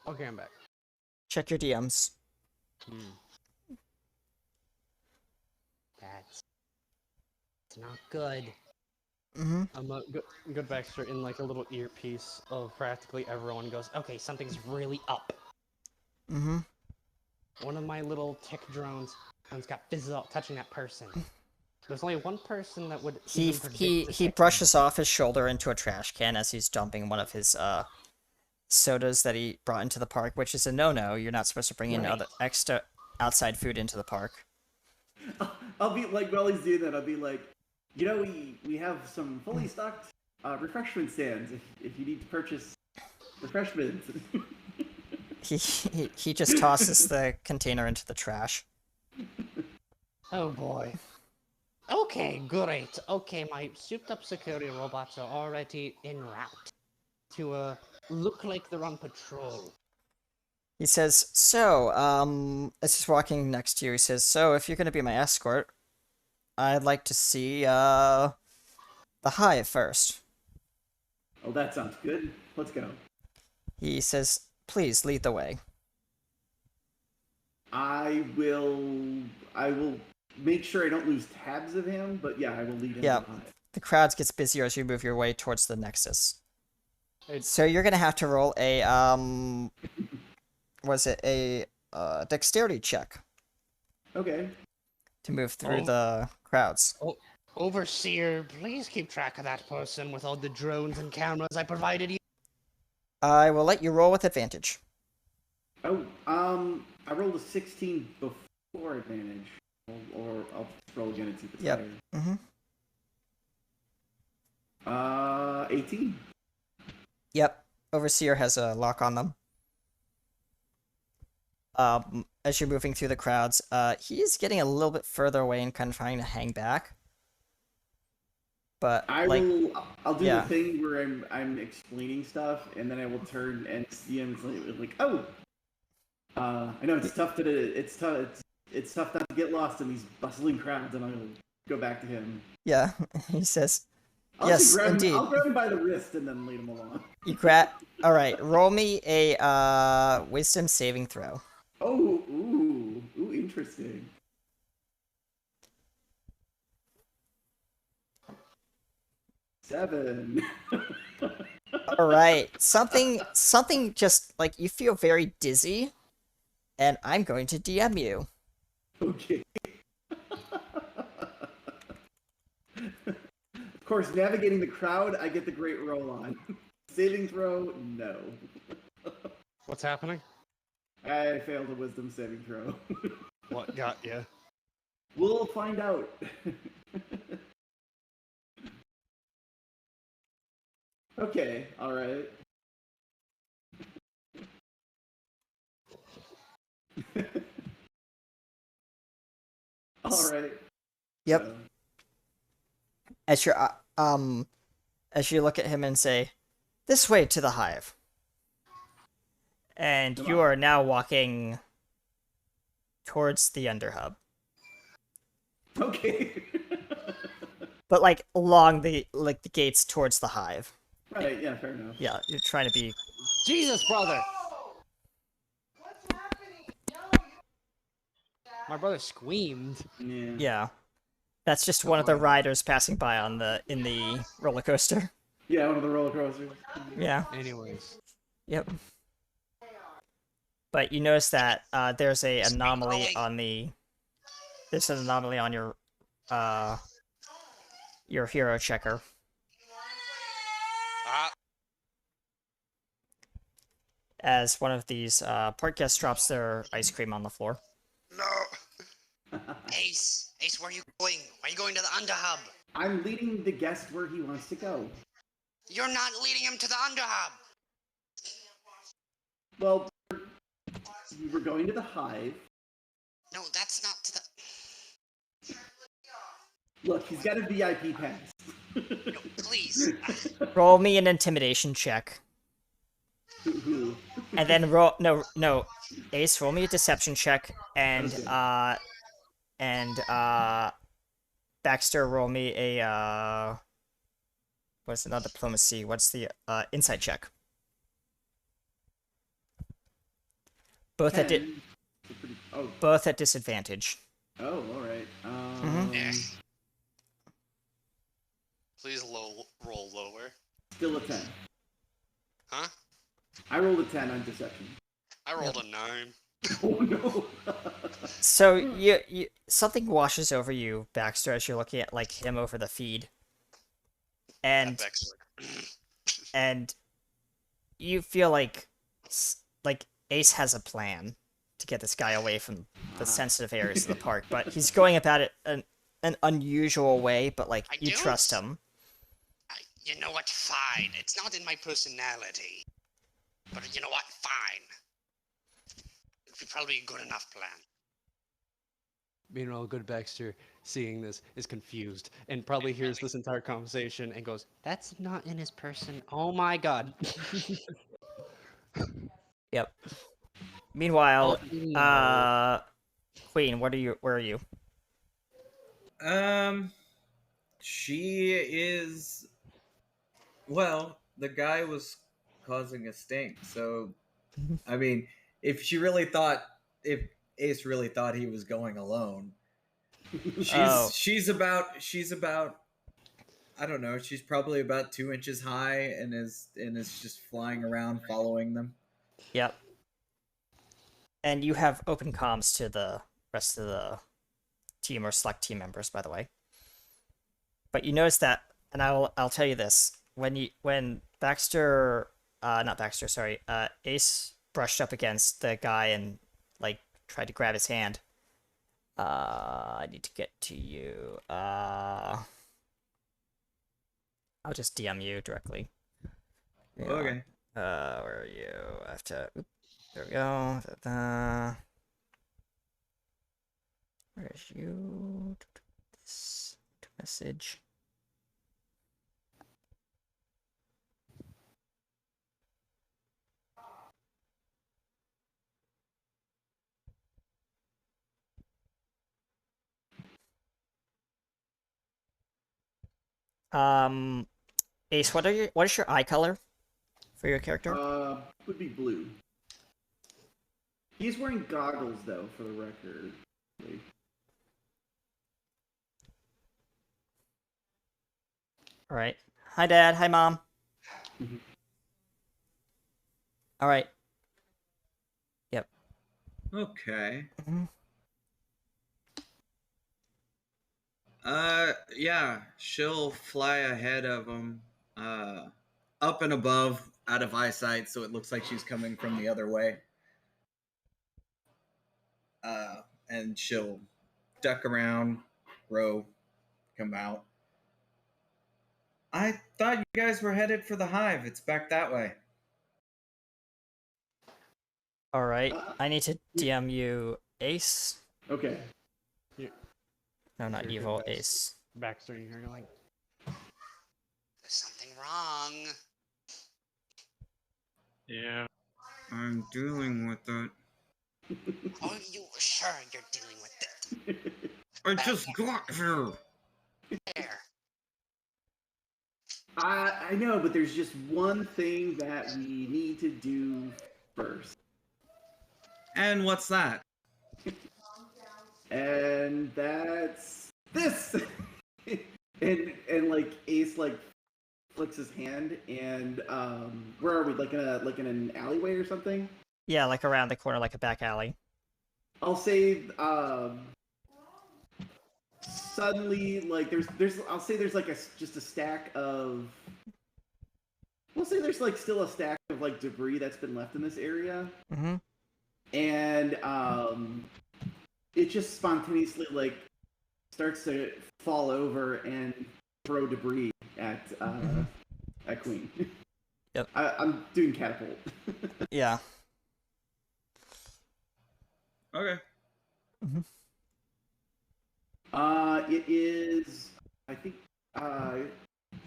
Okay, I'm back. Check your DMs. That's it's not good. Mm-hmm. Good Baxter in like a little earpiece of practically everyone goes, Okay, something's really up. Mm-hmm. One of my little tick drones got fizzled out touching that person. There's only one person that would. He even predict he the he tick brushes off his shoulder into a trash can as he's dumping one of his sodas that he brought into the park, which is a no-no. You're not supposed to bring in other extra outside food into the park. I'll be like, while he's doing that, I'll be like, we have some fully stocked refreshment stands if you need to purchase refreshments. He just tosses the container into the trash. Oh boy. Okay, great. Okay, my souped-up security robots are already en route to look like they're on patrol. He says, "So, as he's walking next to you, he says, so if you're gonna be my escort, I'd like to see the hive first." Oh, that sounds good. Let's go. He says, "Please lead the way." I will make sure I don't lose tabs of him, but yeah, I will lead him Yeah. to the hive. The crowd gets busier as you move your way towards the Nexus. It's- So you're gonna have to roll a was it a dexterity check Okay. to move through Oh. the crowds. Overseer, please keep track of that person with all the drones and cameras I provided you. I will let you roll with advantage. Oh, I rolled a 16 before advantage, or I'll just roll again and see if it's Yep. higher. 18. Yep. Overseer has a lock on them. As you're moving through the crowds, he's getting a little bit further away and kind of trying to hang back. But I'll do yeah. the thing where I'm explaining stuff, and then I will turn and see him like, oh, I know it's tough it's tough not to get lost in these bustling crowds, and I'll go back to him. Yeah, he says, I'll yes, grab indeed. I'll grab him by the wrist and then lead him along. You all right, roll me a wisdom saving throw. Oh, ooh, interesting. Seven. All right, something just like you feel very dizzy, and I'm going to DM you. Okay. Of course, navigating the crowd, I get the great roll on. Saving throw, no. What's happening? I failed a wisdom saving throw. What got you? We'll find out. Okay, alright. Alright. Yep. As you look at him and say, "This way to the hive." And Come you on. are now walking towards the underhub. Okay. But like along the gates towards the hive. Right, yeah, fair enough. Yeah, you're trying to be Jesus, brother! My brother screamed. Yeah. yeah. That's just one of the riders passing by in the roller coaster. Yeah, one of the roller coasters. Yeah. Anyways. Yep. But you notice that there's an anomaly on your hero checker. As one of these park guests drops their ice cream on the floor. No. Ace, where are you going? Are you going to the underhub? I'm leading the guest where he wants to go. You're not leading him to the underhub. Well, we were going to the hive. No, that's not to the. Look, he's got a VIP pass. No, please. Roll me an intimidation check. Who? And then Ace, roll me a deception check, and Okay. Baxter, roll me a what's it, not diplomacy? What's the insight check? Both at Oh, both at disadvantage. all right. Yeah. Please roll lower. Still a 10. Huh? I rolled a 10 on deception. I rolled a 9. Oh no. So you something washes over you, Baxter, as you're looking at like him over the feed, and and you feel like Ace has a plan to get this guy away from the sensitive areas of the park, but he's going about it an unusual way. But like you trust him. You know what? Fine. It's not in my personality. But you know what? Fine. It's probably a good enough plan. Meanwhile, good Baxter, seeing this, is confused and probably hears this entire conversation and goes, "That's not in his person. Oh my god." Yep. Meanwhile, no. Queen, where are you? She is. Well, the guy was causing a stink, so I mean, if Ace really thought he was going alone, she's about I don't know, she's probably about 2 inches high and is just flying around following them. Yep. And you have open comms to the rest of the team or select team members, by the way. But you notice that, and I'll tell you this: when Baxter, not Baxter, sorry, Ace brushed up against the guy and like tried to grab his hand. I need to get to you. I'll just DM you directly. Okay. Where are you? I have to. Oop, there we go. Where's you? This message. Ace, what is your eye color for your character? Would be blue. He's wearing goggles though, for the record. All right. Hi, Dad. Hi, Mom. All right. Yep. Okay. Mhm. Yeah, she'll fly ahead of him, up and above, out of eyesight, so it looks like she's coming from the other way. And she'll duck around, row, come out. I thought you guys were headed for the hive. It's back that way. All right. I need to DM you Ace. Okay. No, not Here evil. comes Ace. Baxter in here going, There's something wrong. Yeah. I'm dealing with it. Are you sure you're dealing with it? I just got here. There. I know, but there's just one thing that we need to do first. And what's that? And that's this. and like Ace like flicks his hand and where are we? Like in an alleyway or something? Yeah, like around the corner, like a back alley. I'll say suddenly like I'll say there's like just a stack of we'll say there's like still a stack of like debris that's been left in this area. Mm-hmm. And it just spontaneously like starts to fall over and throw debris at Queen. Yep. I'm doing catapult. Yeah. Okay. It is I think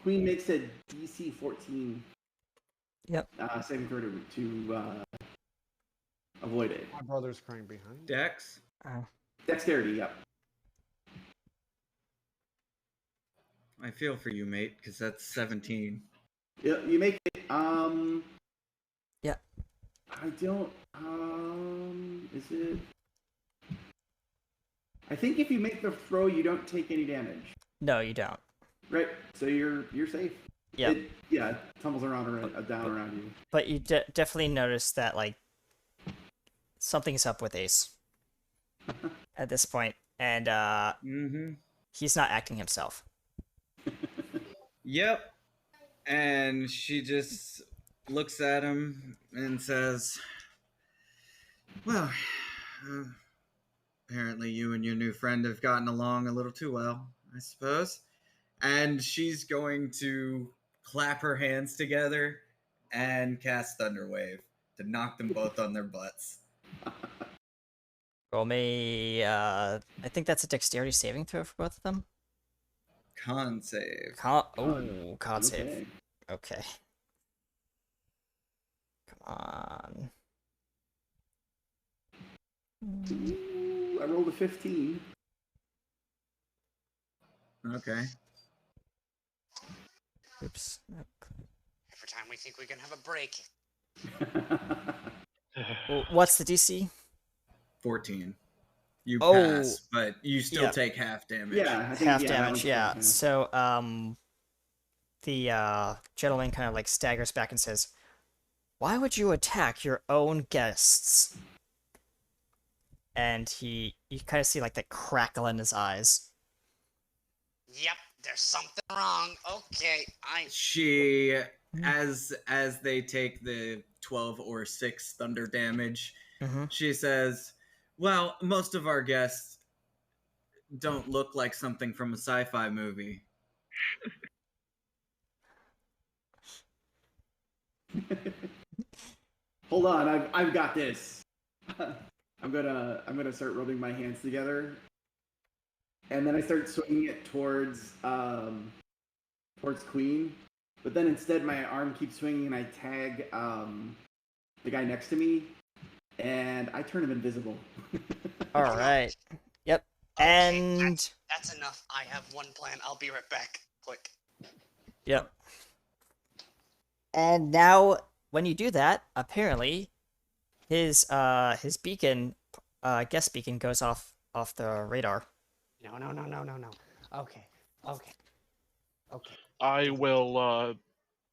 Queen makes a DC 14. Yep. Saving throw to avoid it. my brother's crying behind. Dex. Dexterity, yep. I feel for you, mate, because that's 17. Yeah, you make it. Yeah. I don't. Is it? I think if you make the throw, you don't take any damage. No, you don't. Right. So you're safe. Yeah. It tumbles around down around you. But you definitely notice that like something's up with Ace at this point, and he's not acting himself. Yep. And she just looks at him and says, well, apparently you and your new friend have gotten along a little too well, I suppose. And she's going to clap her hands together and cast Thunderwave to knock them both on their butts. Roll me. I think that's a dexterity saving throw for both of them. Con save. Con save. Okay. Come on. Ooh, I rolled a 15. Okay. Oops. Every time we think we can have a break. Well, what's the DC? 14. You Oh, pass, but you still yeah. take half damage. Yeah, I think, Half that damage, one's yeah. fine, So, the gentleman kind of like staggers back and says, "Why would you attack your own guests?" and you kind of see like the crackle in his eyes. Yep, there's something wrong. Okay, She, as they take the 12 or 6 thunder damage, Mm-hmm. she says, "Well, most of our guests don't look like something from a sci-fi movie." Hold on, I've got this. I'm gonna start rubbing my hands together, and then I start swinging it towards Queen. But then instead, my arm keeps swinging, and I tag the guy next to me, and I turn him invisible. All right. Yep. Okay, And that's enough. I have one plan. I'll be right back. Quick. yep. And now, when you do that, apparently, his beacon, guest beacon, goes off the radar. No. Okay. I will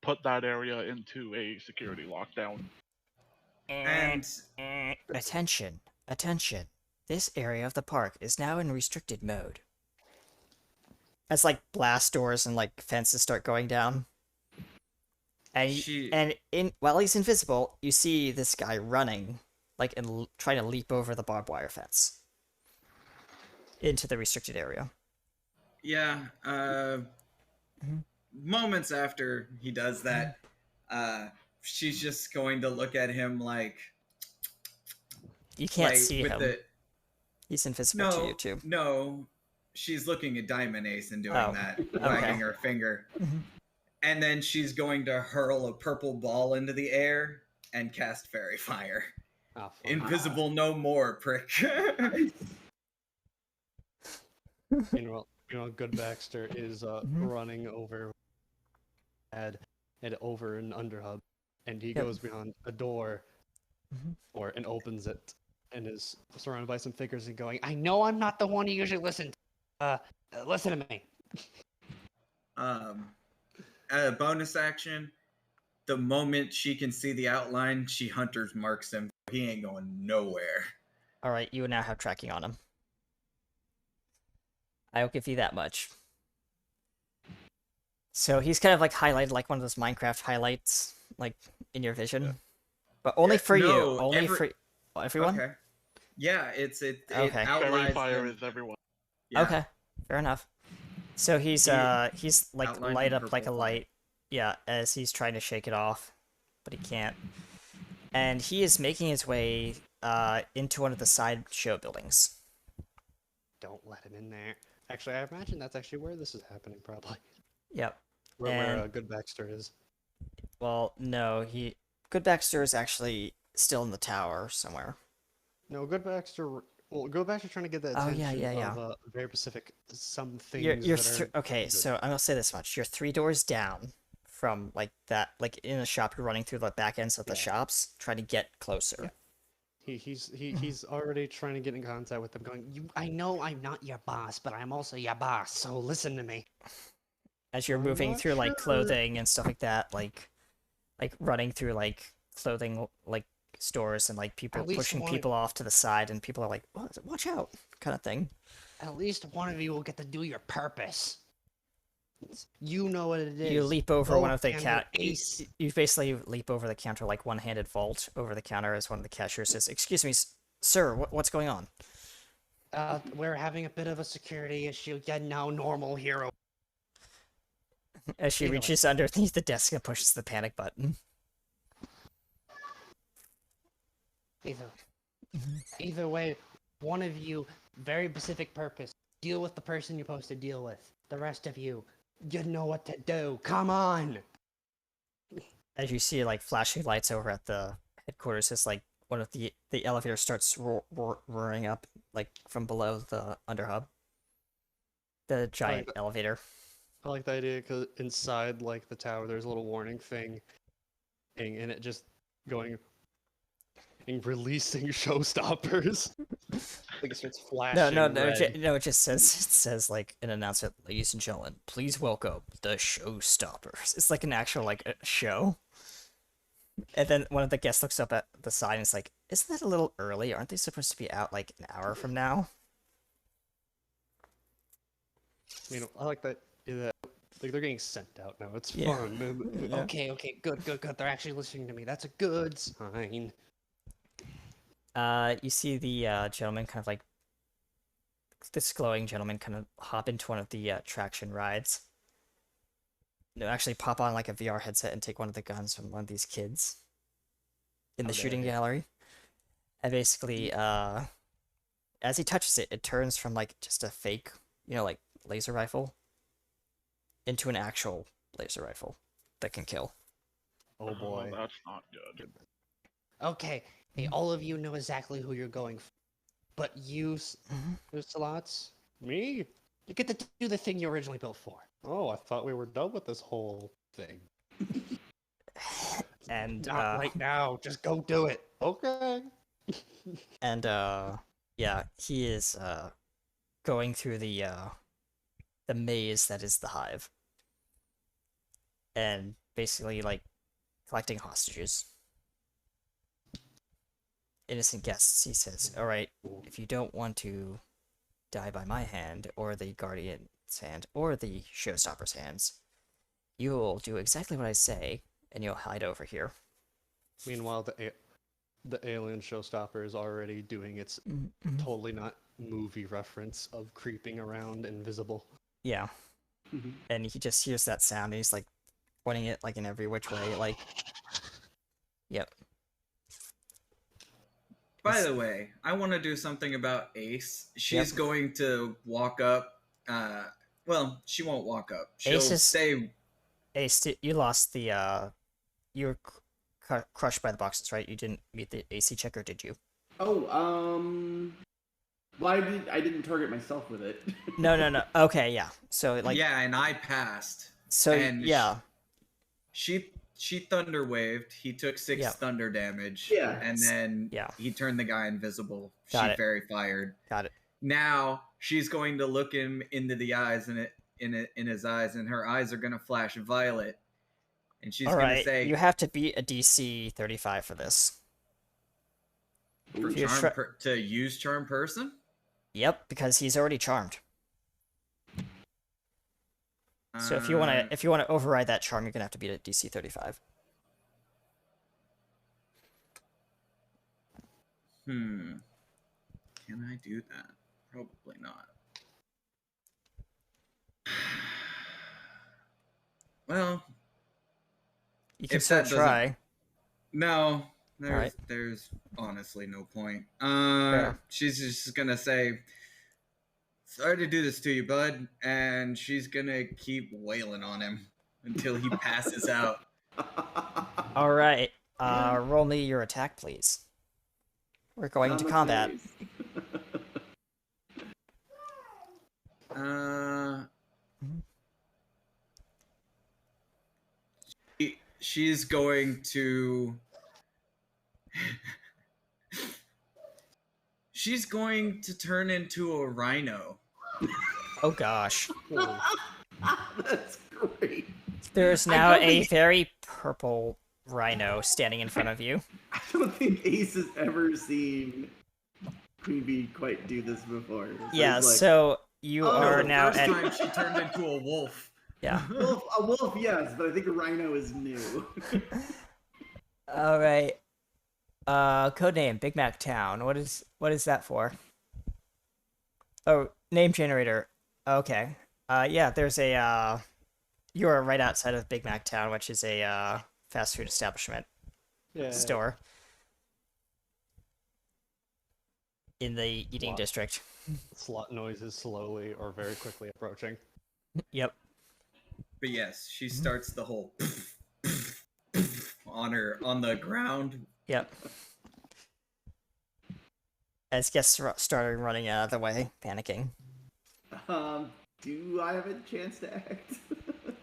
put that area into a security lockdown. And Attention. This area of the park is now in restricted mode. As like blast doors and like fences start going down. And while he's invisible, you see this guy running, like and trying to leap over the barbed wire fence into the restricted area. yeah, moments after he does that, she's just going to look at him like You can't like, see with him. He's invisible to you too. No, she's looking at Diamond Ace and doing Oh, that, okay. wagging her finger. Mhm. And then she's going to hurl a purple ball into the air and cast Fairy Fire. Oh, fuck. Invisible no more, prick. Meanwhile, Good Baxter is running over and over an underhub, and he Yep. goes behind a door, and opens it, and is surrounded by some figures and going, I know I'm not the one you usually listen to. Listen to me. A bonus action, the moment she can see the outline, she hunters marks him. He ain't going nowhere. All right, you now have tracking on him. I'll give you that much. So he's kind of like highlighted like one of those Minecraft highlights, like in your vision, but only Yeah, for you, no, only for everyone. Okay. Yeah, it Okay. Fairy outlines fire them. is everyone. Yeah. Okay, fair enough. So he's like outlined light in up like a purple light, yeah, as he's trying to shake it off, but he can't. And he is making his way into one of the side show buildings. don't let him in there. Actually, I imagine that's actually where this is happening, probably. Yep. Where And- Good Baxter is. Well, no, Good Baxter is actually still in the tower somewhere. No, Good Baxter. Well, Good Baxter trying to get the Oh, attention yeah. of very specific some things. You're that are okay. good. So I'm gonna say this much: you're 3 doors down from like that, like in the shop. You're running through the back ends of the Yeah. shops, trying to get closer. He's already trying to get in contact with them, going, I know I'm not your boss, but I'm also your boss, so listen to me. As you're I'm moving not through like sure. clothing and stuff like that, like running through like clothing like stores and like people At least pushing one- people off to the side, and people are like, "Watch out," kind of thing. At least one of you will get to do your purpose. You know what it is. You leap over Go one of the handle Ace. You basically leap over the counter like one-handed vault over the counter as one of the cashiers says, "Excuse me, sir, what's going on?" We're having a bit of a security issue. Yeah, no, normal hero. As she Either way. reaches underneath the desk and pushes the panic button. Either way, one of you, very specific purpose. Deal with the person you're supposed to deal with. The rest of you, you know what to do. Come on! As you see like flashing lights over at the headquarters, as like one of the elevator starts roaring up like from below the underhub. The giant elevator. I like the idea because inside like the tower, there's a little warning thing, and it just going and releasing showstoppers. Like it starts flashing. No, red. it just says like an announcement, "Ladies and gentlemen, please welcome the Showstoppers." It's like an actual like a show. And then one of the guests looks up at the side and it's like, isn't that a little early? Aren't they supposed to be out like an hour from now? You know, I like that. Like they're getting sent out now. It's Yeah. fun. Yeah. Okay, good. They're actually listening to me. That's a good sign. You see the gentleman kind of like this glowing gentleman kind of hop into one of the traction rides. No, actually pop on like a VR headset and take one of the guns from one of these kids in the How dare shooting he. gallery. And basically, as he touches it, it turns from like just a fake, like laser rifle into an actual laser rifle that can kill. Oh boy. that's not good. Okay, hey, all of you know exactly who you're going for. But you, Slots, Me? you get to do the thing you originally built for. Oh, I thought we were done with this whole thing. And Not right now. Just go do it. Okay. and yeah, he is going through the maze that is the hive. And basically like collecting hostages. Innocent guests, he says. All right, if you don't want to die by my hand, or the Guardian's hand, or the Showstopper's hands, you'll do exactly what I say, and you'll hide over here. Meanwhile, the alien showstopper is already doing its totally not movie reference of creeping around invisible. Yeah. And he just hears that sound, and he's like pointing it like in every which way, like. Yep. By the way, I want to do something about Ace. She's going to walk up. Well, she won't walk up. She'll Ace is- stay. Ace, you lost the you were crushed by the boxes, right? You didn't meet the AC checker, did you? Oh, well, I didn't target myself with it. No. Okay, yeah. So like. Yeah, and I passed. So and yeah. She thunder waved. He took 6 Yeah. thunder damage. Yeah. And then Yeah. he turned the guy invisible. Got she it. fairy fired. Got it. Now she's going to look him into the eyes in his eyes, and her eyes are gonna flash violet. And she's All gonna right. say, You have to beat a DC 35 for this. for you charm try- to use charm person. Yep, because he's already charmed. So if you Uh, wanna override that charm, you're gonna have to beat a DC 35. Can I do that? Probably not. Well, You can If still that doesn't- try. no. Alright. There's honestly no point. Fair. She's just gonna say, "Sorry to do this to you, bud," and she's gonna keep wailing on him until he passes out. All right. Roll me your attack, please. We're going into combat. She's going to. She's going to turn into a rhino. Oh gosh. That's great. There's I now don't a think- very purple rhino standing in front of you. I don't think Ace has ever seen Queen Bee quite do this before. So Yeah, it's like, so you Oh, are the now First at time she turned into a wolf. yeah. a wolf, yes, but I think a rhino is new. All right. Codename Big Mac Town. What is that for? Oh, name generator. Okay. Yeah, there's a you are right outside of Big Mac Town, which is a fast food establishment store in the eating Wow. district. Slot noises slowly or very quickly approaching. Yep. But yes, she starts the whole on the ground. Yep. As guests started running out of the way, panicking. Do I have a chance to act?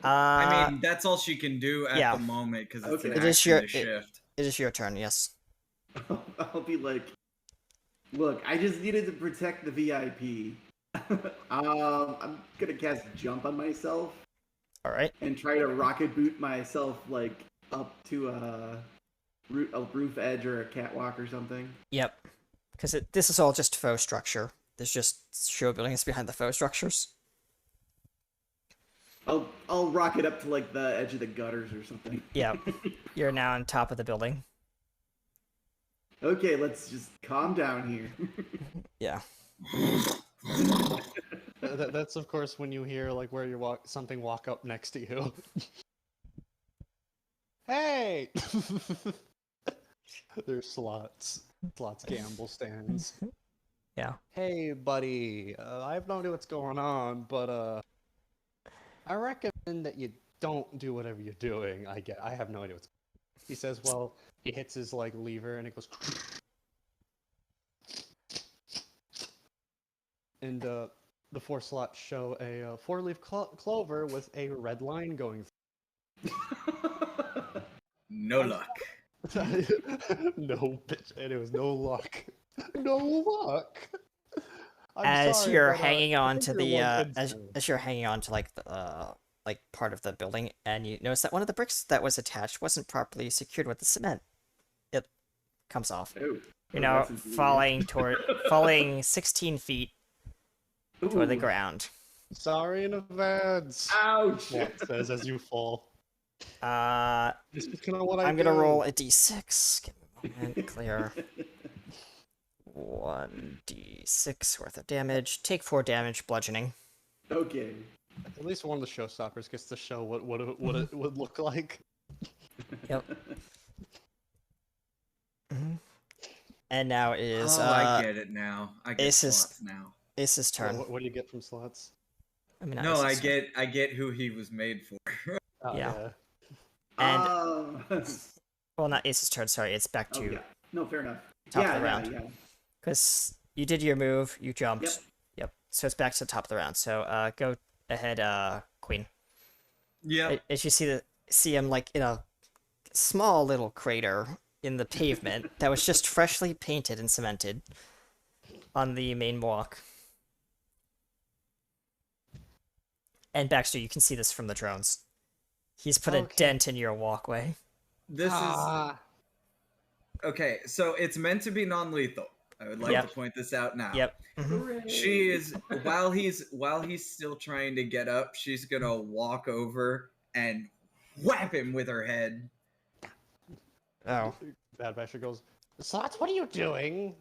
I mean, that's all she can do at yeah. the moment because it's Okay. an It is action your- to shift. It is your turn, yes. I'll be like, look, I just needed to protect the VIP. I'm gonna cast jump on myself All right. and try to rocket boot myself like up to a roof edge or a catwalk or something. Yep. Because this is all just faux structure. There's just show buildings behind the faux structures. I'll rock it up to like the edge of the gutters or something. Yep. You're now on top of the building. Okay, let's just calm down here. Yeah. That's of course when you hear like where you something walk up next to you. Hey! There's slots gamble stands. Yeah. Hey, buddy. I have no idea what's going on, but I recommend that you don't do whatever you're doing. I have no idea what's. He says, well, he hits his like lever and it goes. And the 4 slots show a 4-leaf clover with a red line going. No luck. No, bitch, and it was no luck. No luck. As you're hanging on to the as you're hanging on to like the like part of the building, and you notice that one of the bricks that was attached wasn't properly secured with the cement. It comes off. Oh, You're now that's inconvenient. falling 16 feet toward the Ooh. ground. Sorry in advance. Ouch! What says as you fall. This is kind of what I'm I gonna do. roll a d6. Give me a moment. Clear. 1d6 worth of damage. Take 4 damage, bludgeoning. Okay. At least one of the showstoppers gets to show what it would look like. Yep. And now it is I get it now. I get Ace's- slots now. Ace's turn. What do you get from slots? I mean, not No, Ace's I get who he was made for. Oh, Yeah. And Oh. well, not Ace's turn. Sorry, it's back Oh, to yeah. No, fair enough. top yeah, of the round. Yeah. Because you did your move, you jumped. Yep. Yep. So it's back to the top of the round. So go ahead, Queen. Yep. As you see him like in a small little crater in the pavement that was just freshly painted and cemented on the main walk. And Baxter, you can see this from the drones. He's put a Okay. dent in your walkway. This Ah. is okay. So it's meant to be non-lethal. I would like Yep. to point this out now. Yep. Mhm. She is while he's still trying to get up, she's gonna walk over and whap him with her head. Oh. Bad Basher goes, Slots, what are you doing?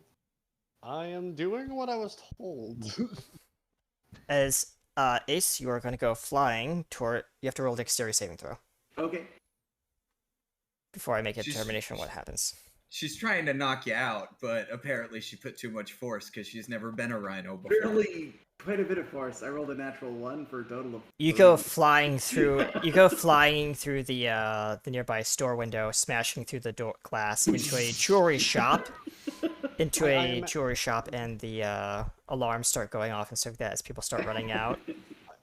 I am doing what I was told. As Ace, you are going to go flying toward. You have to roll a dexterity saving throw Okay. before I make a She's- determination what happens. She's trying to knock you out, but apparently she put too much force because she's never been a rhino before. Barely quite a bit of force. I rolled a natural 1 for a total of. You go flying through. You go flying through the nearby store window, smashing through the door glass into a jewelry shop. Into a jewelry shop, and the alarms start going off and stuff like that as people start running out.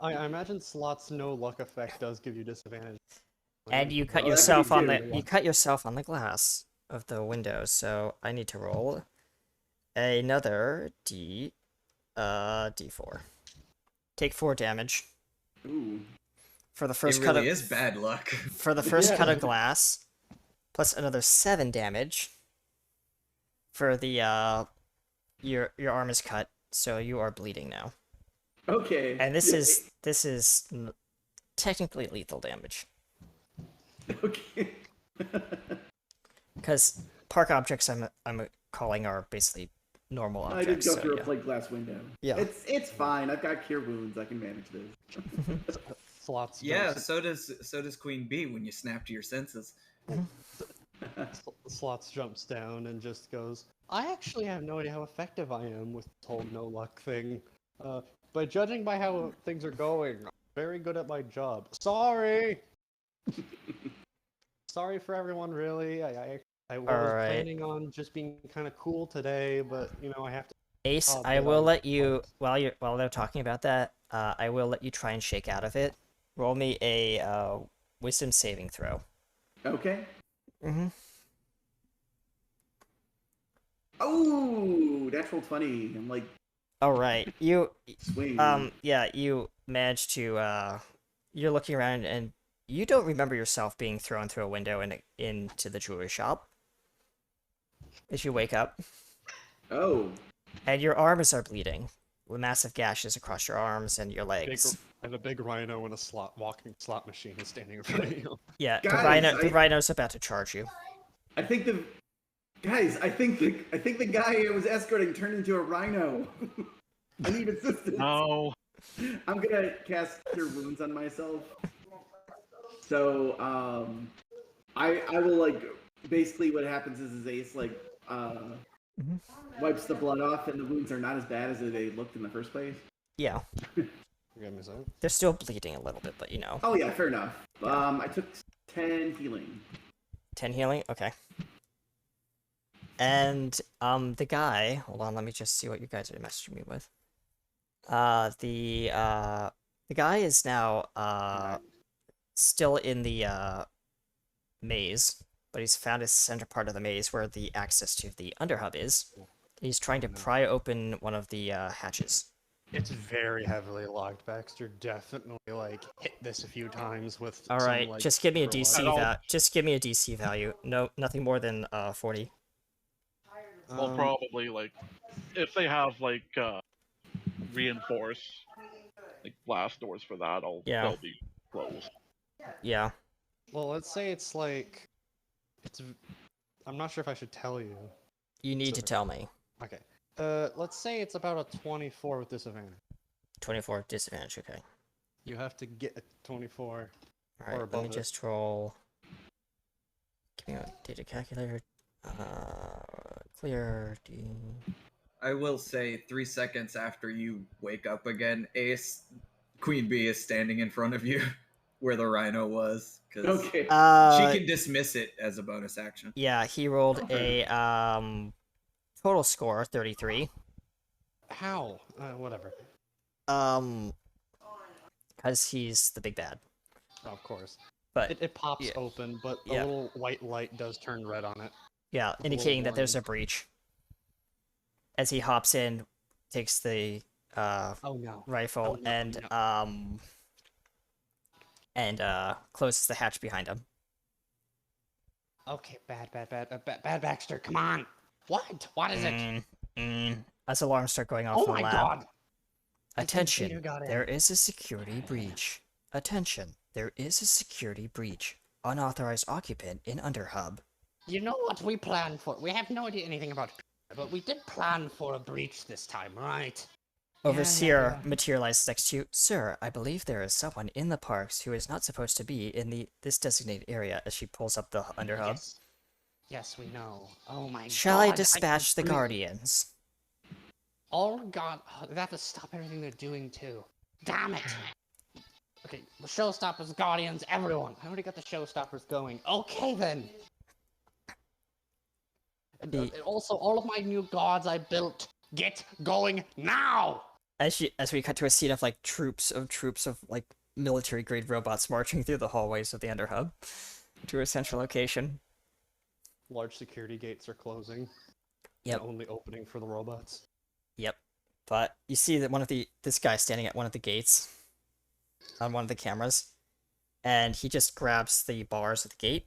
I imagine Slots no luck effect does give you disadvantage. And you cut Well, that's yourself on pretty the good. you cut yourself on the glass of the window. So I need to roll another d4. Take 4 damage Ooh. for the It first really cut of is bad luck. for the first cut of glass, plus another 7 damage for the your arm is cut, so you are bleeding now. Okay. And this is technically lethal damage Okay. because park objects I'm calling are basically normal I did objects. go So, through yeah. a plate glass window. Yeah. It's fine. I've got cure wounds. I can manage this. Slots. Yeah, jumps- so does Queen Bee when you snap to your senses. Slots jumps down and just goes, I actually have no idea how effective I am with this whole no luck thing. But judging by how things are going, I'm very good at my job. Sorry! Sorry for everyone, really. I was Alright. planning on just being kind of cool today, but, you know, I have to... Ace, Oh, I but will I'm let you fine. while they're talking about that. I will let you try and shake out of it. Roll me a wisdom saving throw. Okay. Mm-hmm. Oh, natural 20. I'm like, All right, you swing. yeah, you managed to you're looking around and you don't remember yourself being thrown through a window and into the jewelry shop. as you wake up, Oh, and your arms are bleeding, with massive gashes across your arms and your Big, legs. and a big rhino in a walking slot machine is standing in front of you. Yeah, Guys, the rhino's about to charge you. I think the guy I was escorting turned into a rhino. I need assistance. No. I'm gonna cast Cure Wounds on myself. So, I will like basically what happens is Ace like wipes the blood off, and the wounds are not as bad as they looked in the first place. Yeah, You got me a second? they're still bleeding a little bit, but you know. Oh yeah, fair enough. I took 10 healing. 10 healing? Okay. And, the guy... Hold on, let me just see what you guys are messaging me with. The guy is now, still in the, maze, but he's found his center part of the maze where the access to the underhub is. He's trying to pry open one of the, hatches. It's very heavily locked. Baxter definitely like hit this a few times with. All right, some, like, just give me a robot- DC just give me a DC value. No, nothing more than 40. Well, probably like if they have like reinforced like blast doors for that, Yeah. they'll be closed. Yeah. Well, let's say it's like, I'm not sure if I should tell you. You need to So- tell me. Okay. Let's say it's about a 24 with disadvantage. 24 disadvantage, okay. You have to get a 24. Alright, let above me it. just roll. Give me a data calculator. Clear D. I will say 3 seconds after you wake up again, Ace, Queen Bee is standing in front of you where the rhino was. Because Okay. she Uh, can dismiss it as a bonus action. yeah, he rolled Okay. a total score 33. How? Whatever. Because he's the big bad. Of course. But It pops yeah. open, but a Yeah. little white light does turn red on it. yeah, little indicating that there's a warning. breach. As he hops in, takes the Oh no. rifle Oh, no, and closes the hatch behind him. Okay, bad Baxter, come on. What? What is it? As alarms start going off Oh in the my lab. god. I think Attention, Peter got in. there is a security breach. Attention, there is a security breach. Unauthorized occupant in Underhub. You know what we planned for? We have no idea anything about Peter, but we did plan for a breach this time, right? Overseer materializes next to you. Sir, I believe there is someone in the parks who is not supposed to be in this designated area as she pulls up the Underhub. Yes. Yes, we know. Oh my god. Shall I dispatch the completely- Guardians? Oh god, they have to stop everything they're doing too. Damn it! Okay, the showstoppers, Guardians, everyone. I already got the showstoppers going. Okay then. And, The- also, all of my new gods I built, get going now! As we cut to a scene of like troops of like military grade robots marching through the hallways of the Underhub to a central location. Large security gates are closing. Yep. And only opening for the robots. Yep. But you see that this guy standing at one of the gates on one of the cameras, and he just grabs the bars of the gate.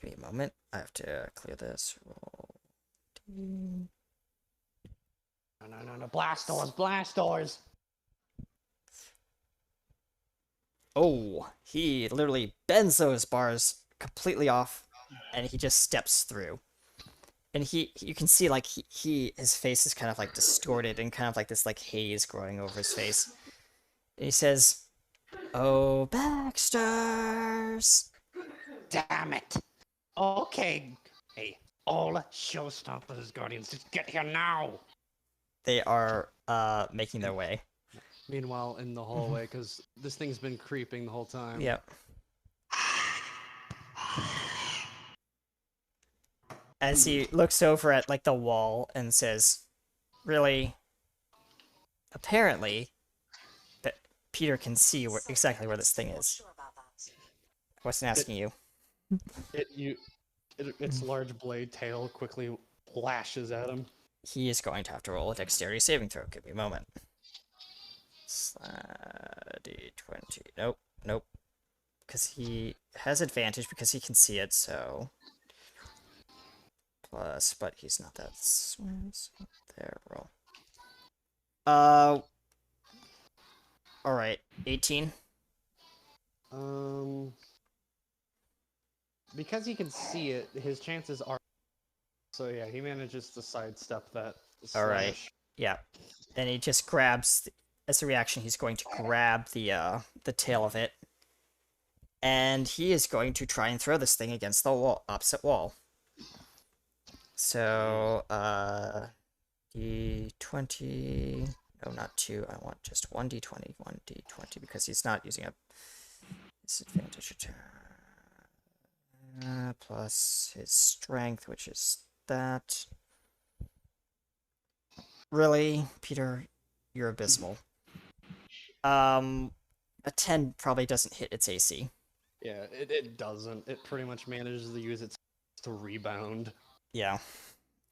Give me a moment. I have to clear this. Roll. No, blast doors! Oh, he literally bends those bars completely off, and he just steps through. And you can see like his face is kind of like distorted and kind of like this like haze growing over his face. And he says, "Oh, Baxters." Damn it! Okay, hey, all showstoppers, Guardians, just get here now! They are making their way. Meanwhile, in the hallway, because this thing's been creeping the whole time. Yep. As he looks over at like the wall and says, "Really? Apparently, Peter can see exactly where this thing is." I wasn't asking you. Its large blade tail quickly lashes at him. He is going to have to roll a dexterity saving throw. Give me a moment. D20. Nope. Because he has advantage because he can see it, so... plus, but he's not that. There, roll. All right, 18. Because he can see it, his chances are. So yeah, he manages to sidestep that. All right. slash. Yeah. Then he just grabs. As a reaction, he's going to grab the tail of it, and he is going to try and throw this thing against the wall, opposite wall. So, d20. No, not 2. I want just 1d20. 1d20 because he's not using a disadvantage attack. Plus his strength, which is that. Really, Peter, you're abysmal. A 10 probably doesn't hit its AC. Yeah, it doesn't. It pretty much manages to use its to rebound. Yeah.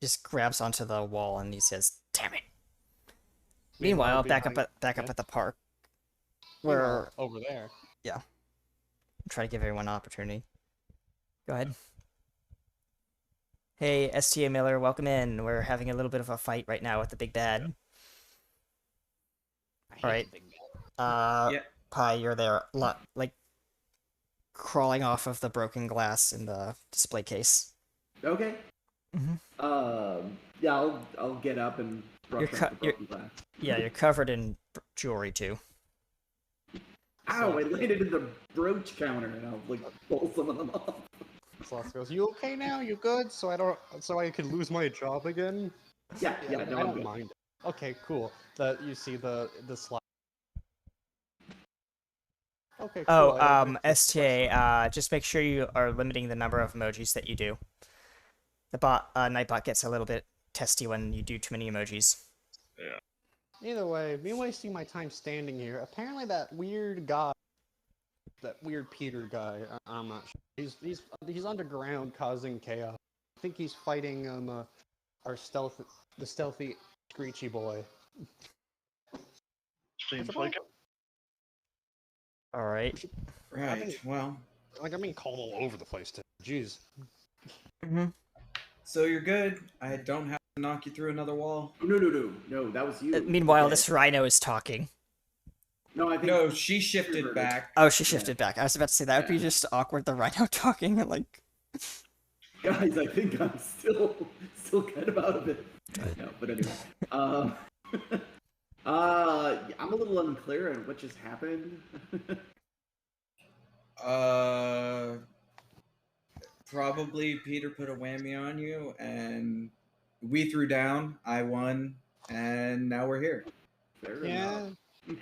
Just grabs onto the wall and he says, "Damn it." Meanwhile, back up at the park. Where over there. Yeah. Try to give everyone an opportunity. Go ahead. Hey, STA Miller, welcome in. We're having a little bit of a fight right now with the big bad. All right. Yeah. Pi, you're there. Like crawling off of the broken glass in the display case. Okay. Mm-hmm. Yeah, I'll get up and brush up the broken glass. Yeah, you're covered in jewelry too. Ow! I landed in the brooch counter, and I'll like pull some of them off. Sloth goes, "You okay now? You good? So I can lose my job again?" Yeah, I no, don't mind. Okay, cool. That you see the slide. Okay, cool. Oh, STA, just make sure you are limiting the number of emojis that you do. The Nightbot gets a little bit testy when you do too many emojis. Yeah. Either way, me wasting my time standing here. Apparently that weird guy, that weird Peter guy, I'm not sure. He's underground causing chaos. I think he's fighting the stealthy Screechy boy. Seems like it. All right. Right. Well. Like I'm being called all over the place too. Jeez. Mm-hmm. So you're good. I don't have to knock you through another wall. No, that was you. Meanwhile, this rhino is talking. No, I think. No, she shifted back. Oh, she shifted back. I was about to say that would be just awkward. The rhino talking and like. Guys, I think I'm still kind of out of it. No, but anyway. I'm a little unclear on what just happened. Probably Peter put a whammy on you, and we threw down. I won, and now we're here. Fair Yeah. enough.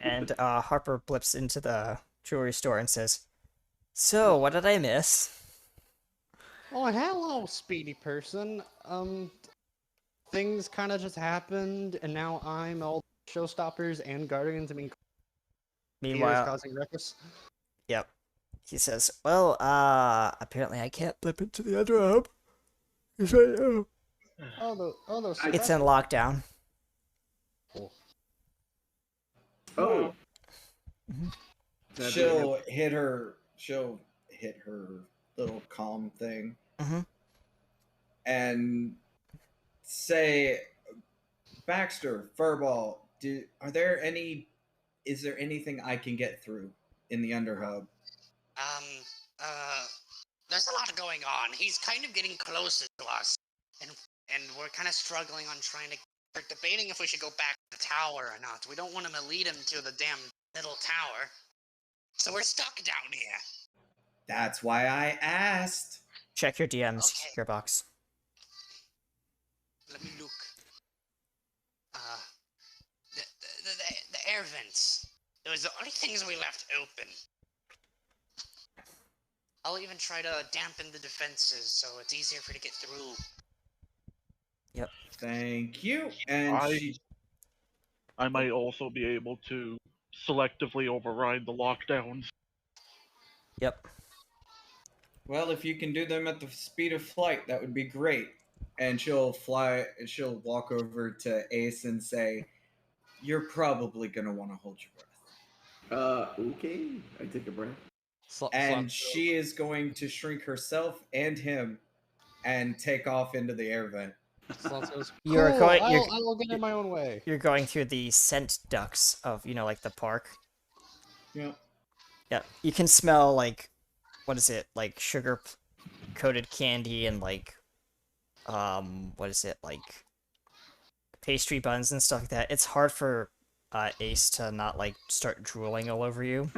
And Harper blips into the jewelry store and says, "So, what did I miss?" Oh, hello, speedy person. Things kind of just happened, and now I'm all showstoppers and guardians. I mean, Peter's Meanwhile, causing ruckus. Yep. He says, "Well, apparently I can't blip into the other hub. It's right now. It's in lockdown." Oh. She'll hit her little calm thing. Mm-hmm. And say, Baxter, Furball, is there anything I can get through in the underhub? There's a lot going on. He's kind of getting closer to us, and we're kind of struggling on we're debating if we should go back to the tower or not. We don't want him to lead him to the damn middle tower, so we're stuck down here. That's why I asked. Check your DMs, your box. Let me look. The air vents. Those are the only things we left open. I'll even try to dampen the defenses so it's easier for you to get through. Yep. Thank you. And I might also be able to selectively override the lockdowns. Yep. Well, if you can do them at the speed of flight, that would be great. And she'll walk over to Ace and say, "You're probably going to want to hold your breath." Okay. I take a breath. And she is going to shrink herself and him and take off into the air vent. Sloth goes, You're "Cool, going- I you're- will get in my own way. You're going through the scent ducts of, like the park. Yeah. Yeah, you can smell like, what is it? Like sugar coated candy and like, what is it? Like pastry buns and stuff like that. It's hard for Ace to not like start drooling all over you.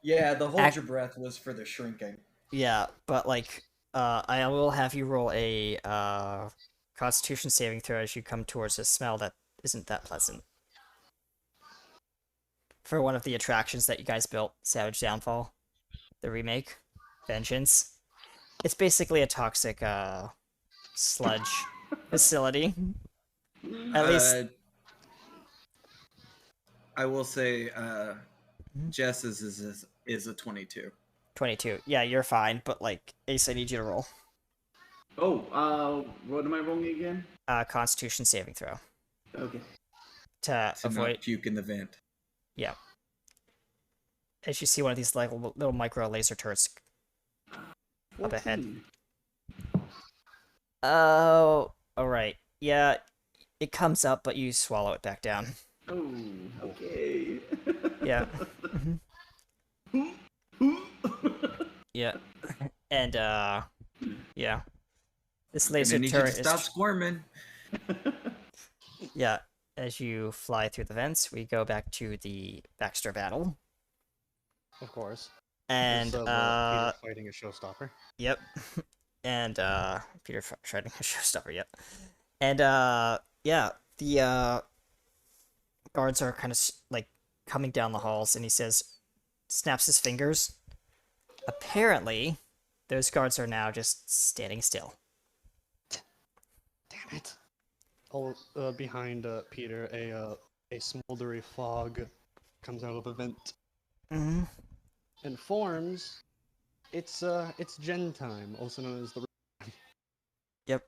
Yeah, the hold Ac- your breath was for the shrinking. Yeah, but like, I will have you roll a Constitution saving throw as you come towards a smell that isn't that pleasant. For one of the attractions that you guys built, Savage Downfall, the remake, Vengeance. It's basically a toxic sludge facility. At least I will say, Jess's is a 22. 22. Yeah, you're fine, but like, Ace, I need you to roll. Oh, what am I rolling again? Constitution saving throw. Okay. To To avoid. not puke in the vent. Yeah. As you see one of these like little micro laser turrets up ahead. 14. Oh, alright. Yeah, it comes up, but you swallow it back down. Oh, okay. Yeah. Yeah. And, yeah. This laser Gonna need you to turret stop is... squirming. Yeah, as you fly through the vents, we go back to the Baxter battle. Of course. And, Peter fighting a showstopper. Yep. And, Peter fighting a showstopper, yep. And, yeah, the, guards are kind of, like, coming down the halls, and he says, snaps his fingers. Apparently, those guards are now just standing still. Damn it. All behind Peter, a smoldery fog comes out of a vent Mm-hmm. and forms. It's Gen time, also known as the. Yep.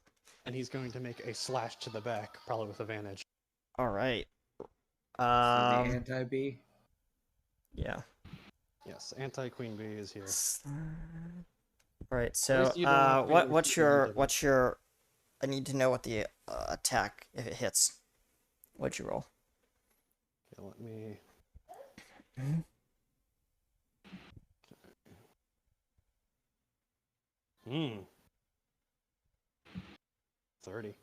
And he's going to make a slash to the back, probably with advantage. Alright. The anti-bee. Yeah. Yes, anti-Queen Bee is here. Alright, so, least you don't have to be what's your, I need to know what the, attack, if it hits. What'd you roll? Okay, let me. Hmm. 30.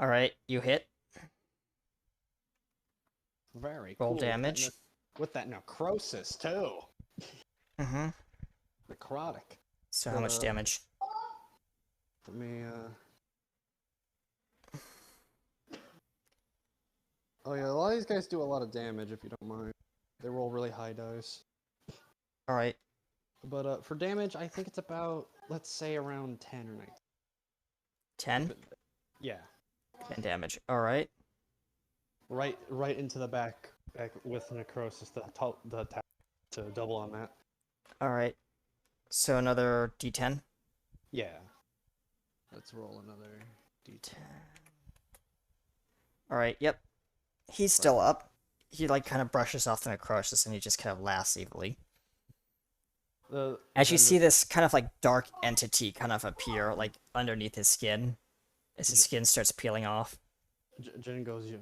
Alright, you hit. Very Roll cool. damage. With that necrosis too. Mm-hmm. Necrotic. So how much damage? Let me Oh yeah, a lot of these guys do a lot of damage if you don't mind. They roll really high dice. Alright. But for damage, I think it's about, let's say, around 10 or 19. 10? Yeah. 10 damage. Alright. Right into the back with necrosis. The attack to double on that. Alright. So another d10? Yeah. Let's roll another d10. Alright, yep. He's still up. He, like, kind of brushes off the necrosis and he just kind of laughs evilly. As you see this kind of, like, dark entity kind of appear, like, underneath his skin. As his skin starts peeling off. Jen goes, "You,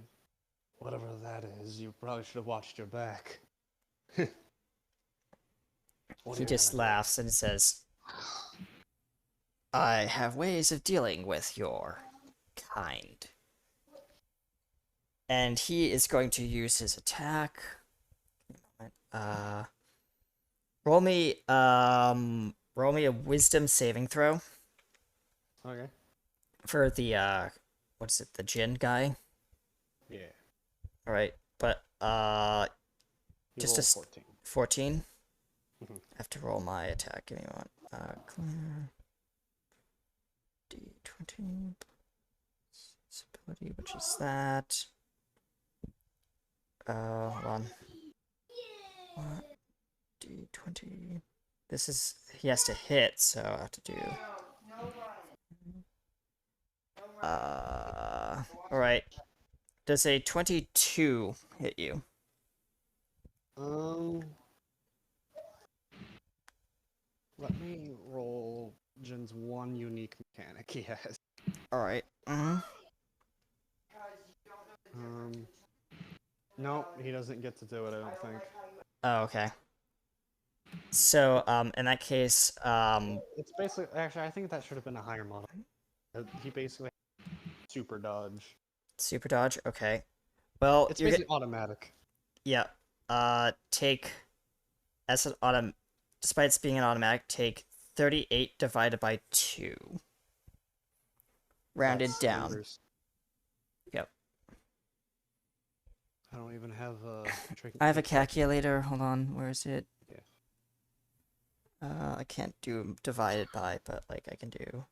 whatever that is, you probably should have watched your back." He just laughs and says, I have ways of dealing with your kind. And he is going to use his attack. Roll me a wisdom saving throw Okay. for the what is it, the Jinn guy? Yeah. Alright, but You just roll a 14. 14? Mhm. I have to roll my attack. Give me one. Clear. D20. Ability, which is that. Hold on. What? D20. This is. He has to hit, so I have to do. Alright. Does a 22 hit you? Let me roll Jin's one unique mechanic he has. Alright. No, he doesn't get to do it, I don't think. Oh, okay. So, in that case, It's basically, actually, I think that should have been a higher model. He basically super dodge. super dodge, okay. Well, It's you're basically automatic. yeah. Take as an despite its being an automatic, take 38 divided by 2. Rounded That's down. numbers. Yep. I don't even have a I have a calculator. Hold on, where is it? Yeah. I can't do divided by, but like I can do.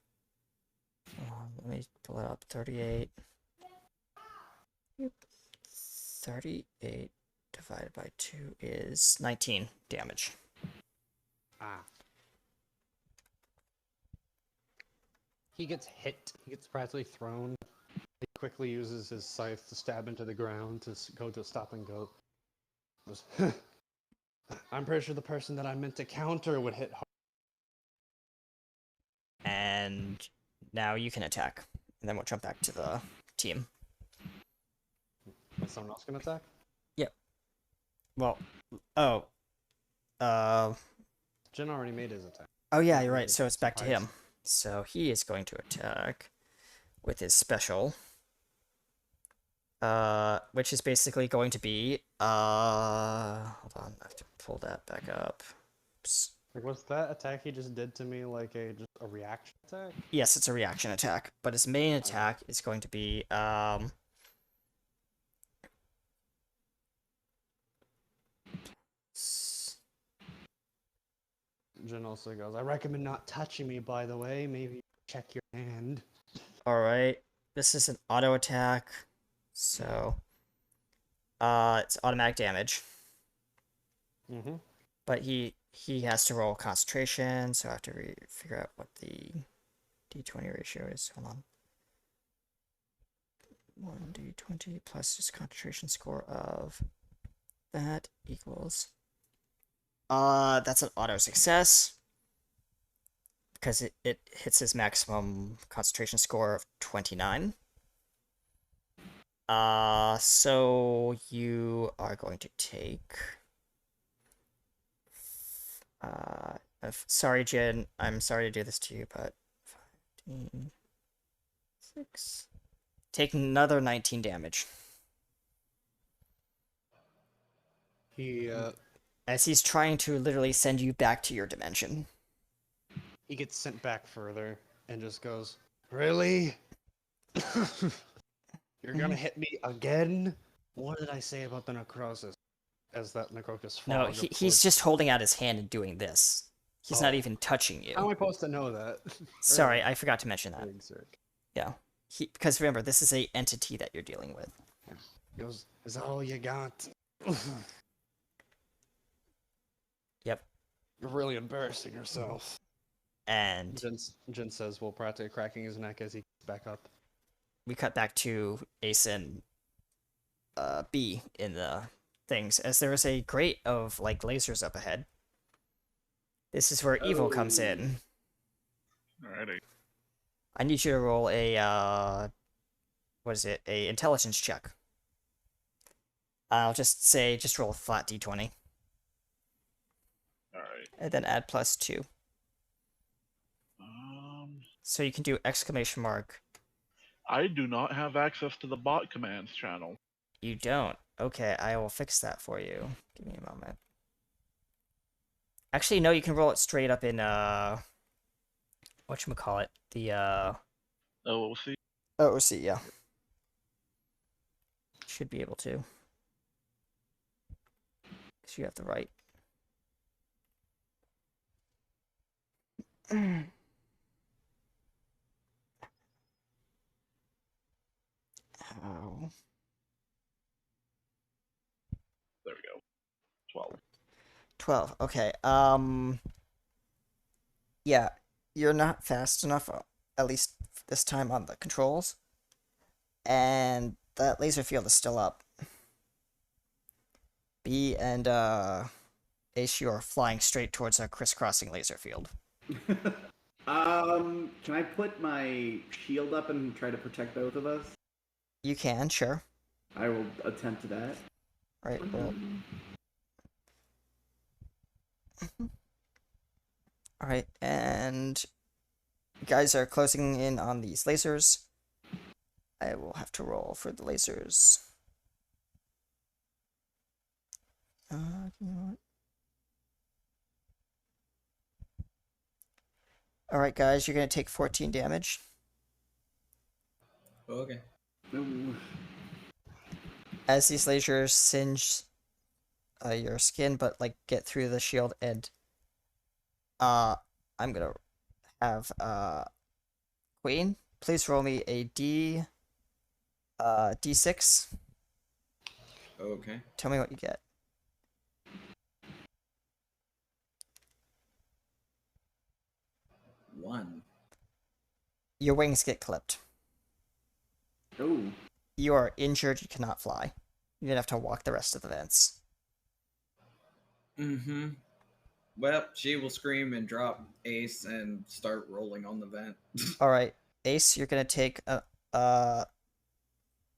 Hold on, let me pull it up. 38. 38 divided by 2 is 19 damage. Ah. He gets hit. He gets practically thrown. He quickly uses his scythe to stab into the ground to go to stop and go. I'm pretty sure the person that I meant to counter would hit hard. And now you can attack. And then we'll jump back to the team. Is someone else gonna attack? Yep. Well, oh. Jin already made his attack. Oh yeah, you're right. So it's back to Surprise. him. So he is going to attack with his special. Which is basically going to be, hold on, I have to pull that back up. Oops. Like, was that attack he just did to me like just a reaction attack? Yes, it's a reaction attack, but his main attack is going to be, Jin also goes, I recommend not touching me, by the way. Maybe check your hand. alright, this is an auto attack, so, it's automatic damage, Mm-hmm. but he has to roll concentration, so I have to figure out what the d20 ratio is. Hold on. 1d20 plus his concentration score of that equals. That's an auto success because it hits his maximum concentration score of 29. So you are going to take. Sorry, Jin. I'm sorry to do this to you, but 15, 6. Take another 19 damage. He As he's trying to literally send you back to your dimension. he gets sent back further and just goes, really? You're gonna hit me again? What did I say about the necrosis? As that necrosis No, fog he's just holding out his hand and doing this. He's not even touching you. How am I supposed to know that? Sorry, I forgot to mention that. Big sick. Yeah. Because remember, this is a entity that you're dealing with. He goes, is that all you got? Yep. You're really embarrassing yourself. And Jin says, while practically cracking his neck as he gets back up. we cut back to Ace and B in the things, as there is a grate of like lasers up ahead. This is where evil comes in. Alrighty. I need you to roll a what is it? A intelligence check. I'll just roll a flat d20. Alright. And then add +2. So you can do exclamation mark. I do not have access to the bot commands channel. You don't. Okay, I will fix that for you. Give me a moment. Actually, no, you can roll it straight up in whatchamacallit? The OOC. OOC, yeah. Should be able to. Because you have the right. Oh. There we go. 12. 12. Okay. Yeah, you're not fast enough, at least this time on the controls. And that laser field is still up. B and Ace, you are flying straight towards a crisscrossing laser field. Can I put my shield up and try to protect both of us? You can, sure. I will attempt that. Alright, well. Alright, and you guys are closing in on these lasers. I will have to roll for the lasers. You know what? Alright, guys, you're going to take 14 damage. Okay. Ooh. As these lasers singe your skin, but like get through the shield, and I'm gonna have Queen, please roll me a D6. Okay. Tell me what you get. One. Your wings get clipped. Oh. You are injured, you cannot fly. You're gonna have to walk the rest of the vents. Mm-hmm. Well, she will scream and drop Ace and start rolling on the vent. Alright, Ace, you're gonna take a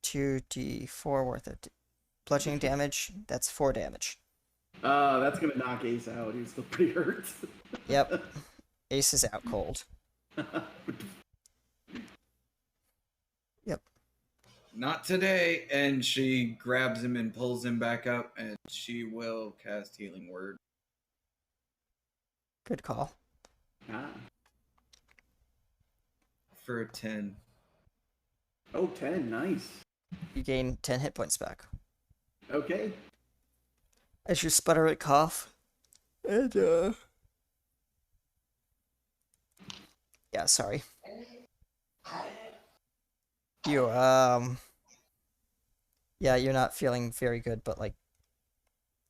2d4 worth of bludgeoning damage. That's 4 damage. That's gonna knock Ace out. He's still pretty hurt. Yep. Ace is out cold. Yep. Not today. And she grabs him and pulls him back up, and she will cast Healing Word. Good call. Ah. For a 10. Oh, 10. Nice. You gain 10 hit points back. Okay. As you sputter and cough. And, yeah, sorry. You, yeah, you're not feeling very good, but, like,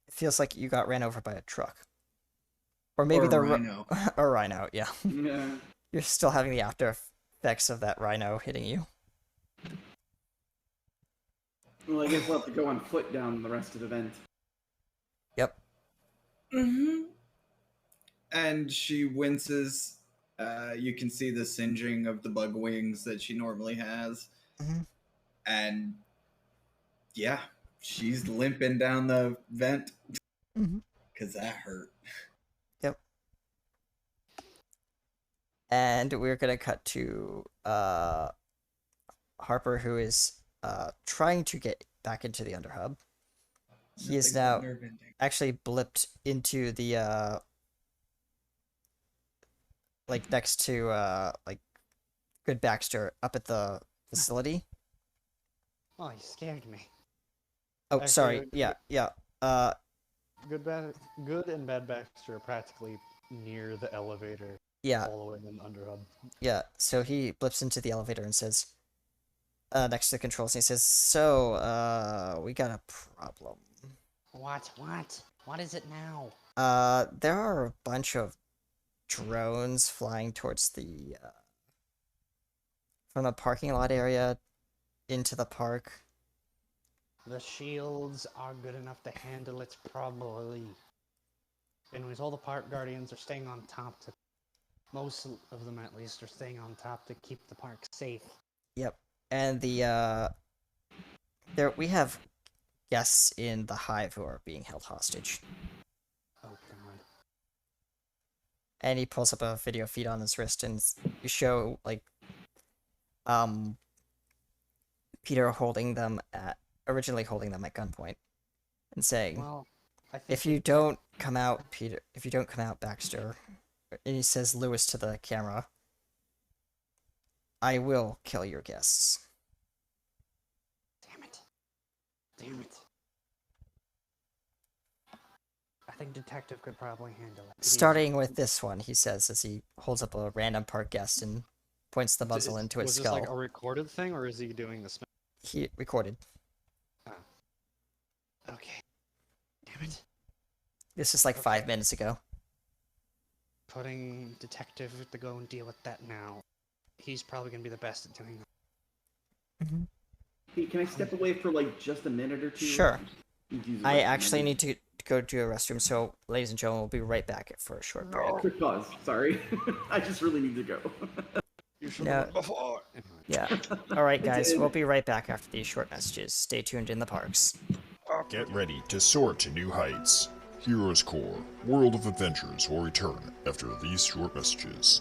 it feels like you got ran over by a truck. Or maybe Or a the rhino. or rhino, yeah. Yeah. You're still having the after effects of that rhino hitting you. Well, I guess we'll have to go on foot down the rest of the vent. Yep. Mm-hmm. And she winces. You can see the singeing of the bug wings that she normally has. Mhm. And yeah, she's limping down the vent. Mhm. Because that hurt. Yep. And we're gonna cut to Harper, who is trying to get back into the underhub. He is Nothing but now nerve ending. actually blipped into the like next to like Good Baxter up at the facility. Oh, you scared me. Oh, Actually, sorry. Yeah, yeah. Good and Bad Baxter are practically near the elevator, Yeah, following an underhub. yeah. So he blips into the elevator and says, next to the controls, and he says, "So, we got a problem. What? What is it now? There are a bunch of drones flying towards the from the parking lot area into the park. The shields are good enough to handle it, probably. Anyways, all the park guardians are staying on top to... Most of them, at least, are staying on top to keep the park safe. Yep. And the we have guests in the hive who are being held hostage." Oh, God. And he pulls up a video feed on his wrist, and you show like Peter originally holding them at gunpoint and saying, Well, I think if you don't come out, Baxter, and he says Lewis to the camera, I will kill your guests. Damn it. I think Detective could probably handle it. Starting with this one, he says as he holds up a random park guest and points the muzzle into his Was skull. this like a recorded thing, or is he doing this? He recorded. Okay. Damn it. This is like 5 minutes ago. Putting Detective to go and deal with that now. He's probably gonna be the best at doing that. Mm-hmm. Hey, can I step away for like just a minute or two? Sure. Use the I rest of actually my- need to go to a restroom. So, ladies and gentlemen, we'll be right back for a short break. Quick pause. Sorry, I just really need to go. You should Yeah. have before. Yeah. All right, guys. We'll be right back after these short messages. Stay tuned in the parks. Get ready to soar to new heights. Heroes Core World of Adventures will return after these short messages.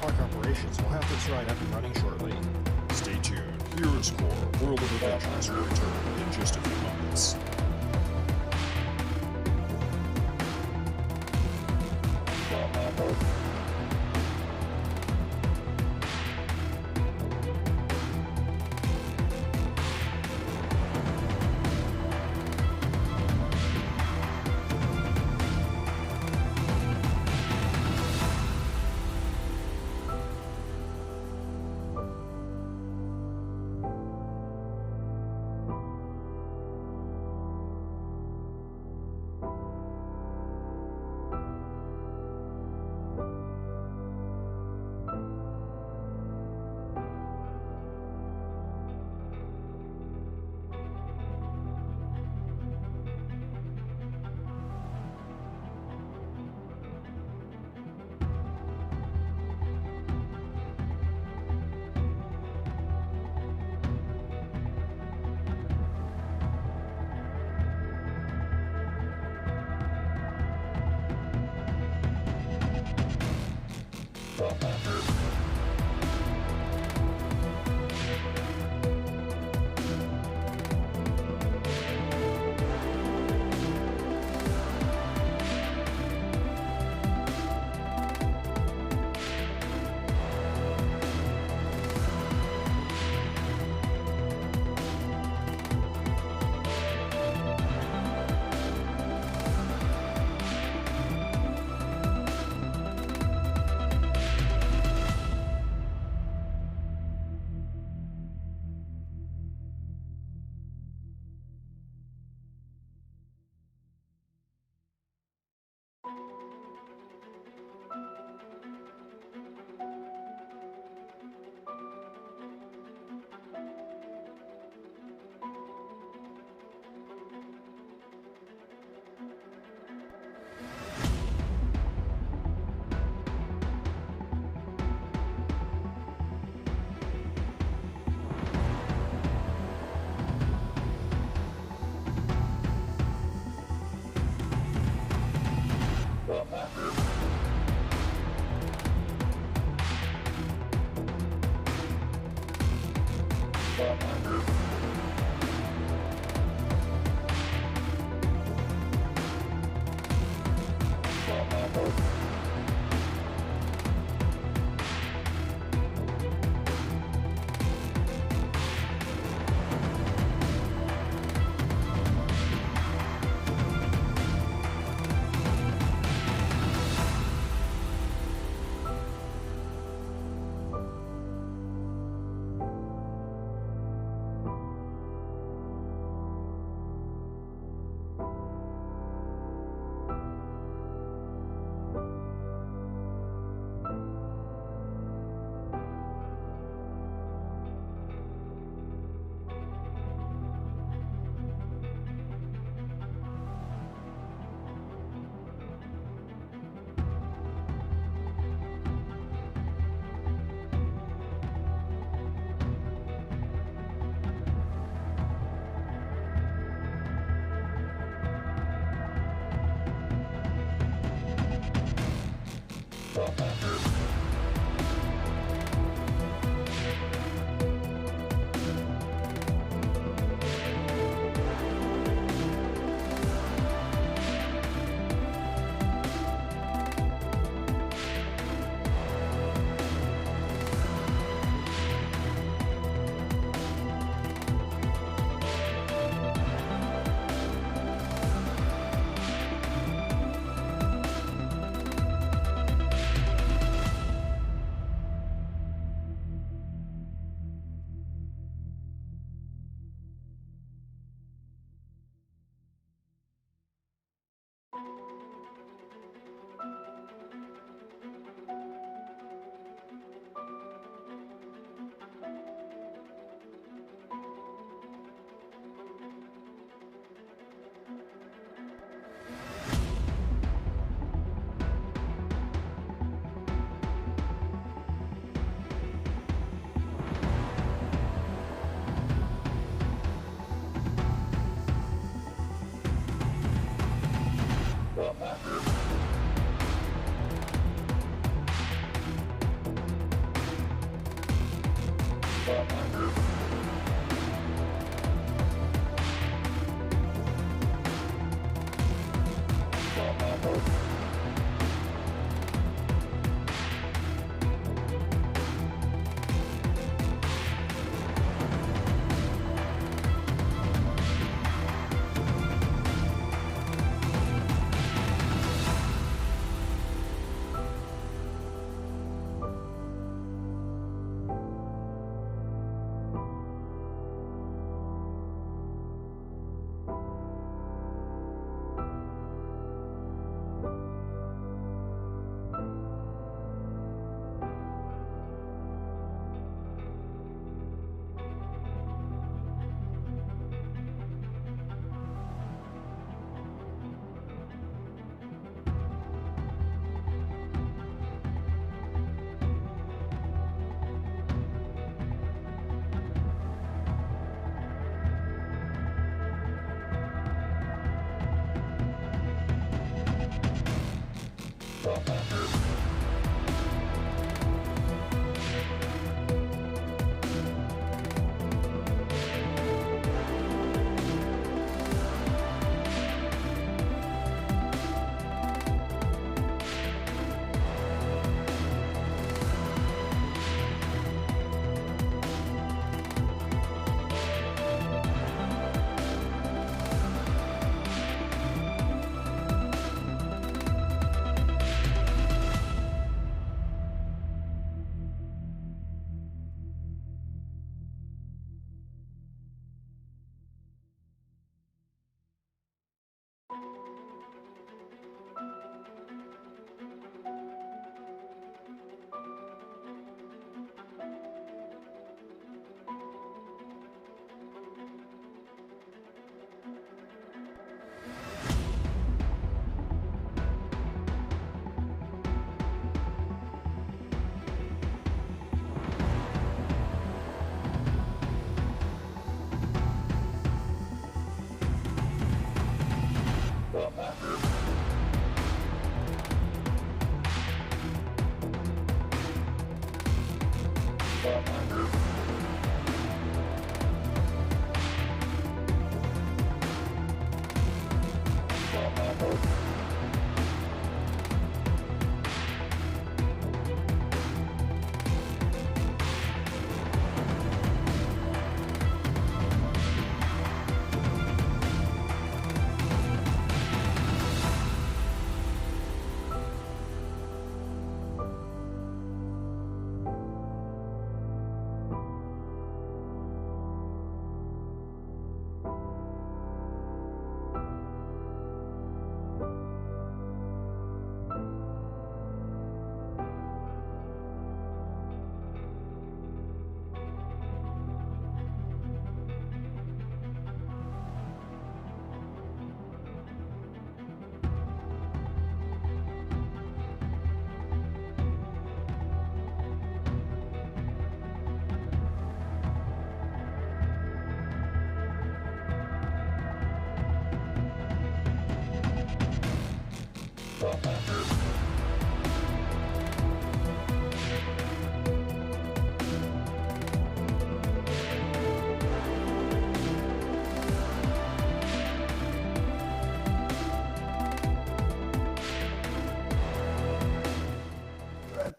Park operations will have this ride up and running shortly. Stay tuned. Heroes Core World of Adventures will return in just a few moments.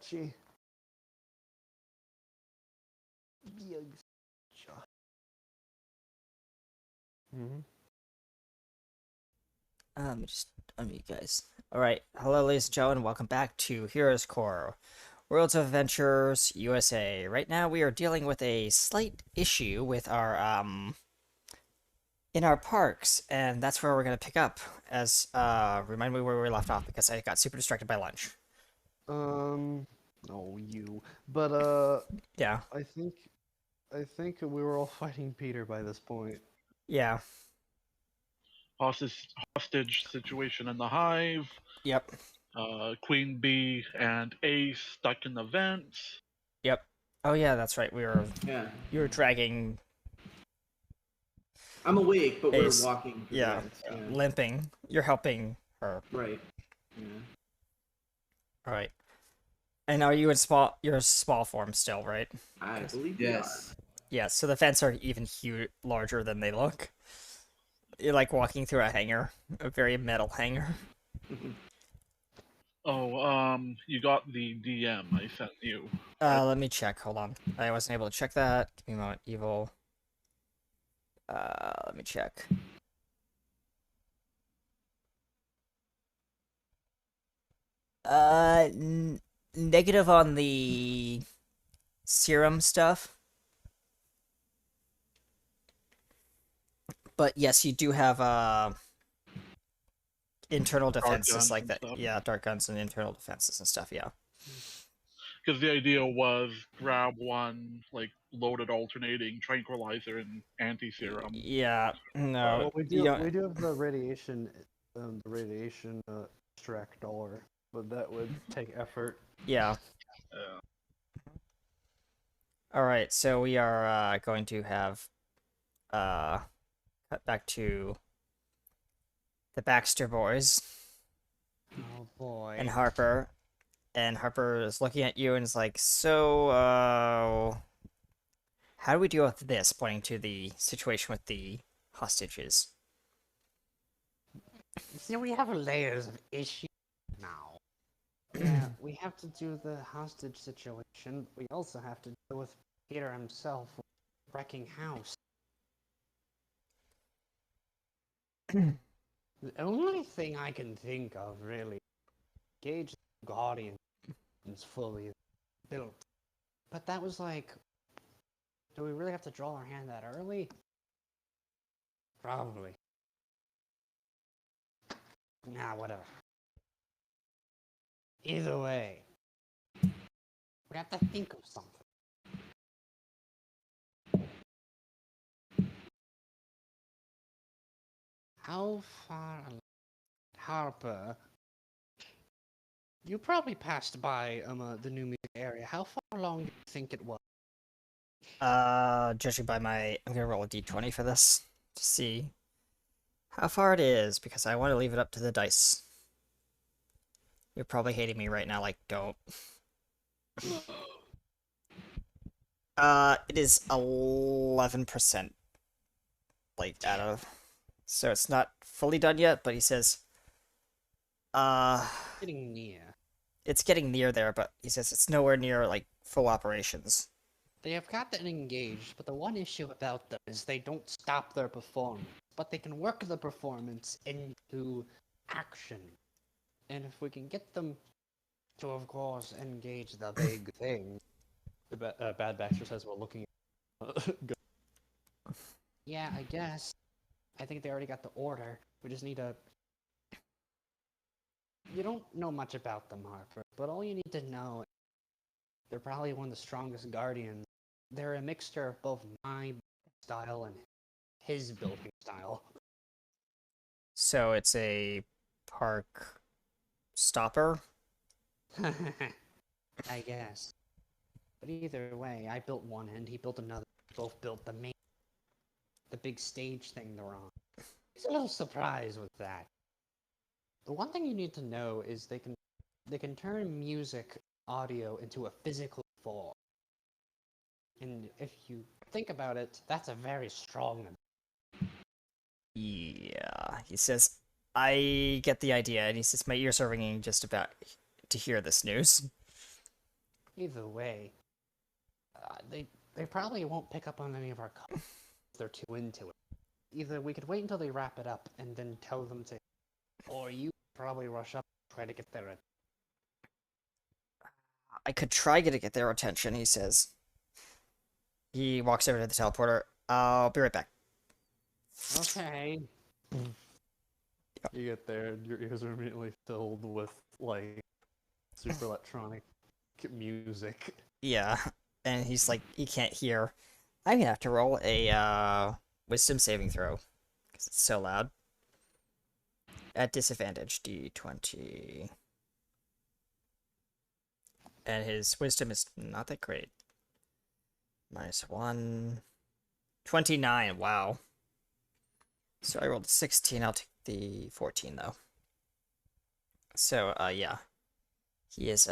sketchy. Yugs. Mm-hmm. Just unmute guys. Alright, hello ladies and gentlemen, welcome back to Heroes Core, Worlds of Adventures, USA. Right now we are dealing with a slight issue with our, in our parks, and that's where we're gonna pick up, as, remind me where we left off, because I got super distracted by lunch. Oh, you. But, Yeah, I think we were all fighting Peter by this point. yeah, Hostage situation in the hive. yep, Queen Bee and Ace stuck in the vents. yep. Oh yeah, that's right, Yeah. you were dragging, I'm awake, but Ace. we're walking. Through yeah, the vents, yeah. limping. You're helping her. Right. Yeah. Alright. And are you in your small form still, right? I believe Yes. Yeah, so the vents are even larger than they look. You're like walking through a hangar, a very metal hangar. Oh, you got the DM I sent you. Let me check, hold on. I wasn't able to check that. Give me a moment, evil. Let me check. Negative on the serum stuff. But yes, you do have internal defenses guns like and that. stuff. Yeah, dark guns and internal defenses and stuff, yeah. Because the idea was grab one like loaded alternating tranquilizer and anti-serum. Yeah, no. Well, we you do don't- have the radiation extract dollar, but that would take effort. Yeah. Uh, Alright, so we are going to have cut back to the Baxter boys Oh boy. and Harper. And Harper is looking at you and is like, so, how do we deal with this? Pointing to the situation with the hostages. See, we have layers of issues now. Yeah, we have to do the hostage situation. We also have to deal with Peter himself wrecking house. The only thing I can think of, really, Gage the Guardian is fully built. But that was like, do we really have to draw our hand that early? Probably. Nah, whatever. Either way, we have to think of something. How far, Harper? You probably passed by the new music area. How far along do you think it was? Judging by I'm gonna roll a d20 for this to see how far it is, because I want to leave it up to the dice. You're probably hating me right now, like, don't. It is 11%, like, out of, so it's not fully done yet, but he says, Getting near. it's getting near there, but he says it's nowhere near, like, full operations. They have gotten engaged, but the one issue about them is they don't stop their performance, but they can work the performance into action. And if we can get them to, of course, engage the big thing. Bad Baxter says we're looking at Yeah, I guess. I think they already got the order. We just need to... You don't know much about them, Harper, but all you need to know, they're probably one of the strongest guardians. They're a mixture of both my style and his building style. So it's a park stopper? I guess. But either way, I built one and he built another. Both built the big stage thing they're on. He's a little surprised with that. The one thing you need to know is they can turn music audio into a physical form. And if you think about it, that's a very strong. Yeah, he says, I get the idea, and he says, my ears are ringing just about to hear this news. Either way, they probably won't pick up on any of our calls if they're too into it. Either we could wait until they wrap it up and then tell them to, or you probably rush up and try to get their attention. I could try to get their attention, he says. He walks over to the teleporter. I'll be right back. Okay. You get there, and your ears are immediately filled with like super electronic music. Yeah, and he's like, he can't hear. I'm gonna have to roll a wisdom saving throw because it's so loud. At disadvantage, D20. And his wisdom is not that great. -1. 29, wow. So I rolled a 16, I'll take the 14 though. So, yeah. He is,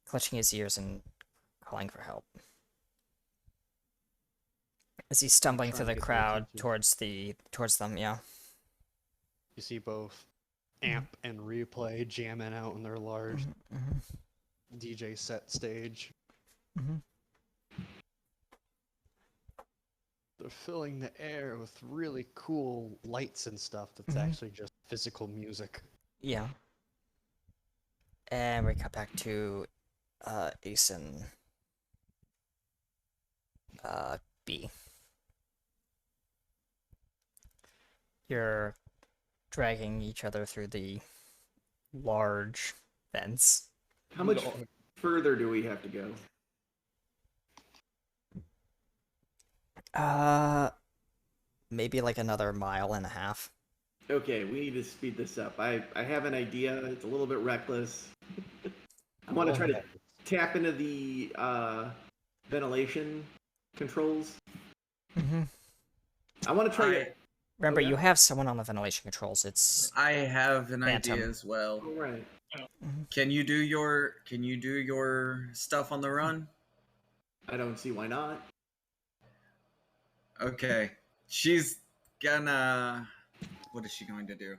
clutching his ears and calling for help. As he's stumbling through Trying the to get their crowd attention. towards them, yeah. You see both Amp and Replay jamming out on their large DJ set stage. They're filling the air with really cool lights and stuff that's actually just physical music. Yeah. And we cut back to Ace and B. You're dragging each other through the large vents. How much further do we have to go? Maybe like another mile and a half. Okay, we need to speed this up. I have an idea. It's a little bit reckless. I want to try to tap into the ventilation controls. I want to try to... Remember, Okay. you have someone on the ventilation controls. It's I have an Phantom. idea as well. All right. Can you do your stuff on the run? I don't see why not. Okay. She's gonna what is she going to do?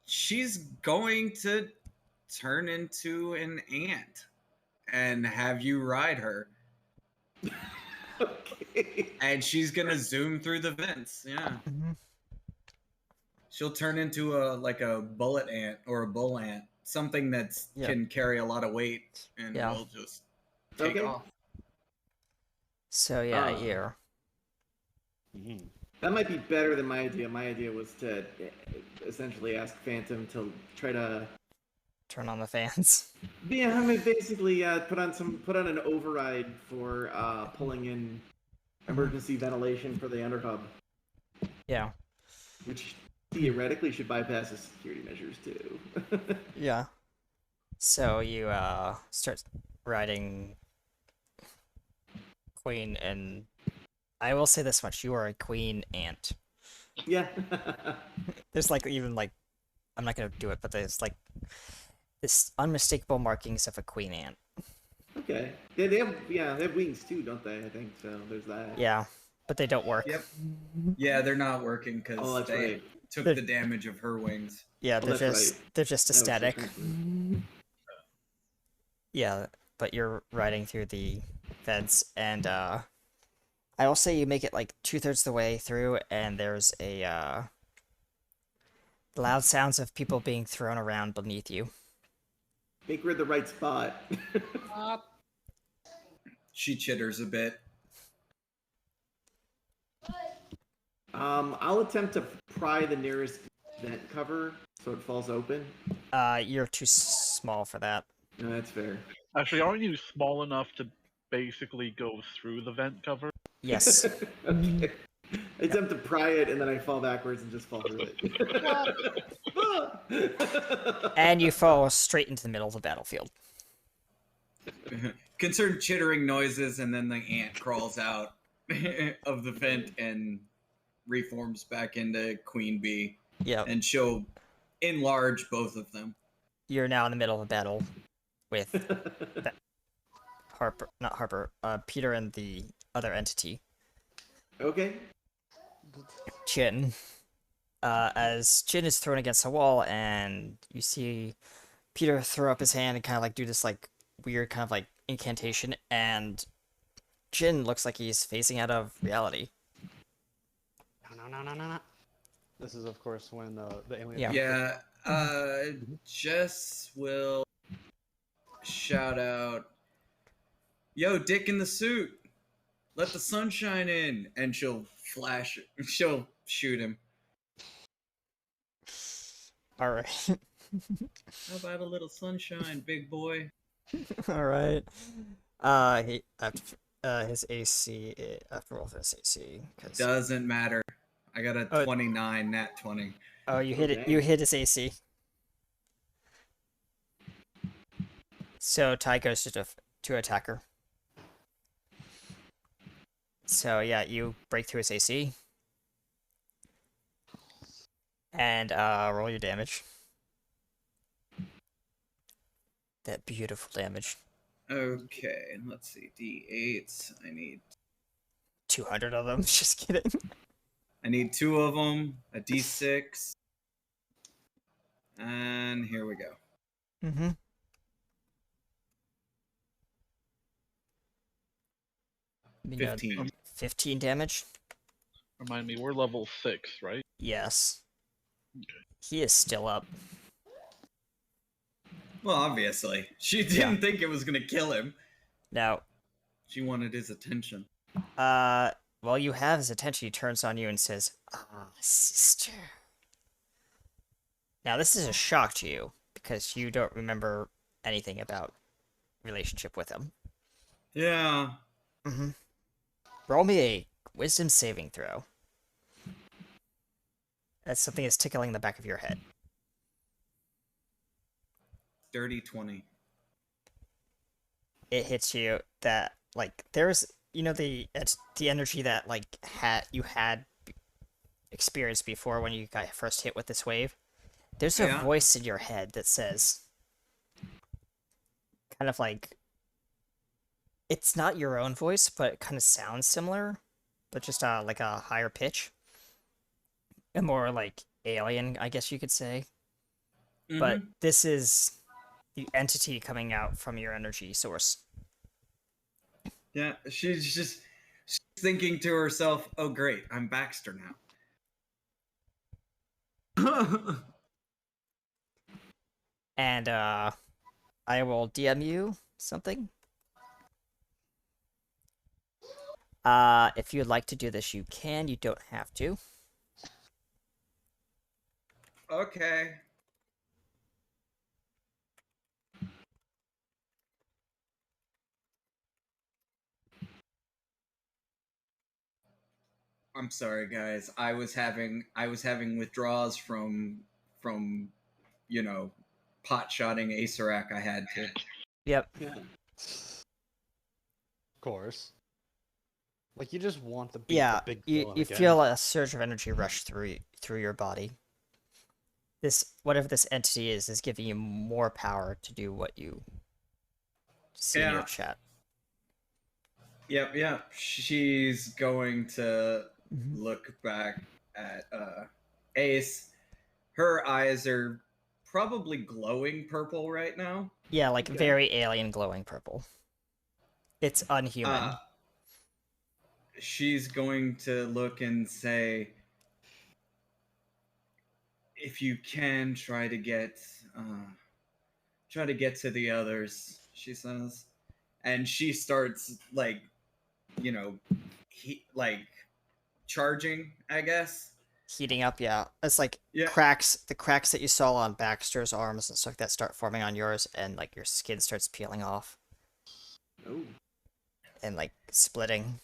She's going to turn into an ant and have you ride her. Okay. And she's gonna zoom through the vents. Yeah. She'll turn into a bullet ant or a bull ant, something that's Yeah. can carry a lot of weight, and Yeah. will just take Okay. off. so yeah, Uh, you're That might be better than my idea. My idea was to essentially ask Phantom to try to, turn on the fans. yeah, I mean, basically put on an override for pulling in emergency ventilation for the underhub, Yeah. which theoretically should bypass the security measures too. Yeah. So you start riding Queen, and I will say this much: you are a queen ant. Yeah. There's like even like I'm not gonna do it, but there's like this unmistakable markings of a queen ant. Okay. They have wings too, don't they? I think so. There's that. Yeah, but they don't work. Yep. Yeah, they're not working because Oh, that's they right. took They're- the damage of her wings. Yeah, Oh, they're that's just they're just That was aesthetic. different. Yeah, but you're riding through the vents, and I will say you make it like 2/3 the way through, and there's a loud sounds of people being thrown around beneath you. I think we're at the right spot. She chitters a bit. I'll attempt to pry the nearest vent cover so it falls open. You're too small for that. No, that's fair. Actually, aren't you small enough to basically go through the vent cover? Yes. Okay. I attempt to pry it and then I fall backwards and just fall through it. And you fall straight into the middle of the battlefield. Concerned chittering noises, and then the ant crawls out of the vent and reforms back into Queen Bee, Yep. and she'll enlarge both of them. You're now in the middle of a battle with Peter and the other entity, Okay. Chin. As Chin is thrown against a wall, and you see Peter throw up his hand and kind of like do this like weird kind of like incantation, and Jin looks like he's phasing out of reality. No. This is, of course, when the alien. Yeah. Yeah, Jess will shout out, "Yo, Dick in the suit, let the sunshine in," and she'll shoot him. All right. How about a little sunshine, big boy? All right. He his AC. I have to roll for his AC. Doesn't matter. I got a Oh, 29, nat 20. Oh, you hit it. You hit his AC. So Ty goes to attacker. So yeah, you break through his AC. And roll your damage. That beautiful damage. Okay, let's see. D8s. I need 200 of them. Just kidding. I need 2 of them, a D6, and here we go. Mm-hmm. 15. 15 damage? Remind me, we're level 6, right? Yes. Okay. He is still up. Well, obviously. She didn't think it was going to kill him. Now, She wanted his attention. while you have his attention, he turns on you and says, "Ah, sister." Now, this is a shock to you, because you don't remember anything about relationship with him. Yeah. Mm-hmm. Roll me a wisdom saving throw. That's something that's tickling the back of your head. Dirty 20. It hits you that, like, there's, you know, the energy that, like, you had experienced before when you got first hit with this wave. There's a Yeah. voice in your head that says, kind of like, it's not your own voice, but it kind of sounds similar, but just like a higher pitch. And more like alien, I guess you could say. But this is the entity coming out from your energy source. Yeah, she's thinking to herself, "Oh great, I'm Baxter now." And I will DM you something. If you'd like to do this, you can. You don't have to. Okay. I'm sorry, guys. I was having withdrawals from you know, pot shotting Acerak. I had to. Yep. Of course. Like, you just want the Yeah, big you villain again. feel a surge of energy rush through your body. This, whatever this entity is giving you more power to do what you see in your Yeah. chat. Yep. She's going to look back at Ace. Her eyes are probably glowing purple right now. Yeah, like Okay. very alien glowing purple. It's unhuman. She's going to look and say, "If you can, try to get to the others," she says, and she starts, like, you know, charging, I guess. Heating up, yeah. It's like Yeah. the cracks that you saw on Baxter's arms and stuff that start forming on yours, and like your skin starts peeling off Oh. and like splitting.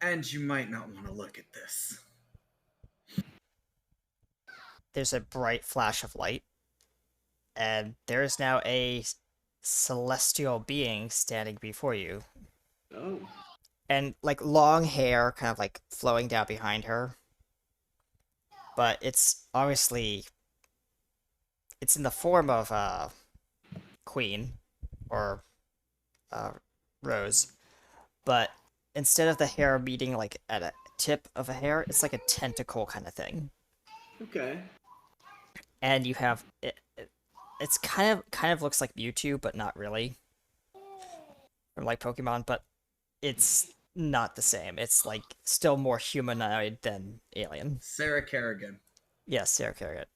And you might not want to look at this. There's a bright flash of light, and there is now a celestial being standing before you. Oh. And like long hair kind of like flowing down behind her. But it's obviously it's in the form of Queen or Rose. But instead of the hair meeting like at a tip of a hair, it's like a tentacle kind of thing. Okay. And you have it's kind of looks like Mewtwo, but not really. From like Pokemon, but it's not the same. It's like still more humanoid than alien. Sarah Kerrigan, Yes, Sarah Carrot.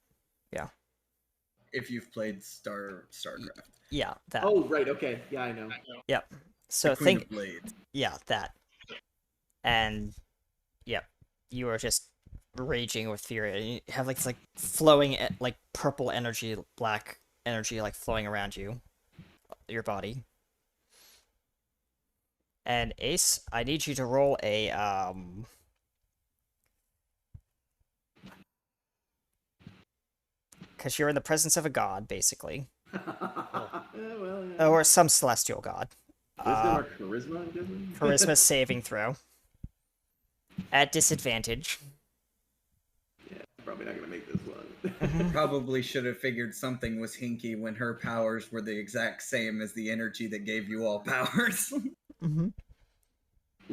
if you've played StarCraft. Yeah, that. Oh, right. Okay. Yeah, I know. Yep. So The Queen think, of Blades. yeah, that. And yep, you are just raging with fury. And you have like this like flowing like purple energy, black energy like flowing around you, your body. And Ace, I need you to roll a because you're in the presence of a god, basically, Well, yeah. or some celestial god. Wisdom or charisma? I'm guessing? Charisma saving throw. At disadvantage. Yeah, probably not gonna make this one. Probably should have figured something was hinky when her powers were the exact same as the energy that gave you all powers. Mm-hmm.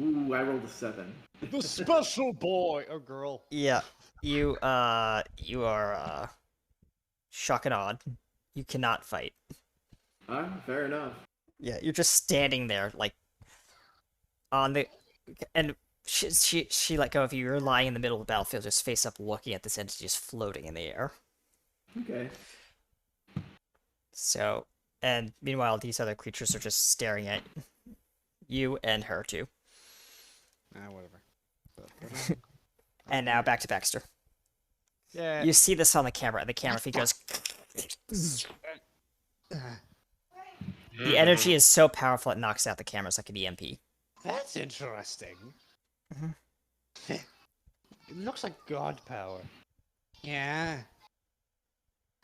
Ooh, I rolled a 7. The special boy or girl. Yeah, you are shock and awed. You cannot fight. Fair enough. Yeah, you're just standing there, like on the, and she let go of you. You're lying in the middle of the battlefield, just face up, looking at this entity just floating in the air. Okay. So, and meanwhile, these other creatures are just staring at you and her too. Whatever. And now back to Baxter. Yeah. You see this on the camera, and the camera feed goes. The energy is so powerful it knocks out the cameras like an EMP. That's interesting. Mhm. It looks like god power. Yeah.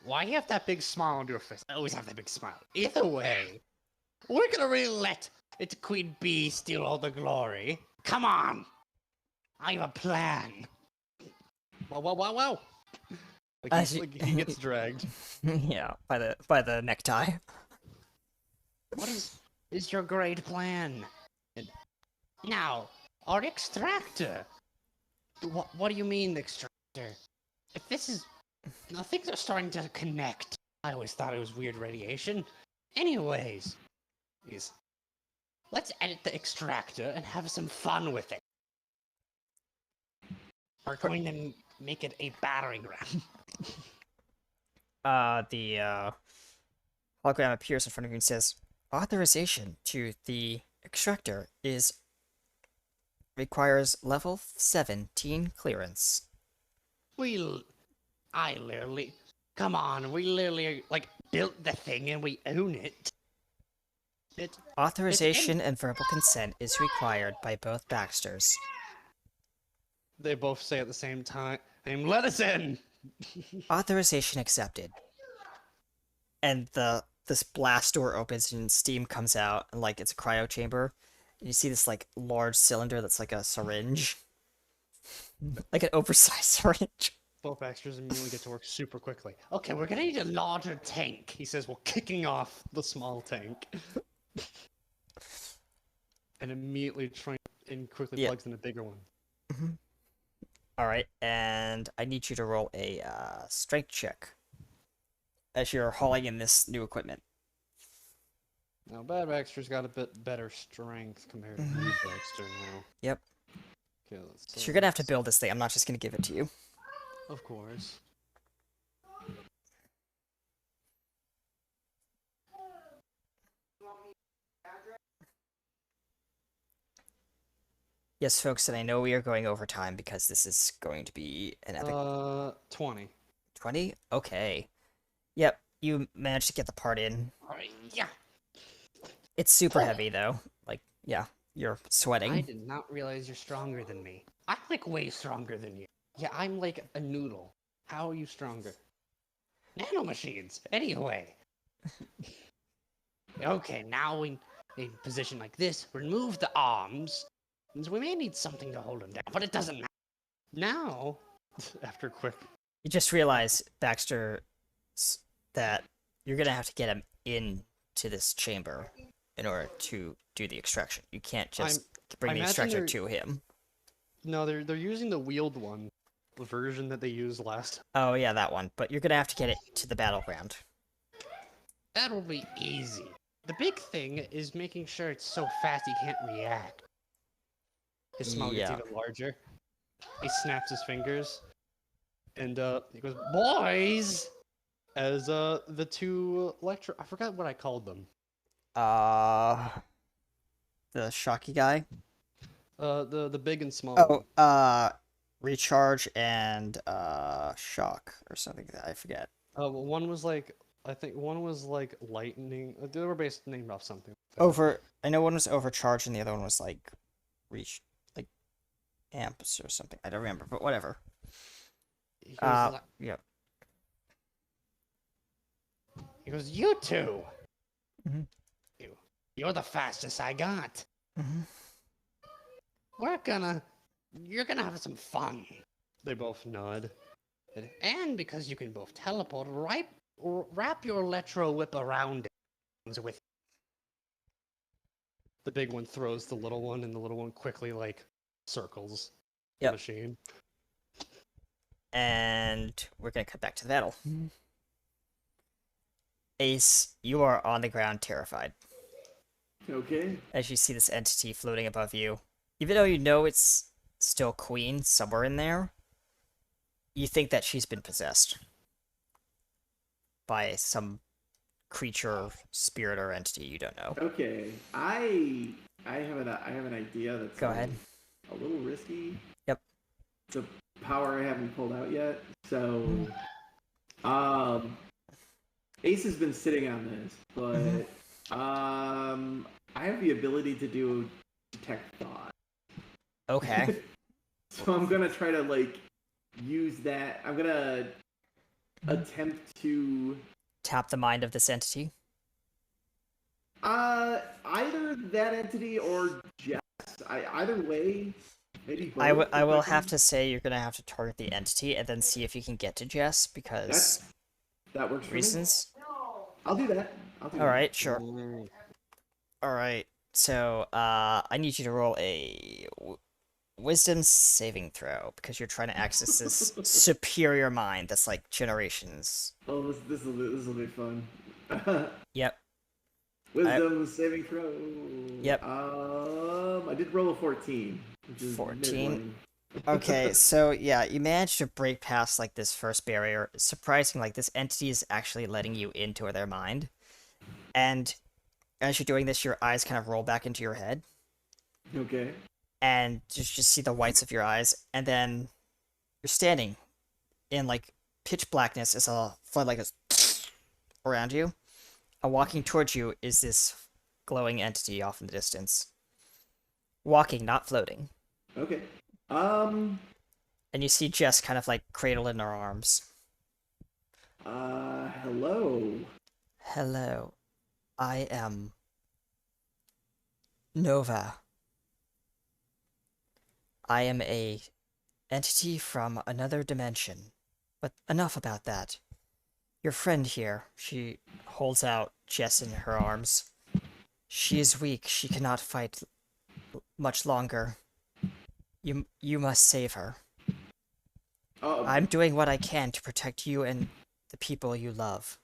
Why you have that big smile on your face? I always have that big smile. Either way, we're gonna really let it Queen Bee steal all the glory. Come on! I have a plan. Wow. As you- He gets dragged. Yeah, by the necktie. What is your great plan? Now, our extractor. What do you mean, extractor? If this is, now things are starting to connect. I always thought it was weird radiation. Anyways, let's edit the extractor and have some fun with it. We're going to make it a battering ram. The hologram appears in front of you and says, "Authorization to the extractor requires level 17 clearance." Come on, we literally like built the thing and we own it. Authorization and verbal consent is required by both Baxters. They both say at the same time, "Let us in!" Authorization accepted. And this blast door opens and steam comes out, and like it's a cryo chamber. And you see this like large cylinder that's like a syringe. Like an oversized syringe. Both extras immediately get to work super quickly. Okay, we're gonna need a larger tank. He says, "Well, kicking off the small tank," and immediately quickly Yeah. plugs in a bigger one. Alright, and I need you to roll a strength check as you're hauling in this new equipment. Now, Bad Baxter's got a bit better strength compared to you, Baxter. Now. Yep. Okay, let's. So you're gonna have to build this thing. I'm not just gonna give it to you. Of course. Yes, folks, and I know we are going over time because this is going to be an epic 20. 20? Okay. Yep, you managed to get the part in. Alright, yeah. It's super heavy, though. Like, yeah, you're sweating. I did not realize you're stronger than me. I'm like way stronger than you. Yeah, I'm like a noodle. How are you stronger? Nanomachines. Anyway. Okay, now we in position like this. Remove the arms. And we may need something to hold him down, but it doesn't matter. Now, after quick. You just realize, Baxter, that you're gonna have to get him into this chamber in order to do the extraction. You can't just bring I the imagine extractor they're- to him. No, they're using the wheeled one, the version that they used last. Oh, yeah, that one. But you're gonna have to get it to the battleground. That'll be easy. The big thing is making sure it's so fast he can't react. His smile gets Yeah. even larger. He snaps his fingers. And he goes, "Boys!" As the two electro... I forgot what I called them. The shocky guy. The big and small. Oh, recharge and shock or something like that. I forget. Well, one was like... I think one was like lightning. They were based named off something. I know one was overcharged and the other one was like amps or something. I don't remember, but whatever. He goes, Yeah. he goes, "You two! Mhm. You're the fastest I got. Mhm. You're gonna have some fun." They both nod. And because you can both teleport, wrap your electro whip around it with. The big one throws the little one, and the little one quickly like circles the Yep. machine. And we're gonna cut back to the battle. Ace, you are on the ground terrified Okay. as you see this entity floating above you. Even though you know it's still Queen somewhere in there, you think that she's been possessed by some creature, spirit, or entity you don't know. Okay. I have an idea that's Go ahead. a little risky. Yep. It's a power I haven't pulled out yet. So Ace has been sitting on this, but I have the ability to do detect thought. Okay. So I'm gonna try to like use that. I'm gonna attempt to Tap the mind of this entity. either that entity or Jess. Either way, maybe both. I will have to say you're gonna have to target the entity and then see if you can get to Jess because that works for reasons. me. I'll do that. All right, sure. All right. So, I need you to roll a wisdom saving throw because you're trying to access this superior mind that's like generations. Oh, this will be fun. Yep. Wisdom saving throw. Yep. I did roll a 14. Which is 14? mid-line. Okay, so yeah, you managed to break past like this first barrier. Surprising, like this entity is actually letting you into their mind. And as you're doing this, your eyes kind of roll back into your head. Okay. And just see the whites of your eyes, and then you're standing in like pitch blackness as a floodlight goes around you. And walking towards you is this glowing entity off in the distance. Walking, not floating. Okay. And you see Jess kind of like cradled in her arms. Hello. Hello. I am Nova. I am a entity from another dimension. But enough about that. Your friend here, she holds out Jess in her arms. She is weak. She cannot fight much longer. You must save her. I'm doing what I can to protect you and the people you love.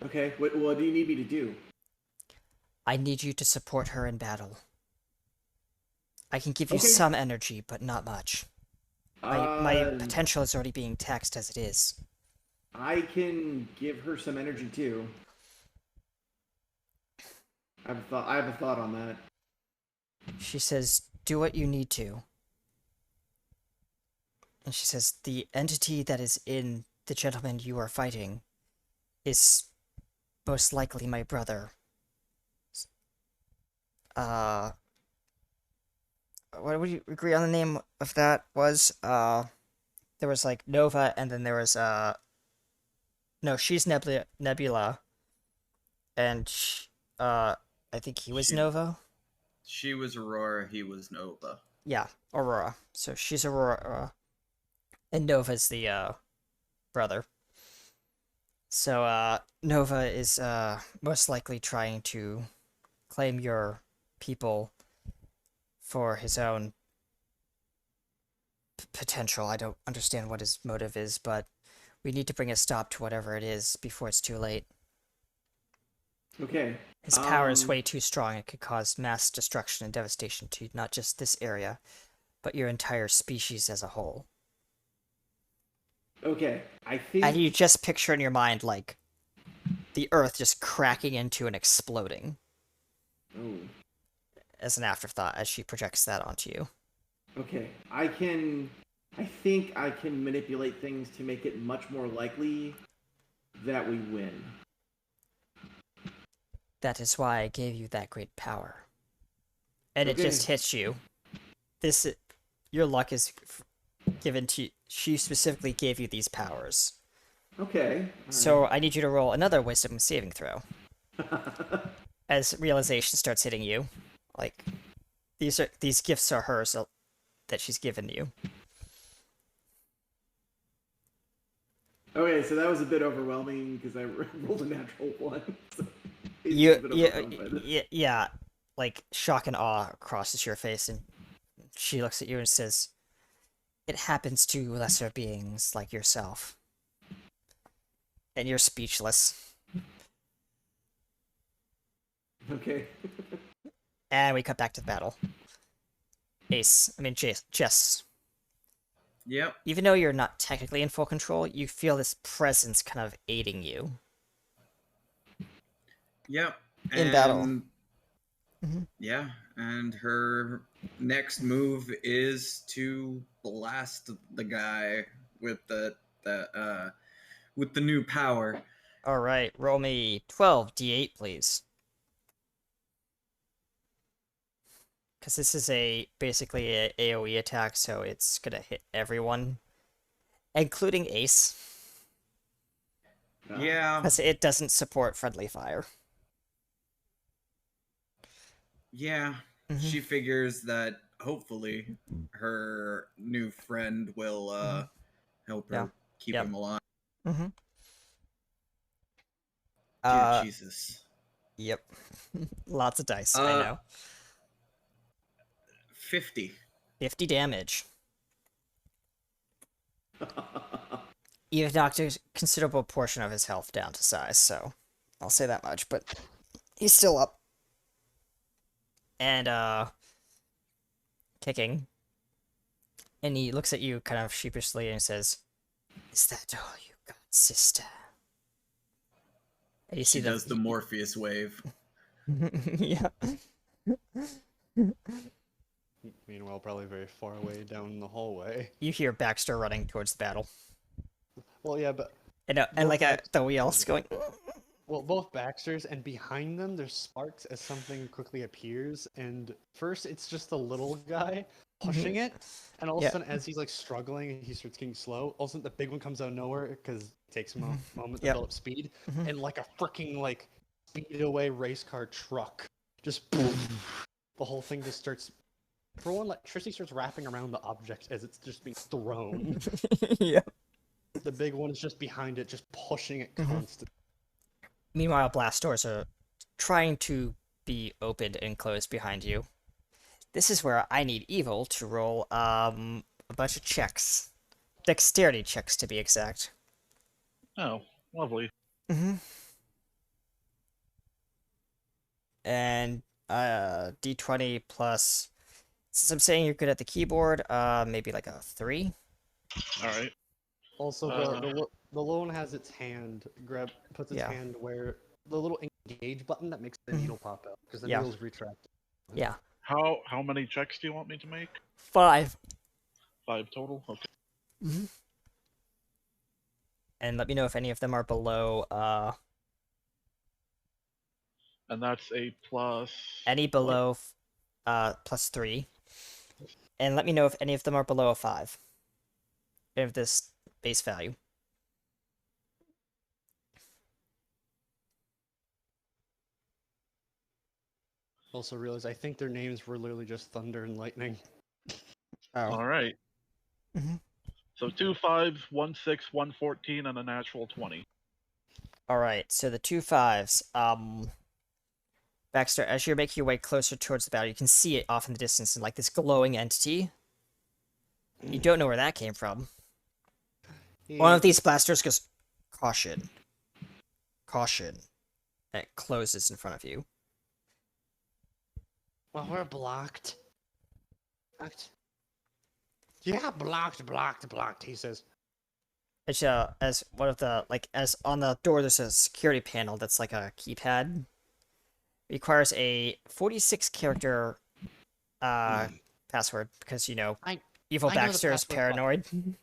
Okay. What do you need me to do? I need you to support her in battle. I can give you Okay. some energy, but not much. My potential is already being taxed as it is. I can give her some energy too. I have a thought on that. She says, do what you need to. And she says, the entity that is in the gentleman you are fighting is most likely my brother. What would you agree on the name of that was? There was like Nova, and then there was no, she's Nebula, and I think he was Nova. She was Aurora, he was Nova. Yeah, Aurora. So she's Aurora, and Nova's the brother. So Nova is most likely trying to claim your people for his own potential. I don't understand what his motive is, but we need to bring a stop to whatever it is before it's too late. Okay. His power is way too strong. It could cause mass destruction and devastation to not just this area, but your entire species as a whole. Okay. I think. And you just picture in your mind, like, the Earth just cracking into and exploding Oh. as an afterthought as she projects that onto you. Okay. I think I can manipulate things to make it much more likely that we win. That is why I gave you that great power. And it Okay. just hits you. Your luck is given to. She specifically gave you these powers. Okay. So I need you to roll another wisdom saving throw. As realization starts hitting you, like these gifts are hers that she's given you. Okay, so that was a bit overwhelming because I rolled a natural one. So it's a bit overwhelmed by this. Yeah, like shock and awe crosses your face, and she looks at you and says, "It happens to lesser beings like yourself." And you're speechless. Okay. And we cut back to the battle. Jess. Yep. Even though you're not technically in full control, you feel this presence kind of aiding you. Yep. In battle. And- Yeah, and her next move is to blast the guy with the new power. All right, roll me 12 d8, please. Because this is basically a AoE attack, so it's gonna hit everyone, including Ace, Yeah, because it doesn't support friendly fire. yeah. Mhm. She figures that hopefully her new friend will help her Yeah. keep Yep. him alive. Mm-hmm. Dear Jesus. Yep. Lots of dice, I Uh, know. 50. 50 damage. You've knocked a considerable portion of his health down to size, so I'll say that much, but he's still up. And, kicking. And he looks at you kind of sheepishly and says, "Is that all you got, sister?" And you see She does the Morpheus wave. yeah. Meanwhile, probably very far away down the hallway. You hear Baxter running towards the battle. Well, yeah, but And like the wheels going. well, both Baxters, and behind them there's sparks as something quickly appears, and first it's just the little guy pushing it, and all of Yeah. a sudden as he's like struggling and he starts getting slow, all of a sudden the big one comes out of nowhere because it takes him a moment to Yep. build up speed, Mhm. and like a freaking like speed away race car truck, just boom, the whole thing just starts. For one, electricity starts wrapping around the object as it's just being thrown. yeah. The big one is just behind it, just pushing it Mhm. constantly. Meanwhile, blast doors are trying to be opened and closed behind you. This is where I need Evil to roll a bunch of checks. Dexterity checks, to be exact. Oh, lovely. Mm-hmm. And D20 plus... Since I'm saying you're good at the keyboard, maybe like a 3? All right. Also, the little one has its hand puts its Yeah. hand where the little engage button that makes the Mhm. needle pop out because the Yeah. needle's retracted. Yeah. How many checks do you want me to make? 5. 5 total. Okay. Mm-hmm. And let me know if any of them are below, And that's a plus. any below, plus 3. And let me know if any of them are below a 5. Of this base value. Also realize I think their names were literally just Thunder and Lightning. All right. Mhm. So 2 5s, 1 6, 1 14, and a natural 20. Alright, so the 2 5s, Baxter, as you're making your way closer towards the battle, you can see it off in the distance in like this glowing entity. You don't know where that came from. One of these blasters goes, "Caution. Caution. It closes in front of you. Well, we're blocked. Blocked. Yeah, blocked, he says. It's as one of the as on the door there's a security panel that's like a keypad. Requires a 46 character password because evil I know the Baxter is password, but- paranoid.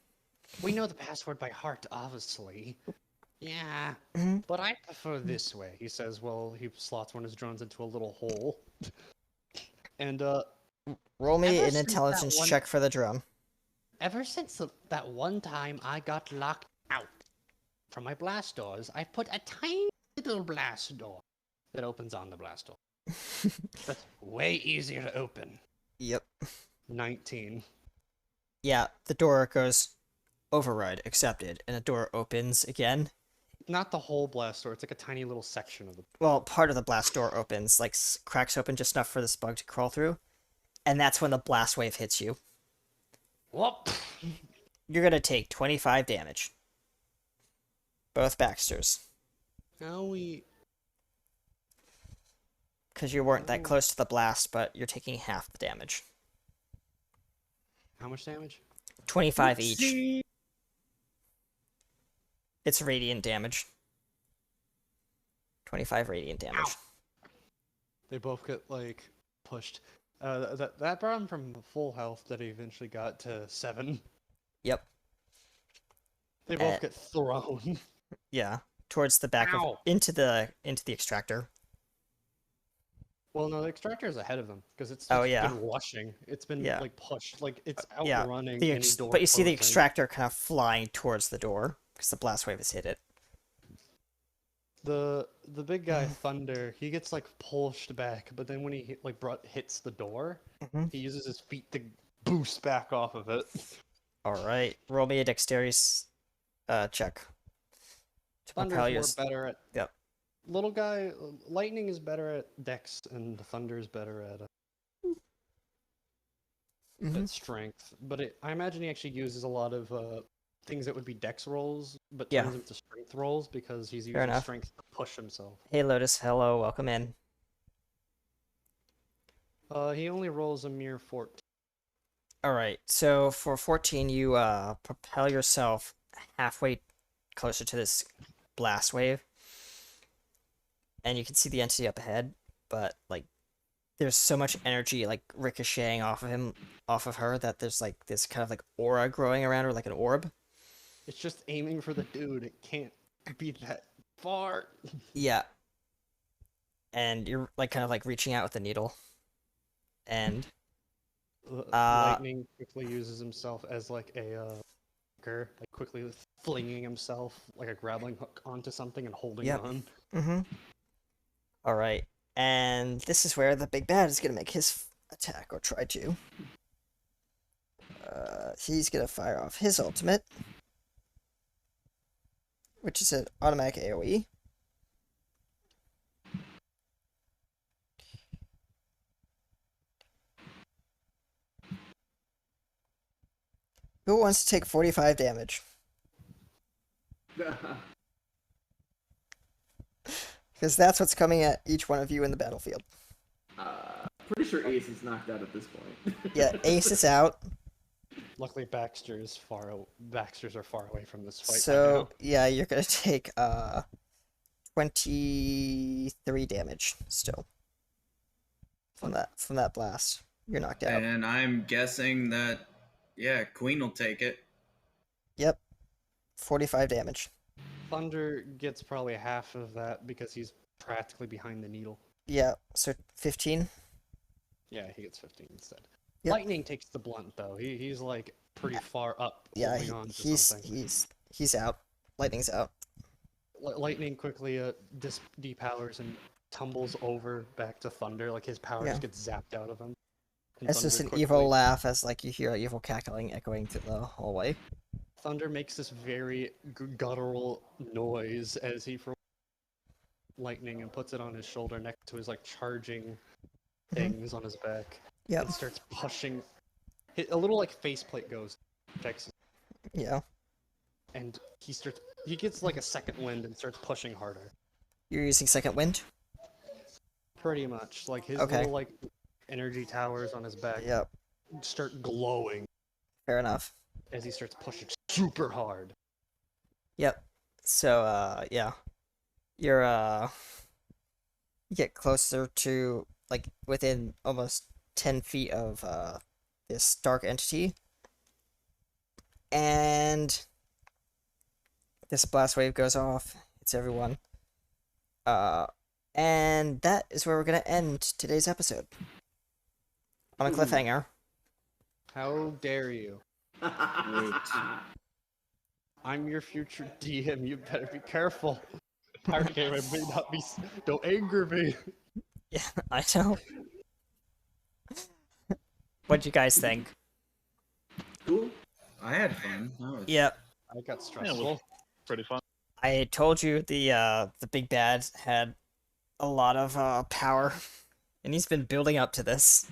We know the password by heart, obviously. Yeah, Mhm. but I prefer this way, he says. Well, he slots one of his drones into a little hole. And Roll me Ever an since that intelligence one- check for the drum. ever since that one time I got locked out from my blast doors, I put a tiny little blast door that opens on the blast door. That's way easier to open. Yep. 19. Yeah, the door goes override accepted, and the door opens again. Not the whole blast door. It's like a tiny little section of the. Well, part of the blast door opens, cracks open just enough for this bug to crawl through, and that's when the blast wave hits you. Whoop! You're gonna take 25 damage. Both Baxters. How we? Because you weren't that close to the blast, but you're taking half the damage. How much damage? 25 each. It's radiant damage. 25 radiant damage. Ow. They both get pushed. That brought him from full health that he eventually got to 7. Yep. They both get thrown. Yeah. Towards the back of Ow. into the extractor. Well, no, the extractor is ahead of them because it's Oh, yeah. been rushing. It's been Yeah. pushed, it's Yeah. outrunning. The any door but you see the closing. extractor kind of flying towards the door because the blast wave has hit it. The big guy Thunder, he gets pushed back, but then when he hits the door, Mhm. he uses his feet to boost back off of it. All right. Roll me a dexterity check. To propel Thunder's your more better at. Yep. Little guy, Lightning is better at Dex, and Thunder's better at Mhm. strength. But I imagine he actually uses a lot of things that would be Dex rolls, but Yeah. turns them into strength rolls because he's Fair using enough. strength to push himself. Hey Lotus, hello, welcome in. He only rolls a mere 14. All right. So for 14, you propel yourself halfway closer to this blast wave, and you can see the entity up ahead. But there's so much energy ricocheting off of her that there's this kind of aura growing around her, like an orb. It's just aiming for the dude. It can't be that far. Yeah. And you're kind of reaching out with the needle, and Lightning quickly uses himself as a hooker, quickly flinging himself like a grappling hook onto something and holding Yep. on. mm-hmm. All right. And this is where the big bad is gonna make his attack, or try to. He's gonna fire off his ultimate, which is an automatic AoE. Who wants to take 45 damage? Because that's what's coming at each one of you in the battlefield. Pretty sure Ace is knocked out at this point. Yeah, Ace is out. Luckily, Baxter's are far away from this fight. So yeah, you're gonna take 23 damage still from that blast. You're knocked out. And I'm guessing that, yeah, Queen will take it. Yep, 45 damage. Thunder gets probably half of that because he's practically behind the needle. Yeah, so 15. Yeah, he gets 15 instead. Yep. Lightning takes the blunt though. He's pretty far up, Yeah, holding on to he's something. he's out. Lightning's out. Lightning quickly depowers and tumbles over back to Thunder. His power Yeah. just gets zapped out of him. And It's just an Thunder evil quickly- laugh as you hear evil cackling echoing through the hallway. Thunder makes this very guttural noise as he throws lightning and puts it on his shoulder next to his charging things on his back. Yep. And starts pushing. A little faceplate goes, Texas, Yeah. and he gets a second wind and starts pushing harder. You're using second wind? Pretty much. Like his Okay. little like energy towers on his back Yep. start glowing Fair enough. as he starts pushing super hard. Yep. So, yeah. You're, you get closer to, like, within almost 10 feet of, this dark entity. And this blast wave goes off. It's everyone. And that is where we're gonna end today's episode. On a cliffhanger. How dare you? I'm your future DM. You better be careful. Pirate game, I may not be. Don't anger me. Yeah, I know. What'd you guys think? Cool. I had fun. That was- Yep. I got Yeah, it stressful. was pretty fun. I told you the big bad had a lot of power, and he's been building up to this.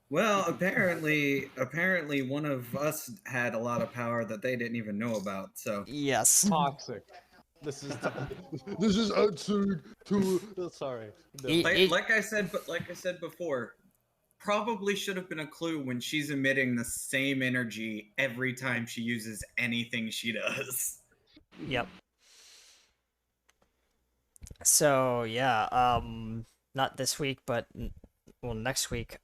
Well, apparently one of us had a lot of power that they didn't even know about. So Yes. Toxic. This is this is outside to. Sorry. No. like I said before, probably should have been a clue when she's emitting the same energy every time she uses anything she does. Yep. So yeah, not this week, but well, next week,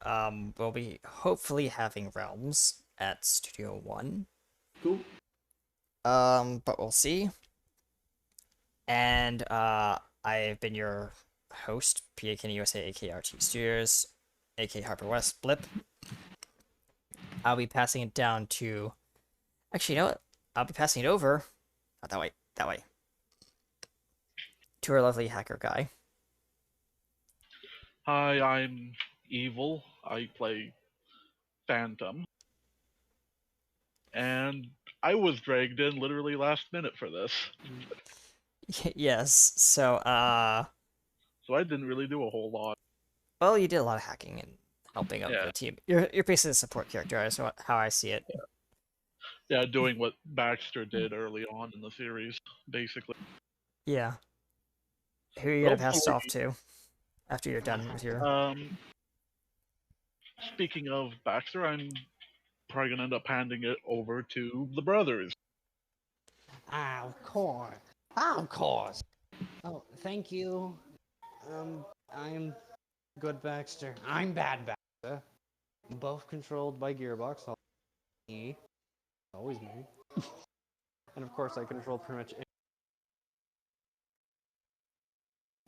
we'll be hopefully having Realms at Studio One. Cool. But we'll see. And I've been your host, PA Kenny USA, aka RT Studios, aka Harper West Blip. I'll be passing it down to. Actually, you know what? I'll be passing it over. Not that way. That way. To our lovely hacker guy. Hi, I'm Evil. I play Phantom. And I was dragged in literally last minute for this. Yes. So, So I didn't really do a whole lot. well, you did a lot of hacking and helping out Yeah. the team. You're basically a support character. That's how I see it. Yeah, doing what Baxter did early on in the series, basically. Yeah. Who are you gonna pass it off to after you're done with your? Speaking of Baxter, I'm probably gonna end up handing it over to the brothers. Ah, of course. Of course. Oh, thank you. I'm good Baxter. I'm bad Baxter. Both controlled by Gearbox. Me. Always me. And of course, I control pretty much any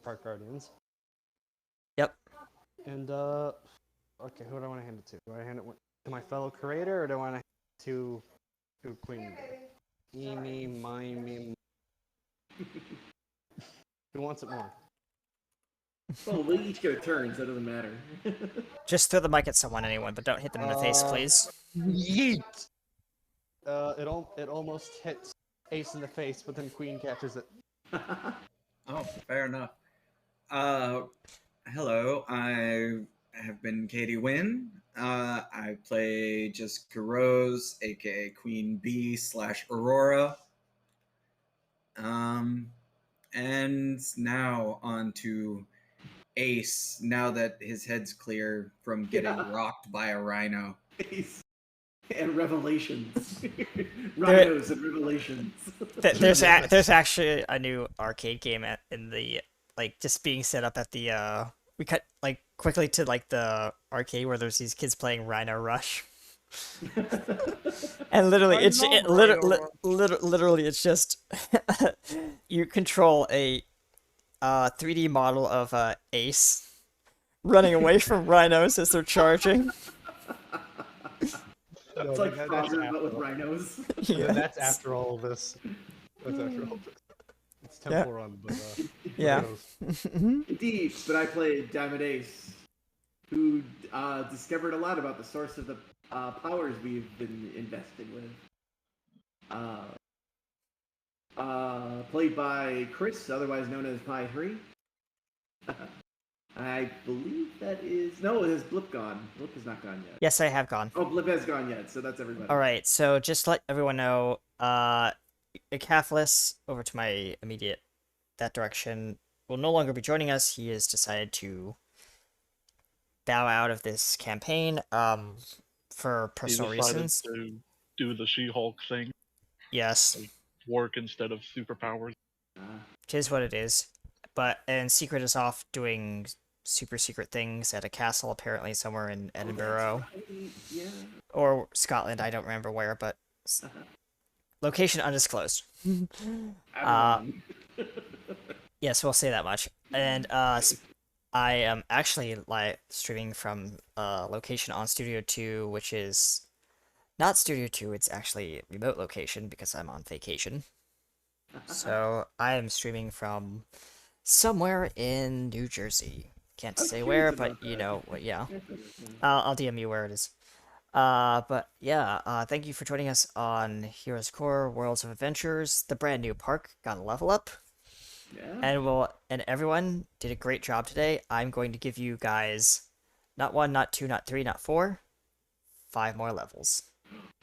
Park Guardians. Yep. And okay, who do I want to hand it to? Do I hand it to my fellow creator, or do I want to hand it to Queen? Me, me. Who wants it more? Well, we each get a turn, so it doesn't matter. Just throw the mic at someone, anyone, but don't hit them in the face, please. Yeet! It almost hits Ace in the face, but then Queen catches it. Oh, fair enough. Hello, I have been Katie Wynn. I play Jessica Rose, aka Queen Bee / Aurora. And now on to Ace, now that his head's clear from getting rocked by a rhino. And revelations. Rhinos and revelations. There's actually a new arcade game in the just being set up at the we cut quickly to the arcade where there's these kids playing Rhino Rush. And literally literally it's just you control a 3D model of Ace running away from rhinos as they're charging. It's like Frogger, but with rhinos. Yeah, that's after all of this. That's after all of this. It's Temple Run, but yeah. Indeed, but I played Diamond Ace, who discovered a lot about the source of the powers we've been invested with. Played by Chris, otherwise known as Pi 3. I believe that is... No, it is Blip gone. Blip is not gone yet. Yes, I have gone. Oh, Blip has gone yet, so that's everybody. Alright, so just to let everyone know, Cathless, over to my immediate that direction, will no longer be joining us. He has decided to bow out of this campaign for He personal decided reasons. to do the She-Hulk thing, Yes, work instead of superpowers. it is what it is. And Secret is off doing super secret things at a castle apparently somewhere in Edinburgh Yeah. or Scotland. I don't remember where, but location undisclosed. Yes, we'll say that much. And I am actually live streaming from location on Studio 2, which is not Studio 2, it's actually remote location because I'm on vacation. So I am streaming from somewhere in New Jersey. Can't say where, but you know what, yeah. I'll DM you where it is. But yeah, thank you for joining us on Heroes Core Worlds of Adventures. The brand new park got a level up. Yeah. And everyone did a great job today. I'm going to give you guys not 1, not 2, not 3, not 4, 5 more levels.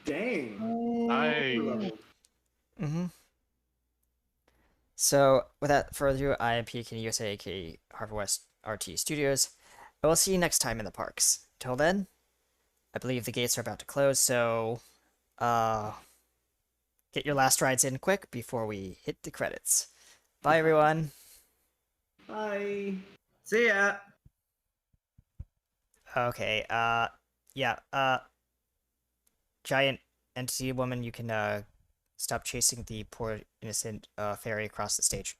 Dang. Nice. Mm-hmm. So, without further ado, I am PK USA, aka Harvard West RT Studios. I will see you next time in the parks. Till then, I believe the gates are about to close, so get your last rides in quick before we hit the credits. Bye, everyone. Bye. See ya. Okay, giant entity woman, you can stop chasing the poor innocent fairy across the stage.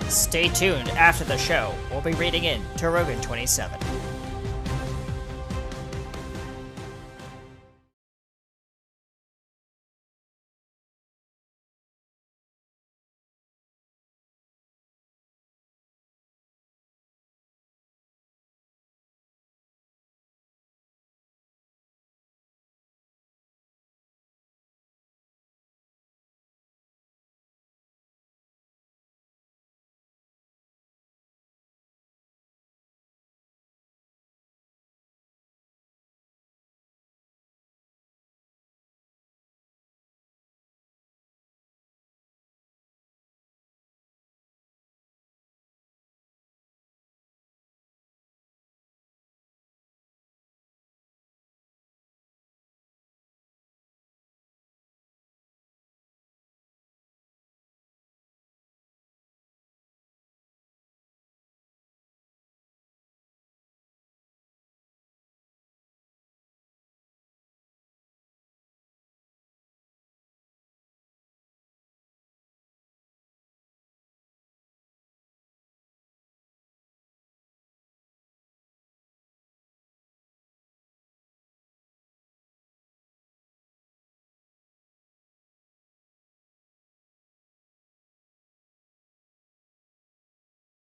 Stay tuned after the show. We'll be reading in to Rogan 27.